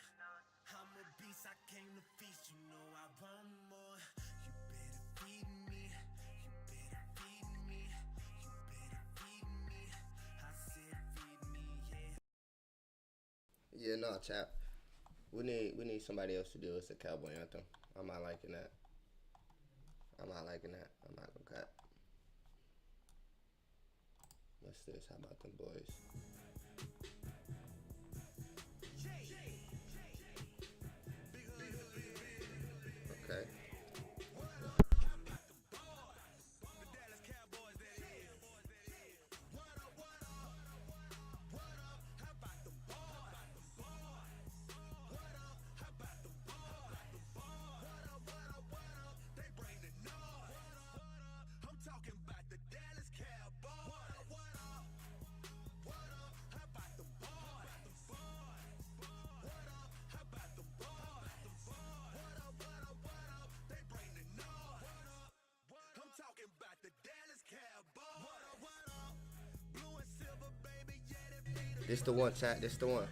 I'm a beast, I came to feast. You know I want more. You better feed me. You better feed me. You better feed me. I said feed me, yeah. Yeah, no, chat. We need somebody else to do us a cowboy anthem. I'm not liking that. I'm not liking that. I'm not gonna cut. What's this? How about them boys? Okay. This the one, chat. This the one.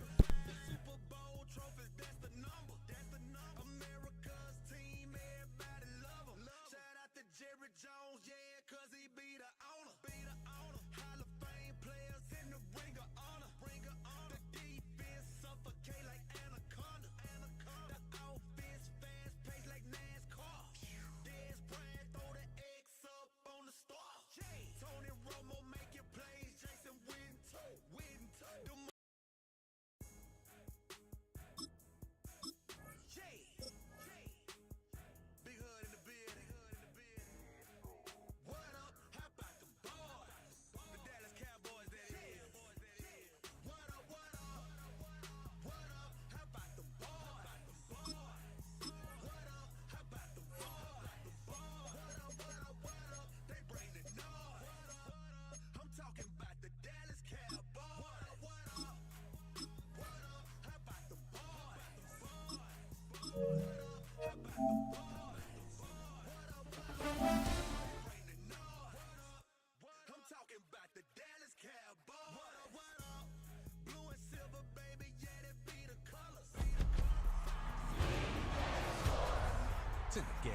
To the game.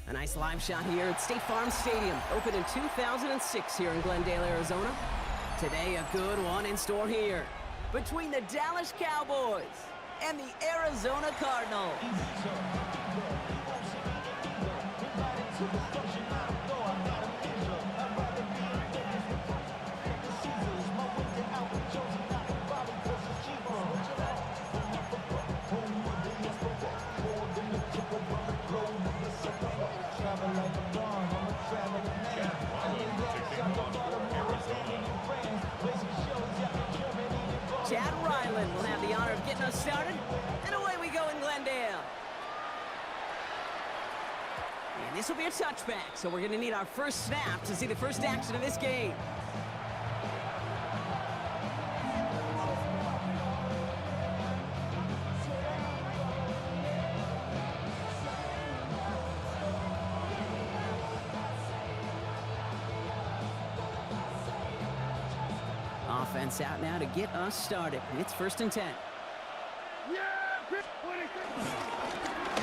A nice live shot here at State Farm Stadium, opened in 2006 here in Glendale, Arizona. Today, a good one in store here between the Dallas Cowboys and the Arizona Cardinals. Chad Ryland will have the honor of getting us started, and away we go in Glendale. And this will be a touchback, so we're going to need our first snap to see the first action of this game. defense out now to get us started. It's 1st and 10. Now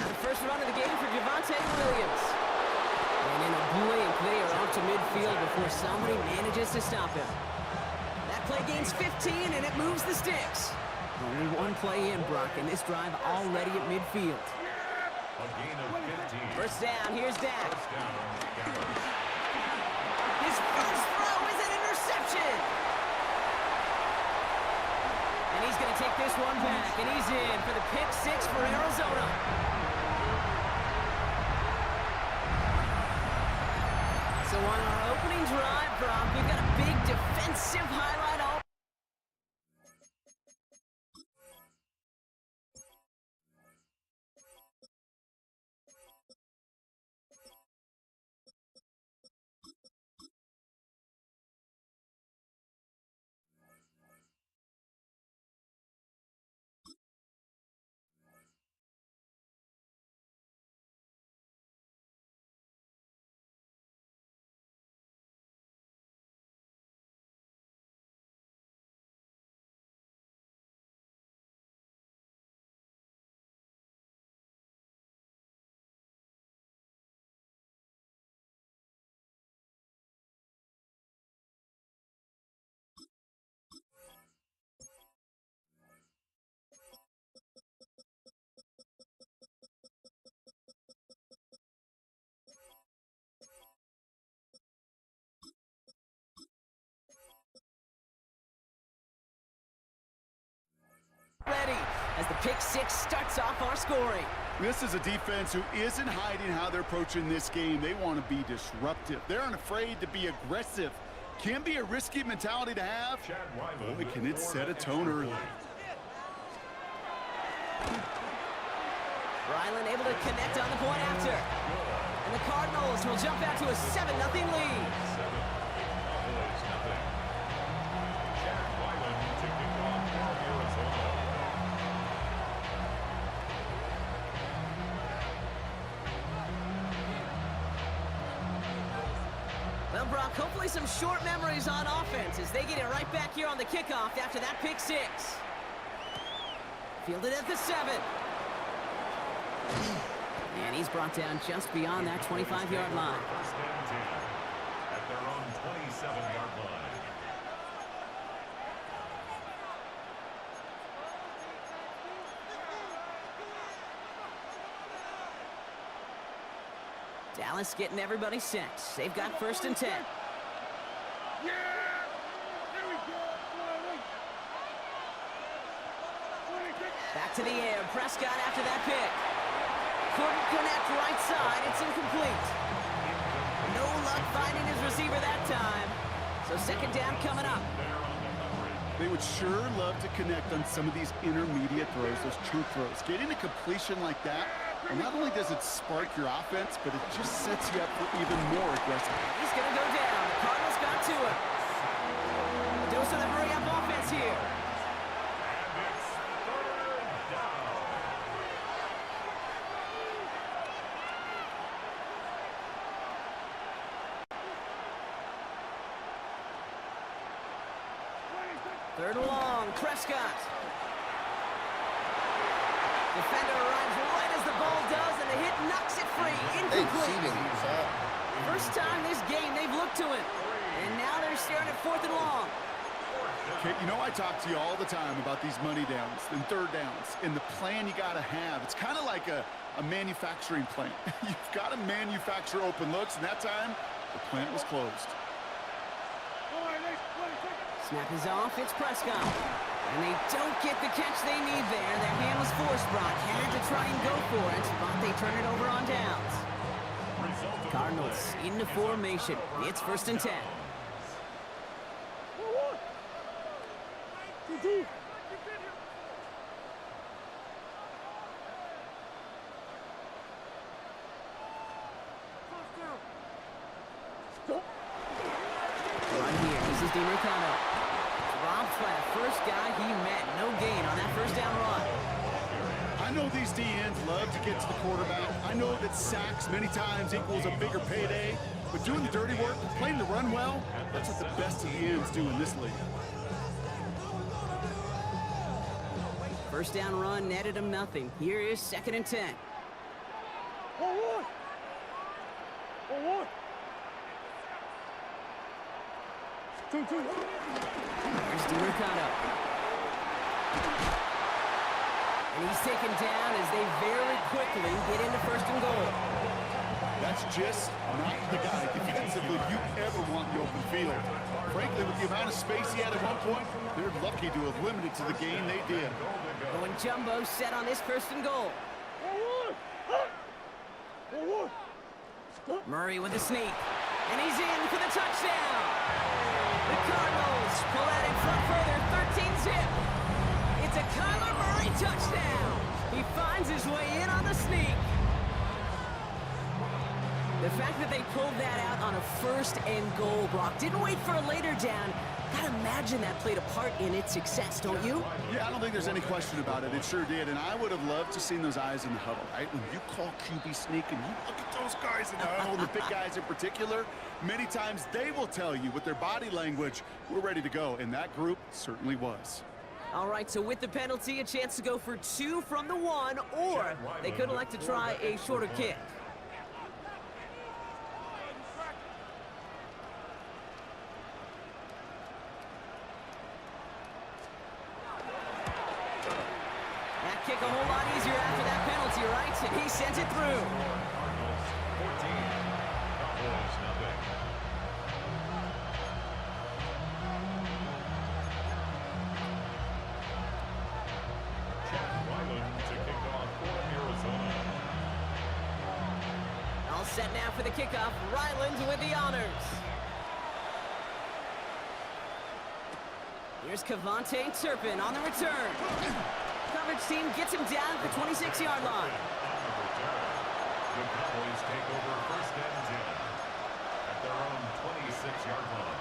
the first run of the game for Javonte Williams. And in a blink, they are off to midfield before somebody manages to stop him. That play gains 15, and it moves the sticks. Only one play in, Brock, and this drive already at midfield. A gain of 15. First down, here's Dak. First down, Garrett. His first throw is an interception. And he's going to take this one back, and he's in for the pick 6 for Arizona. So on our opening drive, Brock, we've got a big defensive highlight all. Ready as the pick 6 starts off our scoring. This is a defense who isn't hiding how they're approaching this game. They want to be disruptive. They're unafraid to be aggressive. Can be a risky mentality to have. Boy, can it set a tone early. Ryland able to connect on the point after. And the Cardinals will jump out to a 7-0 lead. Well, Brock, hopefully some short memories on offense as they get it right back here on the kickoff after that pick 6. Fielded at the 7. And he's brought down just beyond that 25-yard line. First and 10 at their own 27-yard line. Dallas getting everybody set. They've got 1st and 10. Back to the air. Prescott after that pick. Couldn't connect right side. It's incomplete. No luck finding his receiver that time. So 2nd down coming up. They would sure love to connect on some of these intermediate throws, those true throws. Getting a completion like that, well, not only does it spark your offense, but it just sets you up for even more aggressive. He's going to go down. The Cardinals got to him. A dose of the hurry-up offense here. Third and long, Prescott. Defender arrives right as the ball does, and the hit knocks it free. Incomplete. First time this game they've looked to him. And now they're staring at 4th and long. Okay, you know I talk to you all the time about these money downs and third downs and the plan you got to have. It's kind of like a manufacturing plant. You've got to manufacture open looks, and that time the plant was closed. Snap is off, it's Prescott. And they don't get the catch they need there. Their hand was forced, Brock. Had to try and go for it, but they turn it over on downs. Cardinals into formation. It's 1st and 10. Right here, this is DeMarcano. Rob flat, first guy he met. No gain on that 1st down run. I know these DNs love to get to the quarterback. I know that sacks many times equals a bigger payday. But doing the dirty work, playing the run well, that's what the best of the ends do in this league. First down run netted him nothing. Here is 2nd and 10. Forward! Forward! 2-2. Here's DiMercado. And he's taken down as they very quickly get into 1st and goal. That's just not the guy defensively you ever want in the open field. Frankly, with the amount of space he had at one point, they're lucky to have limited to the game they did. Going jumbo set on this 1st and goal. Murray with the sneak. And he's in for the touchdown. The Cardinals pull out in front further, 13-zip. It's a Kyler Murray touchdown. He finds his way in on the sneak. The fact that they pulled that out on a 1st and goal, Brock, didn't wait for a later down. Gotta imagine that played a part in its success, don't you? Yeah, I don't think there's any question about it. It sure did, and I would have loved to seen those eyes in the huddle, right? When you call QB sneak and you look at those guys in the huddle, the big guys in particular, many times they will tell you with their body language, we're ready to go, and that group certainly was. All right, so with the penalty, a chance to go for 2 from the 1, or they could elect to try a shorter kick. Kick a whole lot easier after that penalty, right? And he sends it through. 14. Cowboys nothing. Chad Ryland to kick off for Arizona. All set now for the kickoff. Ryland with the honors. Here's Cavante Turpin on the return. Coverage team gets him down at the 26-yard line. The Cowboys take over 1st and 10 at their own 26-yard line.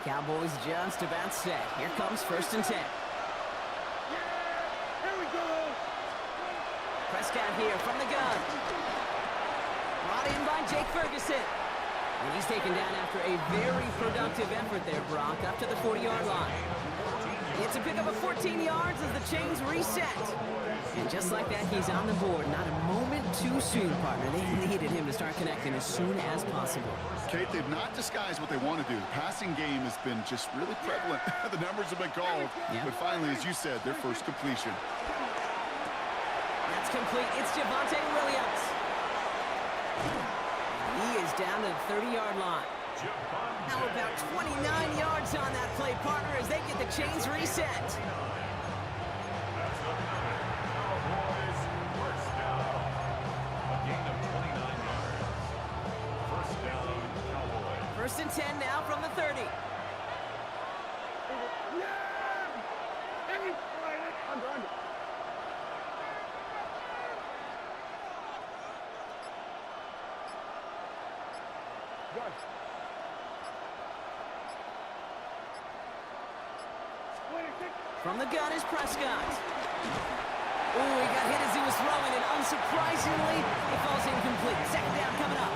Cowboys just about set. Here comes 1st and 10. Here we go. Prescott here from the gun. Brought in by Jake Ferguson. And he's taken down after a very productive effort there, Brock, up to the 40-yard line. It's a pickup of 14 yards as the chains reset. And just like that, he's on the board. Not a moment too soon, partner. They needed him to start connecting as soon as possible. Kate, they've not disguised what they want to do. The passing game has been just really prevalent. The numbers have been called. Yeah. But finally, as you said, their first completion. That's complete. It's Javonte Williams. He is down to the 30-yard line. How about 29 yards on that play, partner, as they get the chains reset. That's the Cowboys first down. A gain of 29 yards. First down, Cowboys. 1st and 10 now from the 30. From the gun is Prescott. Ooh, he got hit as he was throwing, and unsurprisingly, it falls incomplete. 2nd down coming up.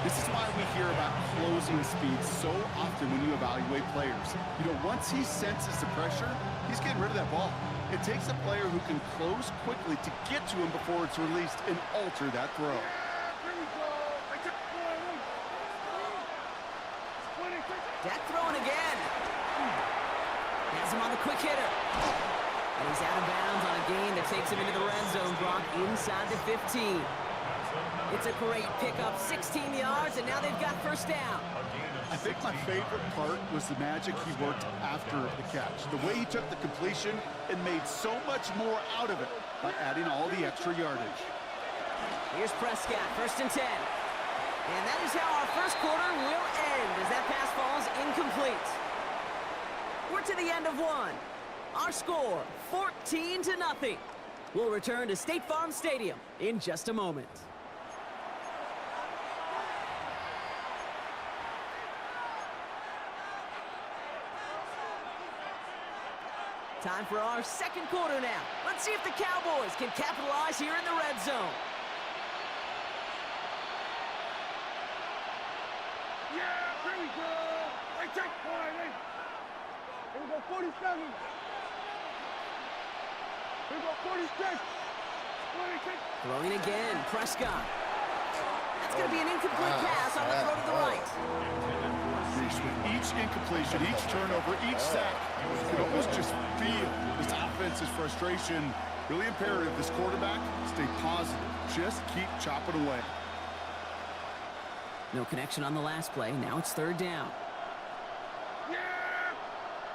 This is why we hear about closing speed so often when you evaluate players. You know, once he senses the pressure, he's getting rid of that ball. It takes a player who can close quickly to get to him before it's released and alter that throw. Dak throwing again. Has him on the quick hitter. And he's out of bounds on a gain that takes him into the red zone, Brock, inside the 15. It's a great pickup, 16 yards, and now they've got 1st down. I think my favorite part was the magic he worked after the catch. The way he took the completion and made so much more out of it by adding all the extra yardage. Here's Prescott, 1st and 10. And that is how our first quarter will end as that pass falls incomplete. We're to the end of 1. Our score, 14-0. We'll return to State Farm Stadium in just a moment. Time for our second quarter now. Let's see if the Cowboys can capitalize here in the red zone. Yeah, here we go. I take 40. Here we go, 47. Throwing again, Prescott. That's going to be an incomplete pass on the throw to the right. With each incompletion, each turnover, each sack, you can almost just feel this offense's frustration. Really imperative, this quarterback, stay positive. Just keep chopping away. No connection on the last play. Now it's third down. Yeah!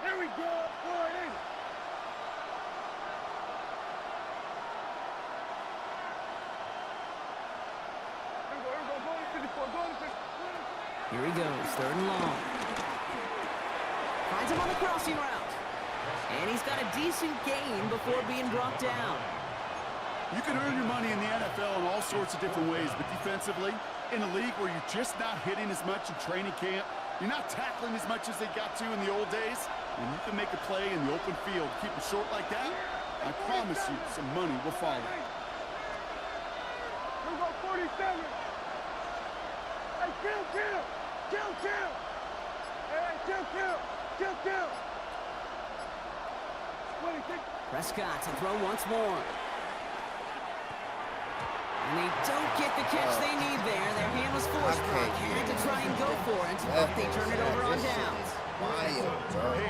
There we go! Here he goes, third and long. Finds him on the crossing route. And he's got a decent gain before being brought down. You can earn your money in the NFL in all sorts of different ways, but defensively, in a league where you're just not hitting as much in training camp, you're not tackling as much as they got to in the old days, and you can make a play in the open field, keep it short like that, I promise you some money will follow. Here we go, 47. Hey, kill. Hey, kill. Prescott to throw once more. And they don't get the catch they need there. Their hand was forced. Had to try and go for it, but they turn it over on downs. Hey,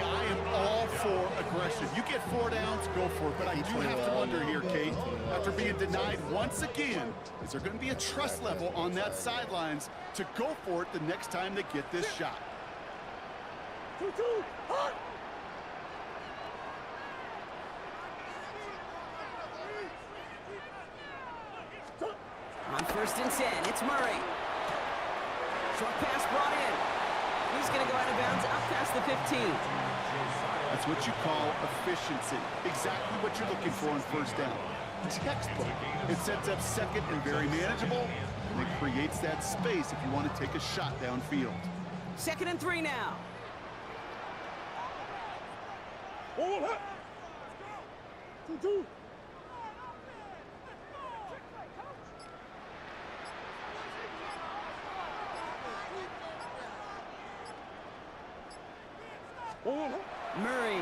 I am all for aggression. You get 4 downs, go for it. But I do have to wonder here, Kate, after being denied once again, is there going to be a trust level on that sidelines to go for it the next time they get this shot? 2-2, hot! On first and 10, it's Murray. Short pass brought in. He's going to go out of bounds up past the 15. That's what you call efficiency. Exactly what you're looking for on first down. Textbook. It sets up second and very manageable, and it creates that space if you want to take a shot downfield. 2nd and 3 now. Oh, 2-2. Murray.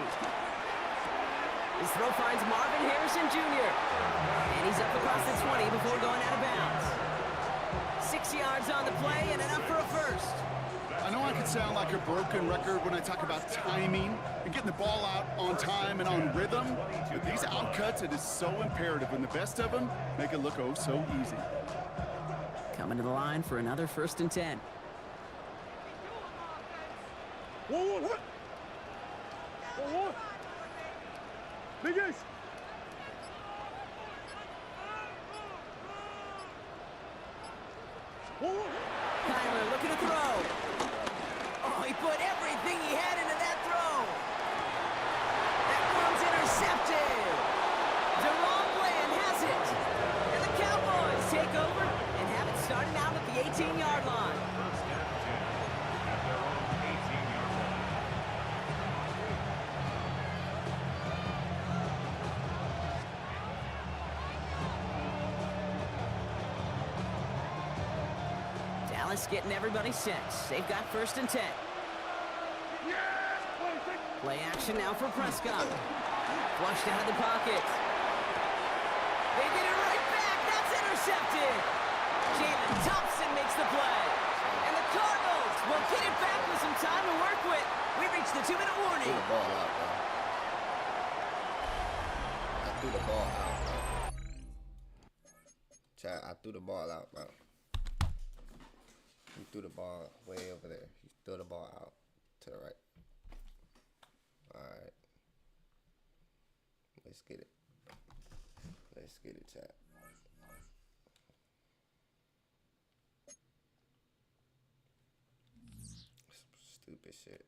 His throw finds Marvin Harrison Jr. And he's up across the 20 before going out of bounds. 6 yards on the play and enough for a first. I know I can sound like a broken record when I talk about timing and getting the ball out on time and on rhythm, but these outcuts, it is so imperative, and the best of them make it look oh so easy. Coming to the line for another 1st and 10. One. Big Ace. Kyler looking to throw. Oh, he put everything he had into that throw. That one's intercepted. Jerome Bland has it. And the Cowboys take over and have it starting out at the 18-yard line. Dallas getting everybody set. They've got 1st and 10. Play action now for Prescott. Flushed out of the pocket. They get it right back. That's intercepted. Jalen Thompson makes the play. And the Cardinals will get it back with some time to work with. We reached the 2-minute warning. I threw the ball out, bro. Chad, I threw the ball out, bro. He threw the ball way over there. He threw the ball out to the right. Alright. Let's get it. Let's get it, chat. Stupid shit.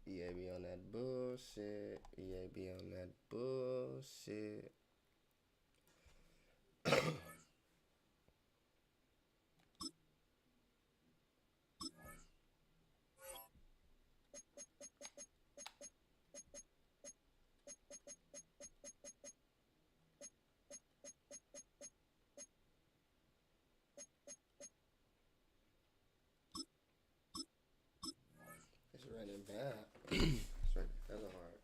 EA be on that bullshit. EA be on that bullshit. It's running bad. It's running hella hard.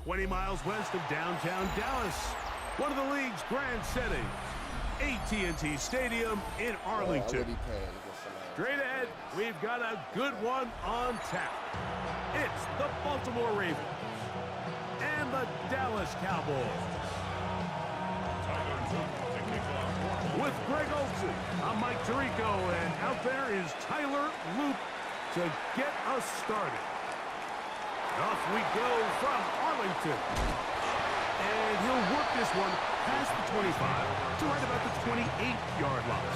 20 miles west of downtown Dallas, one of the league's grand settings, AT&T Stadium in Arlington. Straight ahead, we've got a good one on tap. It's the Baltimore Ravens and the Dallas Cowboys. With Greg Olsen, I'm Mike Tirico, and out there is Tyler Loop to get us started. Off we go from Arlington. And he'll work this one past the 25 to right about the 28-yard line.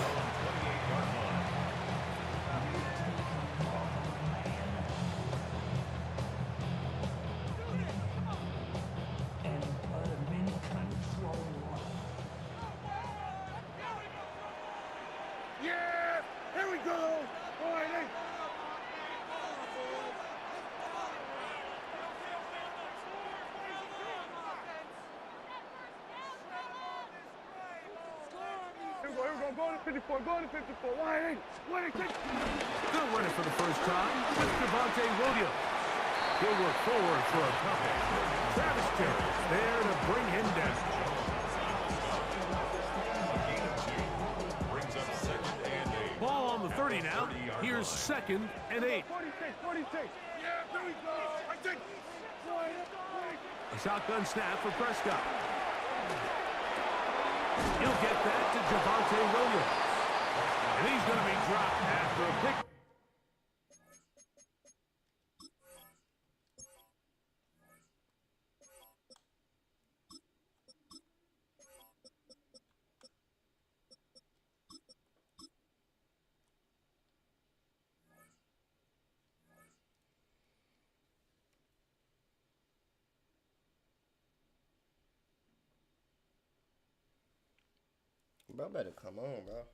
Go to 54, go to 54. Why? They'll run it for the first time with Javonte Williams. He'll work forward for a couple. Travis Terry there to bring him down. Brings up 2nd and 8. Ball on the 30 now. Here's 2nd and 8. 46. Yeah, there we go. I think. A shotgun snap for Prescott. He'll get that to Javonte Williams. And he's going to be dropped after a pick. Bro, better come on, bro.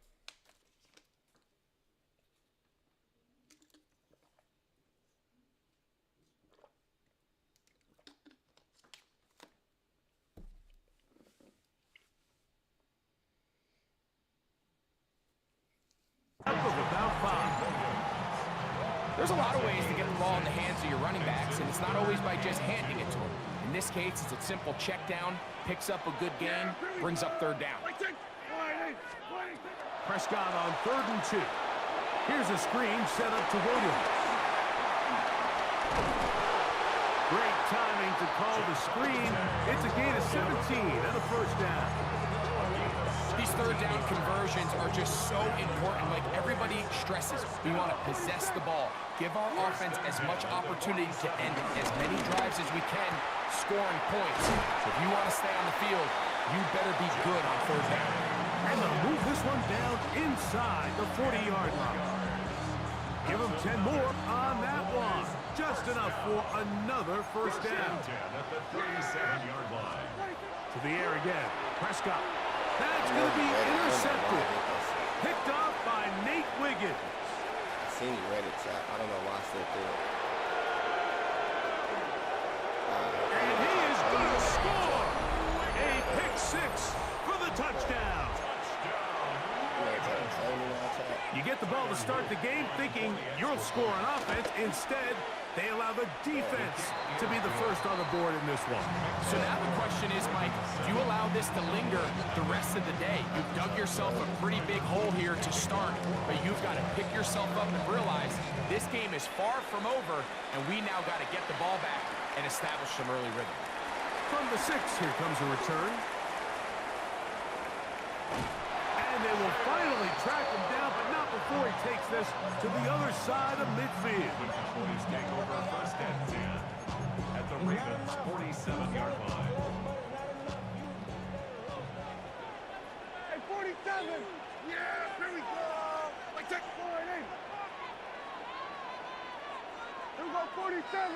There's a lot of ways to get the ball in the hands of your running backs, and it's not always by just handing it to them. In this case, it's a simple check down, picks up a good gain, brings up 3rd down. Prescott on 3rd and 2. Here's a screen set up to Williams. Great timing to call the screen. It's a gain of 17 and a 1st down. These 3rd down conversions are just so important. Like everybody stresses, we want to possess the ball. Give our offense as much opportunity to end as many drives as we can, scoring points. So if you want to stay on the field, you better be good on 3rd down. And they'll move this one down inside the 40-yard line. Give them 10 more on that one. Just enough for another 1st down. At the 37-yard line. To the air again. Prescott. That's going to be intercepted. Picked off by Nate Wiggins. I seen you read it, chat. I don't know why I said that. And he is going to score. A pick 6 for the touchdown. You get the ball to start the game thinking you'll score on offense. Instead, they allow the defense to be the first on the board in this one. So now the question is, Mike, do you allow this to linger the rest of the day? You've dug yourself a pretty big hole here to start, but you've got to pick yourself up and realize this game is far from over, and we now got to get the ball back and establish some early rhythm. From the 6, here comes a return. And they will finally track him down, but not before he takes this to the other side of midfield. The Cowboys take over 1st and 10 at the Ravens' 47-yard line. Hey, 47! Yeah, here we go! I take 48! Here we go, 47!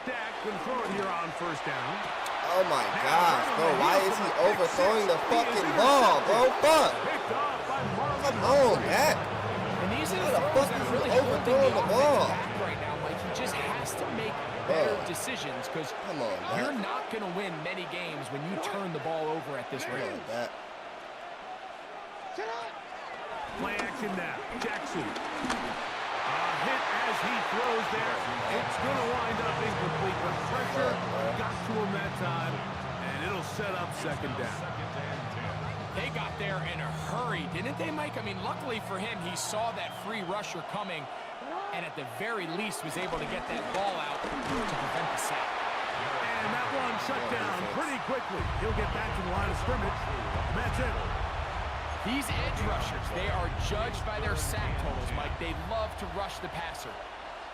Dak can throw it here on 1st down. Oh my gosh, bro. Why is he overthrowing the fucking ball, bro? Fuck. Come on, Dak. And these are the fuck is he overthrowing the ball? Right now, Mike, he just has to make better decisions because you're not going to win many games when you turn the ball over at this rate. Play action now. Jackson. Hit as he throws there. It's going to wind up incomplete, but pressure got to second down. They got there in a hurry, didn't they, Mike? I mean, luckily for him, he saw that free rusher coming and at the very least was able to get that ball out to prevent the sack. And that one shut down pretty quickly. He'll get back to the line of scrimmage. That's it. These edge rushers, they are judged by their sack totals, Mike. They love to rush the passer.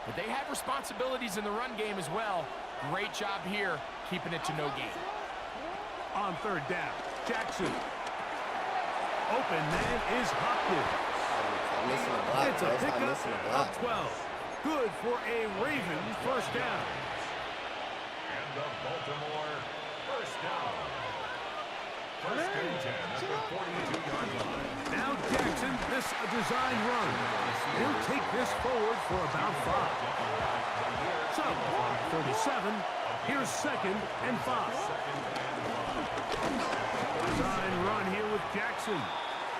But they have responsibilities in the run game as well. Great job here, keeping it to no gain. On third down, Jackson. Open man is Hopkins. It's a pickup of 12. Good for a Ravens first down. And the Baltimore first down. First and 10 at the 42-yard line. Now Jackson, this a design run. He'll take this forward for about 5. So, 37, here's second and 5. Design run here with Jackson.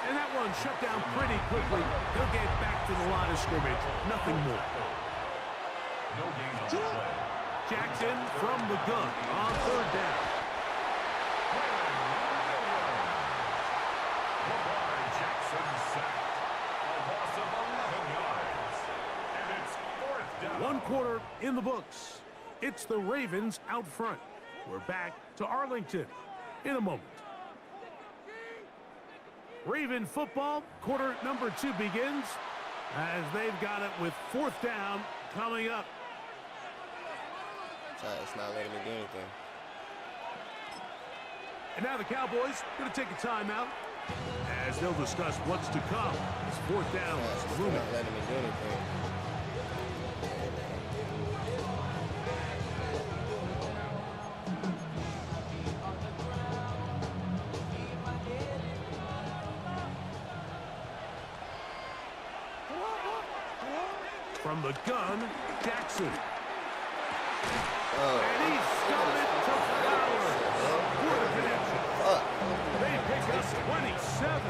And that one shut down pretty quickly. He'll get back to the line of scrimmage. Nothing more. No gain on the play. Jackson from the gun on third down. Jackson sacked. A loss of 11 yards. And it's fourth down. 1 quarter in the books. It's the Ravens out front. We're back to Arlington in a moment. Raven football, quarter number 2 begins as they've got it with fourth down coming up. It's not letting me do anything. And now the Cowboys going to take a timeout as they'll discuss what's to come. It's fourth down. It's not letting me do anything. From the gun, Jackson. And he's got it to Flowers. What a connection. They pick up 27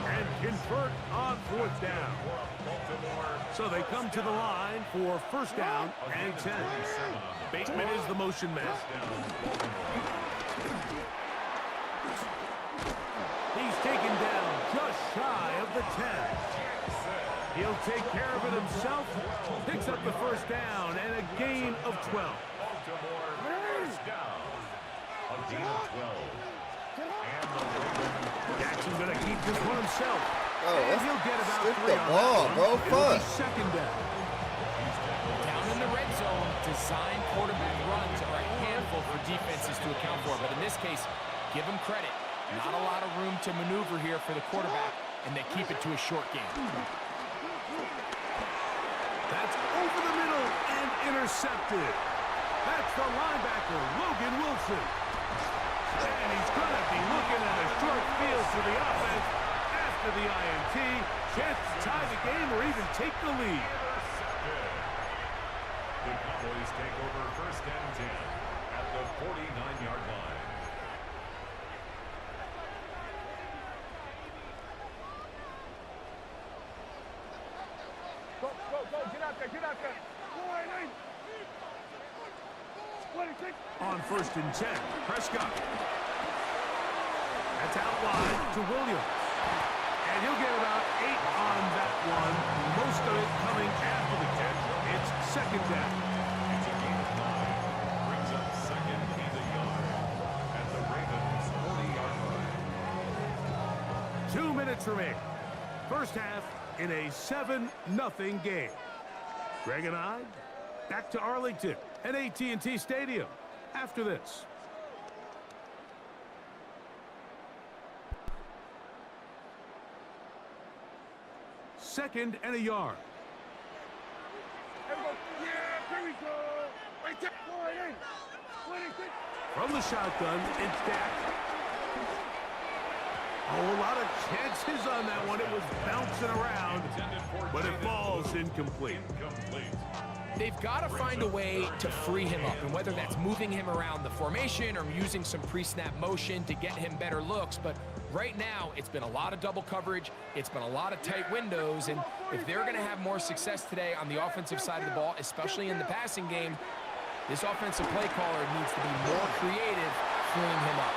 and convert on fourth down. So they come to the line for first down and 10. Bateman is the motion man. He's taken down just shy of the 10. He'll take care of it himself, picks up the first down, and a gain of 12. Baltimore first down. A gain of 12. And the Ravens. Jackson going to keep this one himself. Oh, and he'll get about 3 the on ball, that bro. one. It'll be Fuck. second down. Down in the red zone, design quarterback runs are a handful for defenses to account for. But in this case, give them credit. Not a lot of room to maneuver here for the quarterback, and they keep it to a short game. That's over the middle and intercepted. That's the linebacker, Logan Wilson. And he's going to be looking at a short field to the offense after the INT. Chance to tie the game or even take the lead. The Cowboys take over first and 10 at the 49-yard line. Go, get out there. Go right. On first and 10, Prescott. That's out wide to Williams. And he'll get about 8 on that one. Most of it coming after the catch. It's second down. It's a gain of 9. Brings up second and a yard at the Ravens' 40-yard line. 2 minutes remaining. First half in a 7-0 game. Greg and I back to Arlington at AT&T Stadium after this. Second and a yard. Yeah, here we go. Right there. Go right in. From the shotgun, it's Dak. Oh, a lot of chances on that one. It was bouncing around, but it falls incomplete. They've got to find a way to free him up, and whether that's moving him around the formation or using some pre-snap motion to get him better looks, but right now it's been a lot of double coverage, it's been a lot of tight windows, and if they're going to have more success today on the offensive side of the ball, especially in the passing game, this offensive play caller needs to be more creative freeing him up.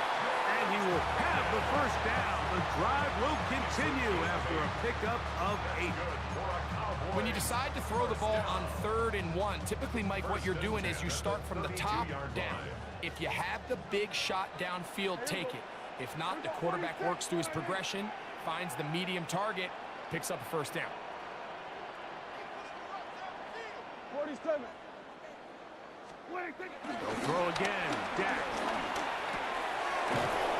And he will have the first down. The drive will continue after a pickup of 8. When you decide to throw the ball on 3rd and 1, typically, Mike, what you're doing is you start from the top down. If you have the big shot downfield, take it. If not, the quarterback works through his progression, finds the medium target, picks up a first down. 47. They'll throw again. Dak.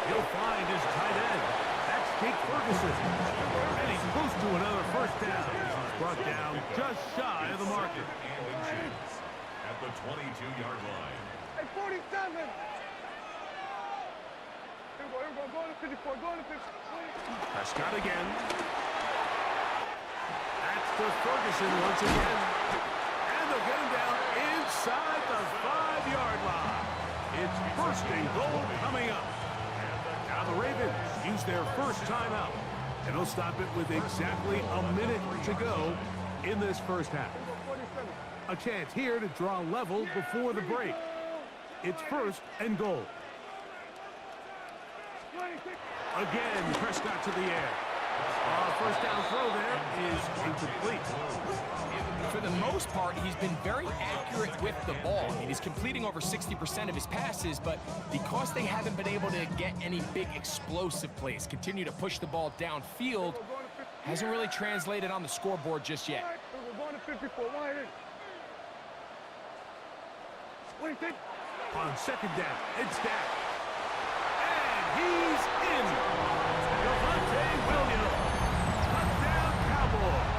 He'll find his tight end. That's Jake Ferguson. And he's close to another first down. He's brought down just shy of the marker. At the 22-yard line. Hey, 47. Here we go. Go to 54. Go to 54. Prescott again. That's to Ferguson once again. And they'll get him down inside the 5-yard line. It's first and goal coming up. Now the Ravens use their first timeout. And they'll stop it with exactly a minute to go in this first half. A chance here to draw level before the break. It's first and goal. Again, Prescott to the air. First down throw there is incomplete. For the most part, he's been very accurate with the ball. I mean, he's completing over 60% of his passes, but because they haven't been able to get any big explosive plays, continue to push the ball downfield, hasn't really translated on the scoreboard just yet. We're going to 54. Wide in. What do you think? On second down, it's Dak. And he's in. Javonte Williams. Touchdown, Cowboys.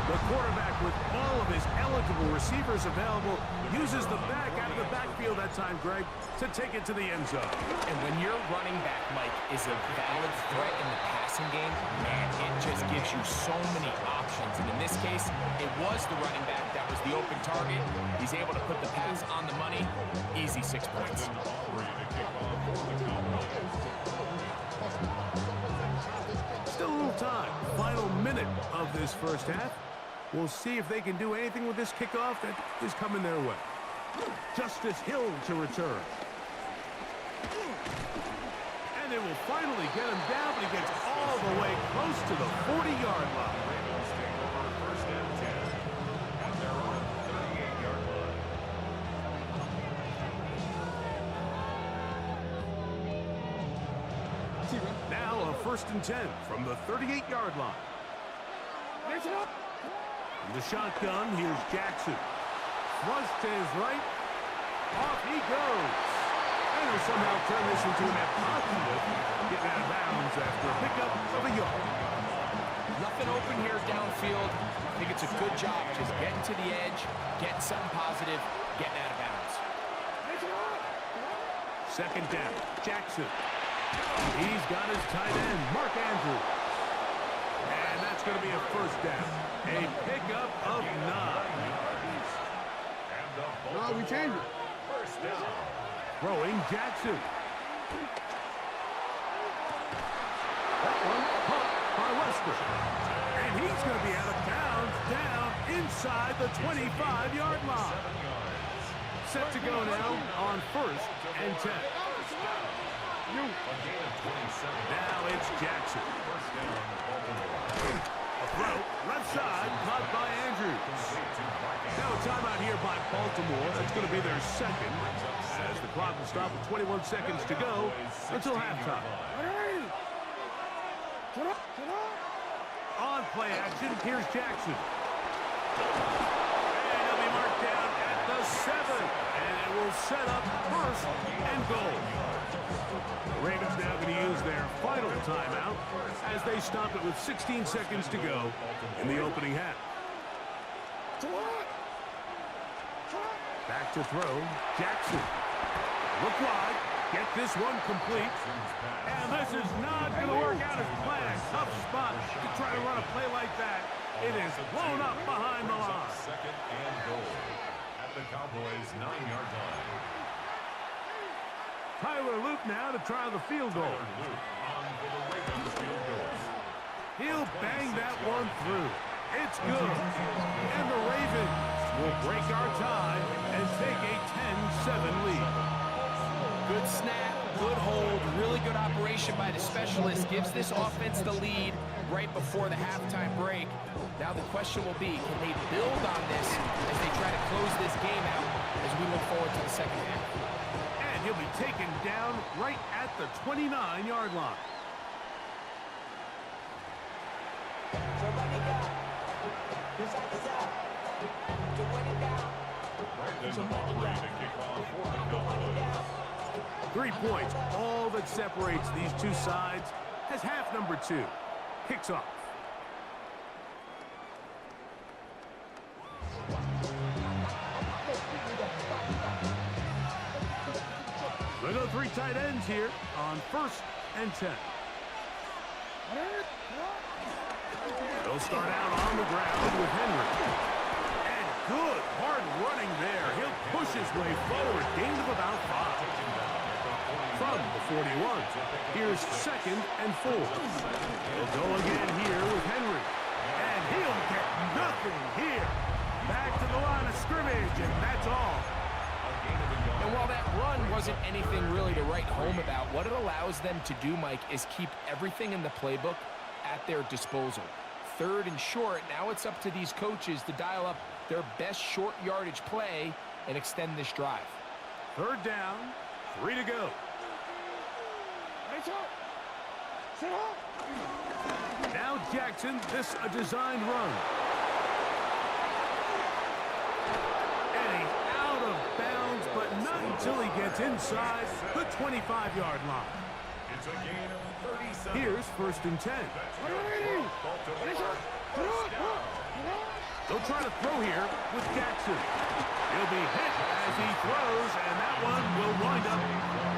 The quarterback, with all of his eligible receivers available, uses the back out of the backfield that time, Greg, to take it to the end zone. And when your running back, Mike, is a valid threat in the passing game, man, it just gives you so many options. And in this case, it was the running back that was the open target. He's able to put the pass on the money. Easy 6 points. Still a little time. Final minute of this first half. We'll see if they can do anything with this kickoff that is coming their way. Justice Hill to return. And they will finally get him down, but he gets all the way close to the 40-yard line. First and 10. And they're on the 38-yard line. Now a first and 10 from the 38-yard line. In the shotgun, here's Jackson. Thrust to his right. Off he goes. And he'll somehow turn this into an positive. Getting out of bounds after a pickup of a yard. Nothing open here downfield. I think it's a good job just getting to the edge, getting something positive, getting out of bounds. Second down, Jackson. He's got his tight end, Mark Andrews. And that's going to be a first down. A pickup of 9. No, we changed it. First down. Throwing Jackson. That one caught by Lester. And he's going to be out of bounds down inside the 25-yard line. Set to go now on first and 10. Now it's Jackson. A throw, left side, caught by Andrews. Now a timeout here by Baltimore. That's going to be their second, as the clock will stop with 21 seconds to go until halftime. On play action, here's Jackson. And he'll be marked down at the 7. And it will set up first and goal. The Ravens now going to use their final timeout as they stop it with 16 seconds to go in the opening half. Back to throw, Jackson. Look wide, get this one complete. And this is not going to work out as planned. Tough spot to try to run a play like that. It is blown up behind the line. Second and goal at the Cowboys' 9-yard line. Tyler Luke now to try the field goal. He'll bang that one through. It's good. And the Ravens will break our tie and take a 10-7 lead. Good snap, good hold, really good operation by the specialist. Gives this offense the lead right before the halftime break. Now the question will be, can they build on this as they try to close this game out as we look forward to the second half? And he'll be taken down right at the 29-yard line. There's a ball ready to kick off for the Cowboys. 3 points, all that separates these two sides, as half number 2 kicks off. We'll go 3 tight ends here on 1st and 10. They'll start out on the ground with Henry. And good hard running there. He'll push his way forward, gain of about 5. From the 41, here's 2nd and 4. He'll go again here with Henry. And he'll get nothing here. Back to the line of scrimmage, and that's all. And while that run wasn't anything really to write home about, what it allows them to do, Mike, is keep everything in the playbook at their disposal. 3rd and short, now it's up to these coaches to dial up their best short yardage play and extend this drive. 3rd down, 3 to go. Now Jackson, this a designed run. And he's out of bounds, but not until he gets inside the 25-yard line. It's a gain of 37. Here's 1st and 10. They'll try to throw here with Jackson. He'll be hit as he throws, and that one will wind up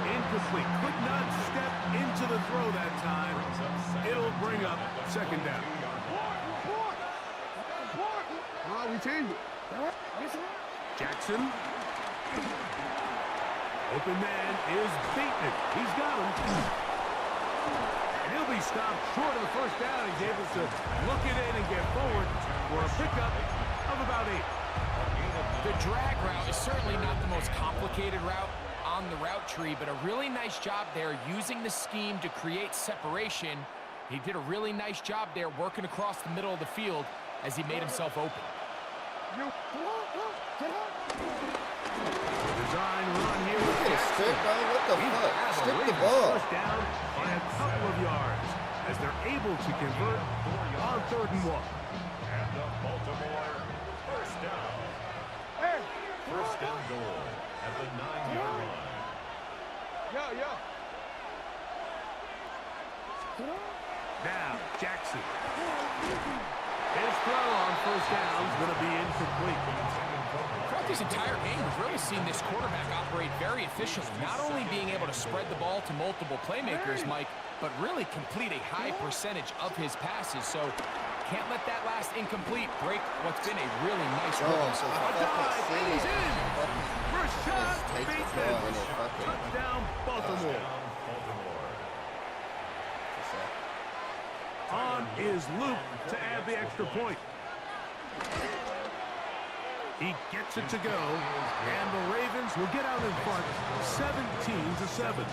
incomplete. Could not step into the throw that time. It'll bring up 2nd down. We changed it. Jackson. Open man is Bateman. He's got him. And he'll be stopped short of the 1st down. He's able to look it in and get forward for a pickup of about 8. The drag route is certainly not the most complicated route on the route tree, but a really nice job there using the scheme to create separation. He did a really nice job there working across the middle of the field as he made himself open. Design run here with Jackson. What the fuck? Strip the ball. 1st down by a couple of yards as they're able to convert on 3rd and 1. And the Baltimore 1st down. 1st and goal at the 9-yard line. Now, Jackson. His throw on 1st down is going to be incomplete. Throughout this entire game, we've really seen this quarterback operate very efficiently, not only being able to spread the ball to multiple playmakers, Mike, but really complete a high percentage of his passes. So can't let that last incomplete break what's been a really nice run so far. And he's in. Rashad Bateman. Touchdown, Baltimore. On is Luke to add the extra point. He gets it to go, and the Ravens will get out in front 17-7.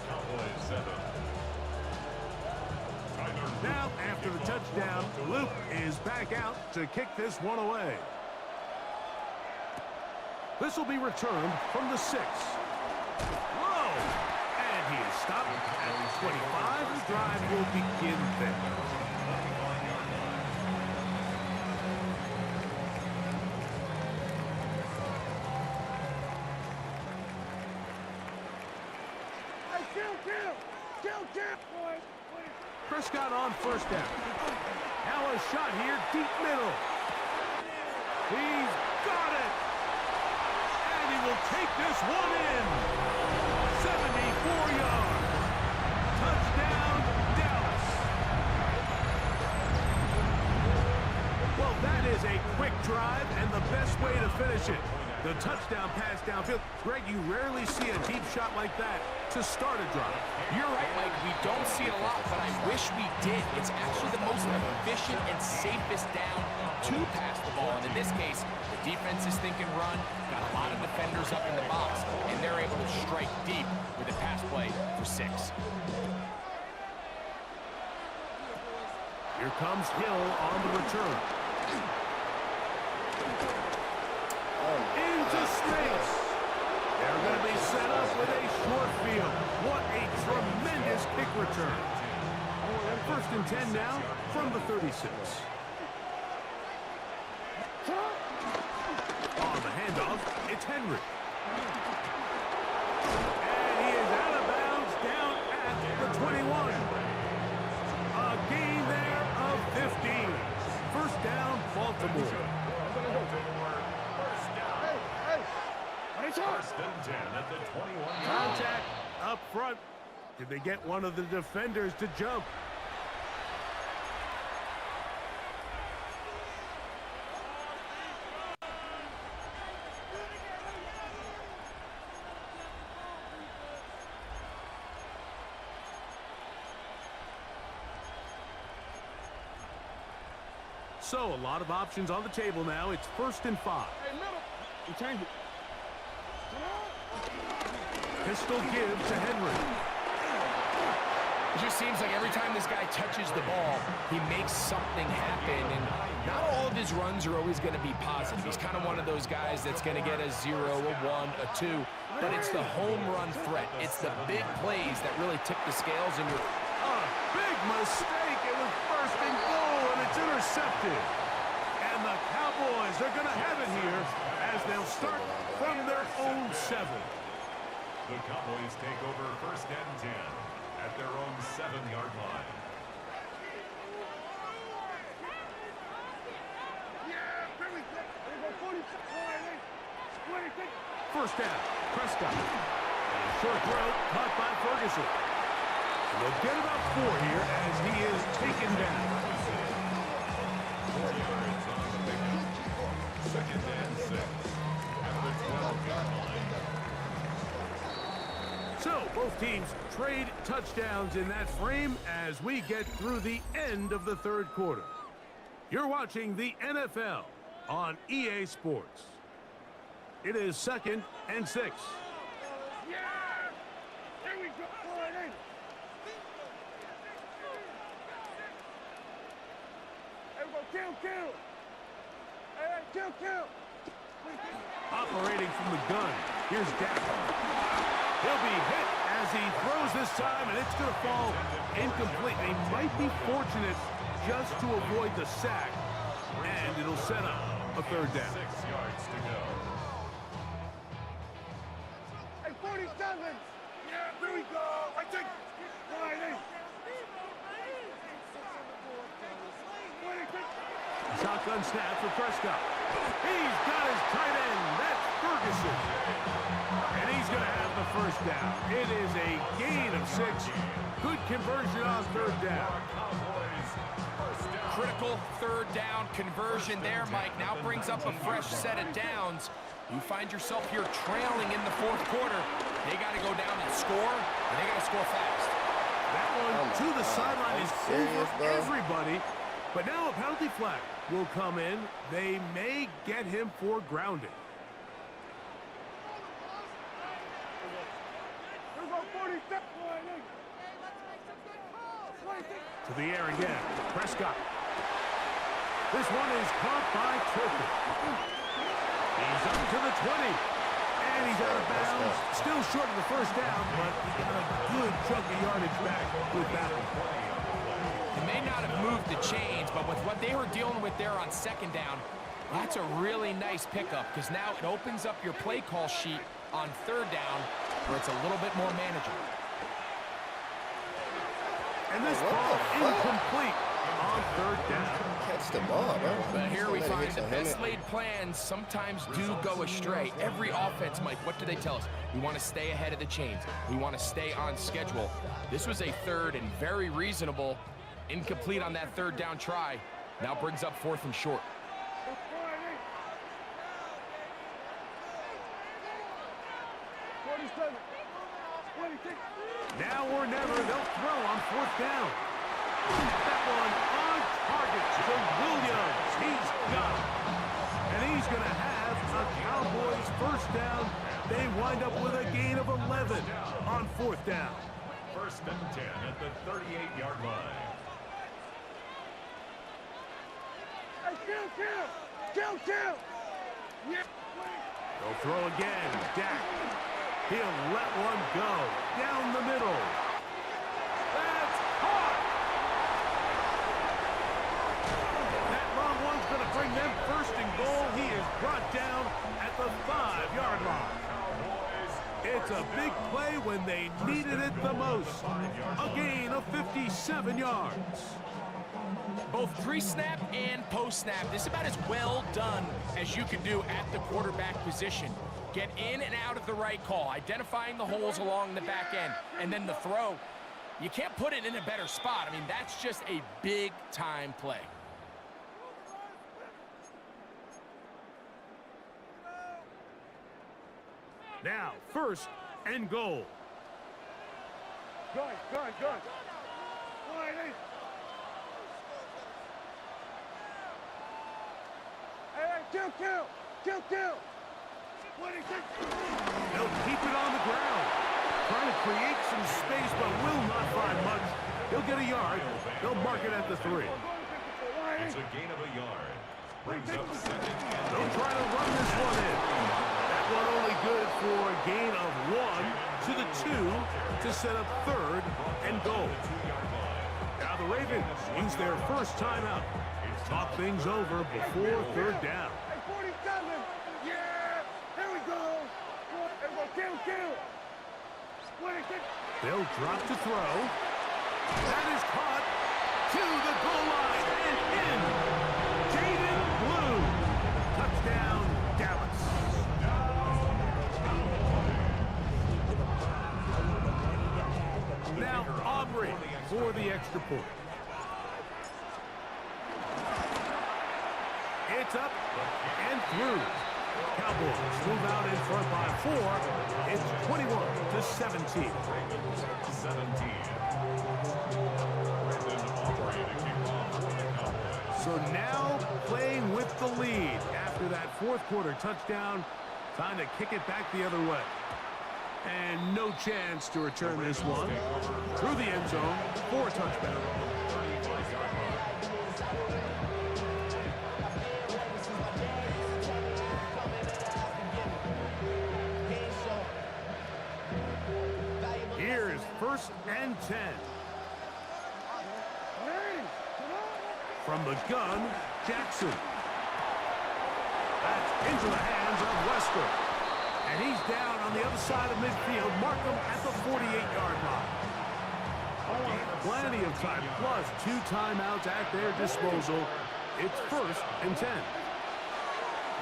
Cowboys 7. Now, after the touchdown, Luke is back out to kick this one away. This will be returned from the 6. Whoa! And he is stopped at the 25. The drive will begin there. Prescott on 1st down. Now a shot here, deep middle. He's got it. And he will take this one in. 74 yards. Touchdown, Dallas. Well, that is was a quick drive and the best way to finish it. The touchdown pass downfield. Greg, you rarely see a deep shot like that to start a drive. You're right, Mike. We don't see it a lot, but I wish we did. It's actually the most efficient and safest down to pass the ball. And in this case, the defense is thinking run, got a lot of defenders up in the box, and they're able to strike deep with a pass play for 6. Here comes Hill on the return. Into space. They're going to be set up with a short field. What a tremendous kick return. 1st and 10 now from the 36. On the handoff, it's Henry. And he is out of bounds down at the 21. A gain there of 15. 1st down, Baltimore. First and 10 at the 21. Contact up front. Did they get one of the defenders to jump? So, a lot of options on the table now. It's 1st and 5. Hey, middle. You change it. Pistol give to Henry. It just seems like every time this guy touches the ball, he makes something happen, and not all of his runs are always going to be positive. He's kind of one of those guys that's going to get a 0, a 1, a 2, but it's the home run threat. It's the big plays that really tip the scales in your... A big mistake. It was 1st and goal, and it's intercepted. And the Cowboys are going to have it here as they'll start from their own 7. The Cowboys take over 1st and 10 at their own 7-yard line. Yeah, here we go. There we go, 46. 1st down, Prescott. And a short throw caught by Ferguson. And they'll get about 4 here as he is taken down. 4 yards on the pickup. 2nd and 6 at the 12-yard line. So, both teams trade touchdowns in that frame as we get through the end of the 3rd quarter. You're watching the NFL on EA Sports. It is 2nd and 6. Yeah! Here we go. There we go. Kill. Hey, kill. Operating from the gun, here's Dak. He'll be hit as he throws this time, and it's going to fall incomplete. They might be fortunate just to avoid the sack, and it'll set up a 3rd down. 6 yards to go. Hey, 47! Yeah, here we go! I take it! Right in! Shotgun snap for Prescott. He's got his tight end. That's Ferguson. And he's going to have the 1st down. It is a gain of 6. Good conversion on 3rd down. Critical 3rd down conversion there, Mike. Now brings up a fresh set of downs. You find yourself here trailing in the 4th quarter. They got to go down and score, and they got to score fast. That one to the sideline is over everybody. But now a penalty flag will come in. They may get him for grounding. To the air again. Prescott. This one is caught by Turpin. He's up to the 20. And he's out of bounds. Still short of the 1st down, but he got a good chunk of yardage back with that one. He may not have moved the chains, but with what they were dealing with there on 2nd down, that's a really nice pickup because now it opens up your play call sheet on 3rd down where it's a little bit more manageable. And this ball incomplete on 3rd down. Catch the ball, bro. But here we find the best laid plans sometimes do go astray. Every offense, Mike, what do they tell us? We want to stay ahead of the chains. We want to stay on schedule. This was a 3rd and very reasonable. Incomplete on that 3rd down try. Now brings up 4th and short. Now or never, they'll throw on 4th down. That one on target to Williams. He's got it. And he's going to have a Cowboys 1st down. They wind up with a gain of 11 on 4th down. 1st and 10 at the 38-yard line. Hey, kill! Yeah. They'll throw again. Dak. He'll let one go. Down the middle. That's caught. That long one's going to bring them 1st and goal. He is brought down at the 5-yard line. It's a big play when they needed it the most. A gain of 57 yards. Both pre-snap and post-snap, this is about as well done as you can do at the quarterback position. Get in and out of the right call, identifying the holes along the back end, and then the throw. You can't put it in a better spot. I mean, that's just a big-time play. Now, 1st and goal. Good. Hey, kill! They'll keep it on the ground. Trying to create some space, but will not find much. He'll get a yard. They'll mark it at the 3. It's a gain of a yard. Brings up 2nd and They'll try to run this one in. That one only good for a gain of 1 to the 2 to set up 3rd and goal. Now the Ravens use their 1st timeout. Talk things over before 3rd down. Hey, 47! Yeah! Here we go! Everyone, kill! They'll drop to throw. That is caught to the goal line and in. Jaden Blue. Touchdown, Dallas. Now Aubrey for the extra point. It's up and through. Cowboys move out in front by 4. It's 21-17. 17. So now playing with the lead after that 4th quarter touchdown. Time to kick it back the other way. And no chance to return this one. Through the end zone for a touchdown. Here's 1st and 10. From the gun, Jackson. That's into the hands of Wester. And he's down on the other side of midfield. Mark him at the 48-yard line. Plenty of time, plus 2 timeouts at their disposal. It's 1st and 10.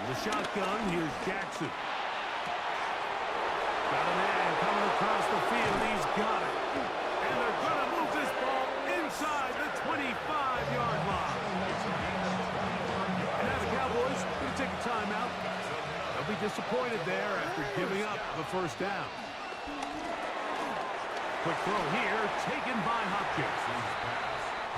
The shotgun, here's Jackson. Got a man coming across the field. He's got it. And they're going to move this ball inside the 25-yard line. And now the Cowboys going to take a timeout. They'll be disappointed there after giving up the 1st down. Quick throw here, taken by Hopkins.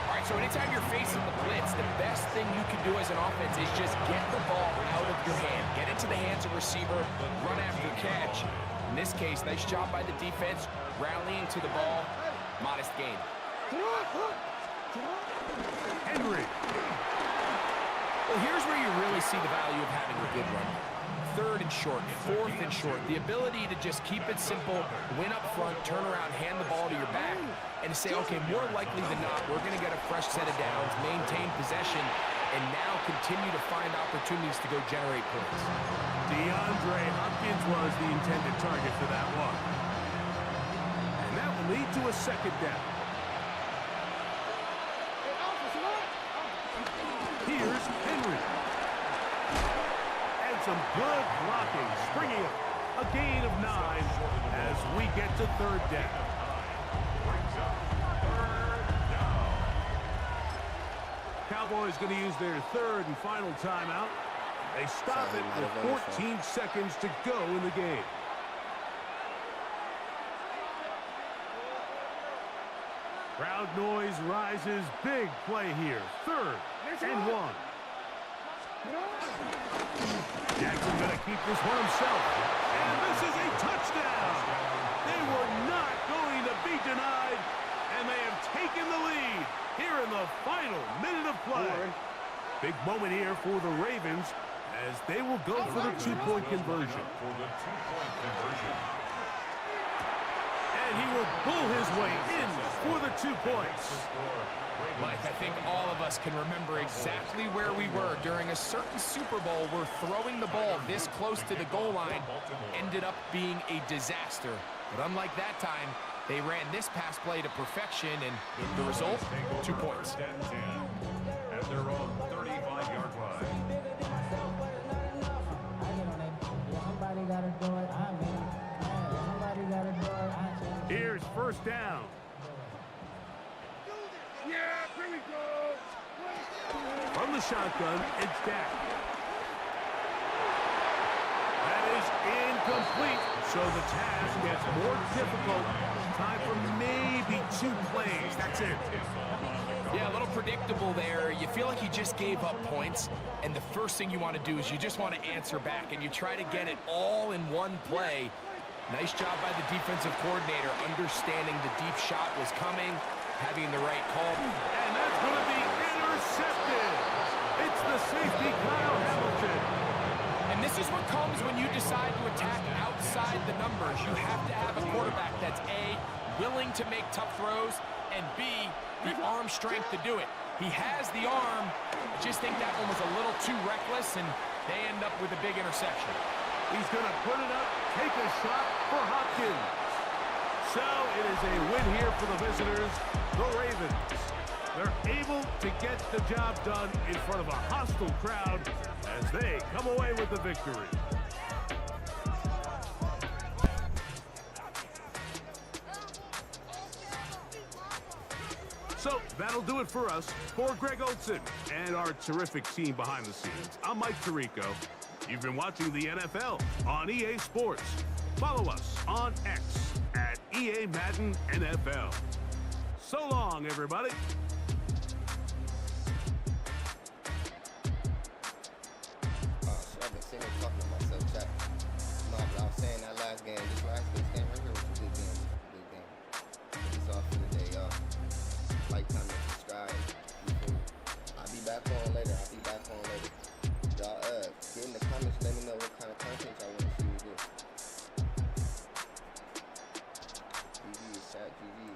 All right, so anytime you're facing the blitz, the best thing you can do as an offense is just get the ball out of your hand. Get into the hands of receiver, run after catch. In this case, nice job by the defense, rallying to the ball. Modest gain. Henry. Well, here's where you really see the value of having a good run. 3rd and short, 4th and short. The ability to just keep it simple, win up front, turn around, hand the ball to your back, and say, okay, more likely than not, we're going to get a fresh set of downs, maintain possession, and now continue to find opportunities to go generate points. DeAndre Hopkins was the intended target for that one. And that will lead to a 2nd down. Here's Henry. And some good blocking, springing up. A gain of 9 as we get to 3rd down. Cowboys going to use their 3rd and final timeout. They stop it with 14 seconds to go in the game. Crowd noise rises. Big play here. 3rd and 1. Jackson going to keep this one himself. And this is a touchdown. They were not going to be denied, and they have taken the lead here in the final minute of play. Big moment here for the Ravens as they will go for the 2-point conversion. And he will pull his way in for the 2 points. Mike, I think all of us can remember exactly where we were during a certain Super Bowl where throwing the ball this close to the goal line ended up being a disaster. But unlike that time, they ran this pass play to perfection, and the result, 2 points. At their own 35-yard line. Somebody gotta do it. Somebody gotta do it. Here's 1st down. Yeah, here we go. From the shotgun, it's Dak. That is incomplete, so the task gets more difficult. Time for maybe 2 plays. That's it. Yeah, a little predictable there. You feel like he just gave up points, and the first thing you want to do is you just want to answer back, and you try to get it all in one play. Nice job by the defensive coordinator, understanding the deep shot was coming, having the right call. And that's going to be intercepted. It's the safety, Kyle Hamilton. And this is what comes when you decide to attack outside the numbers. You have to have a quarterback that's A, willing to make tough throws, and B, the arm strength to do it. He has the arm. I just think that one was a little too reckless, and they end up with a big interception. He's going to put it up, take a shot for Hopkins. So it is a win here for the visitors, the Ravens. They're able to get the job done in front of a hostile crowd as they come away with the victory. So that'll do it for us. For Greg Olson and our terrific team behind the scenes, I'm Mike Tirico. You've been watching the NFL on EA Sports. Follow us on X at EA Madden NFL. So long, everybody. I've been sitting here talking to myself, chat. No, but I was saying that last game, this game right here was a good game. It's all for the day, y'all. Like, comment, subscribe. I'll be back on later. Y'all, get in the comments, let me know what kind of content y'all want to see me do. GG, chat, GG.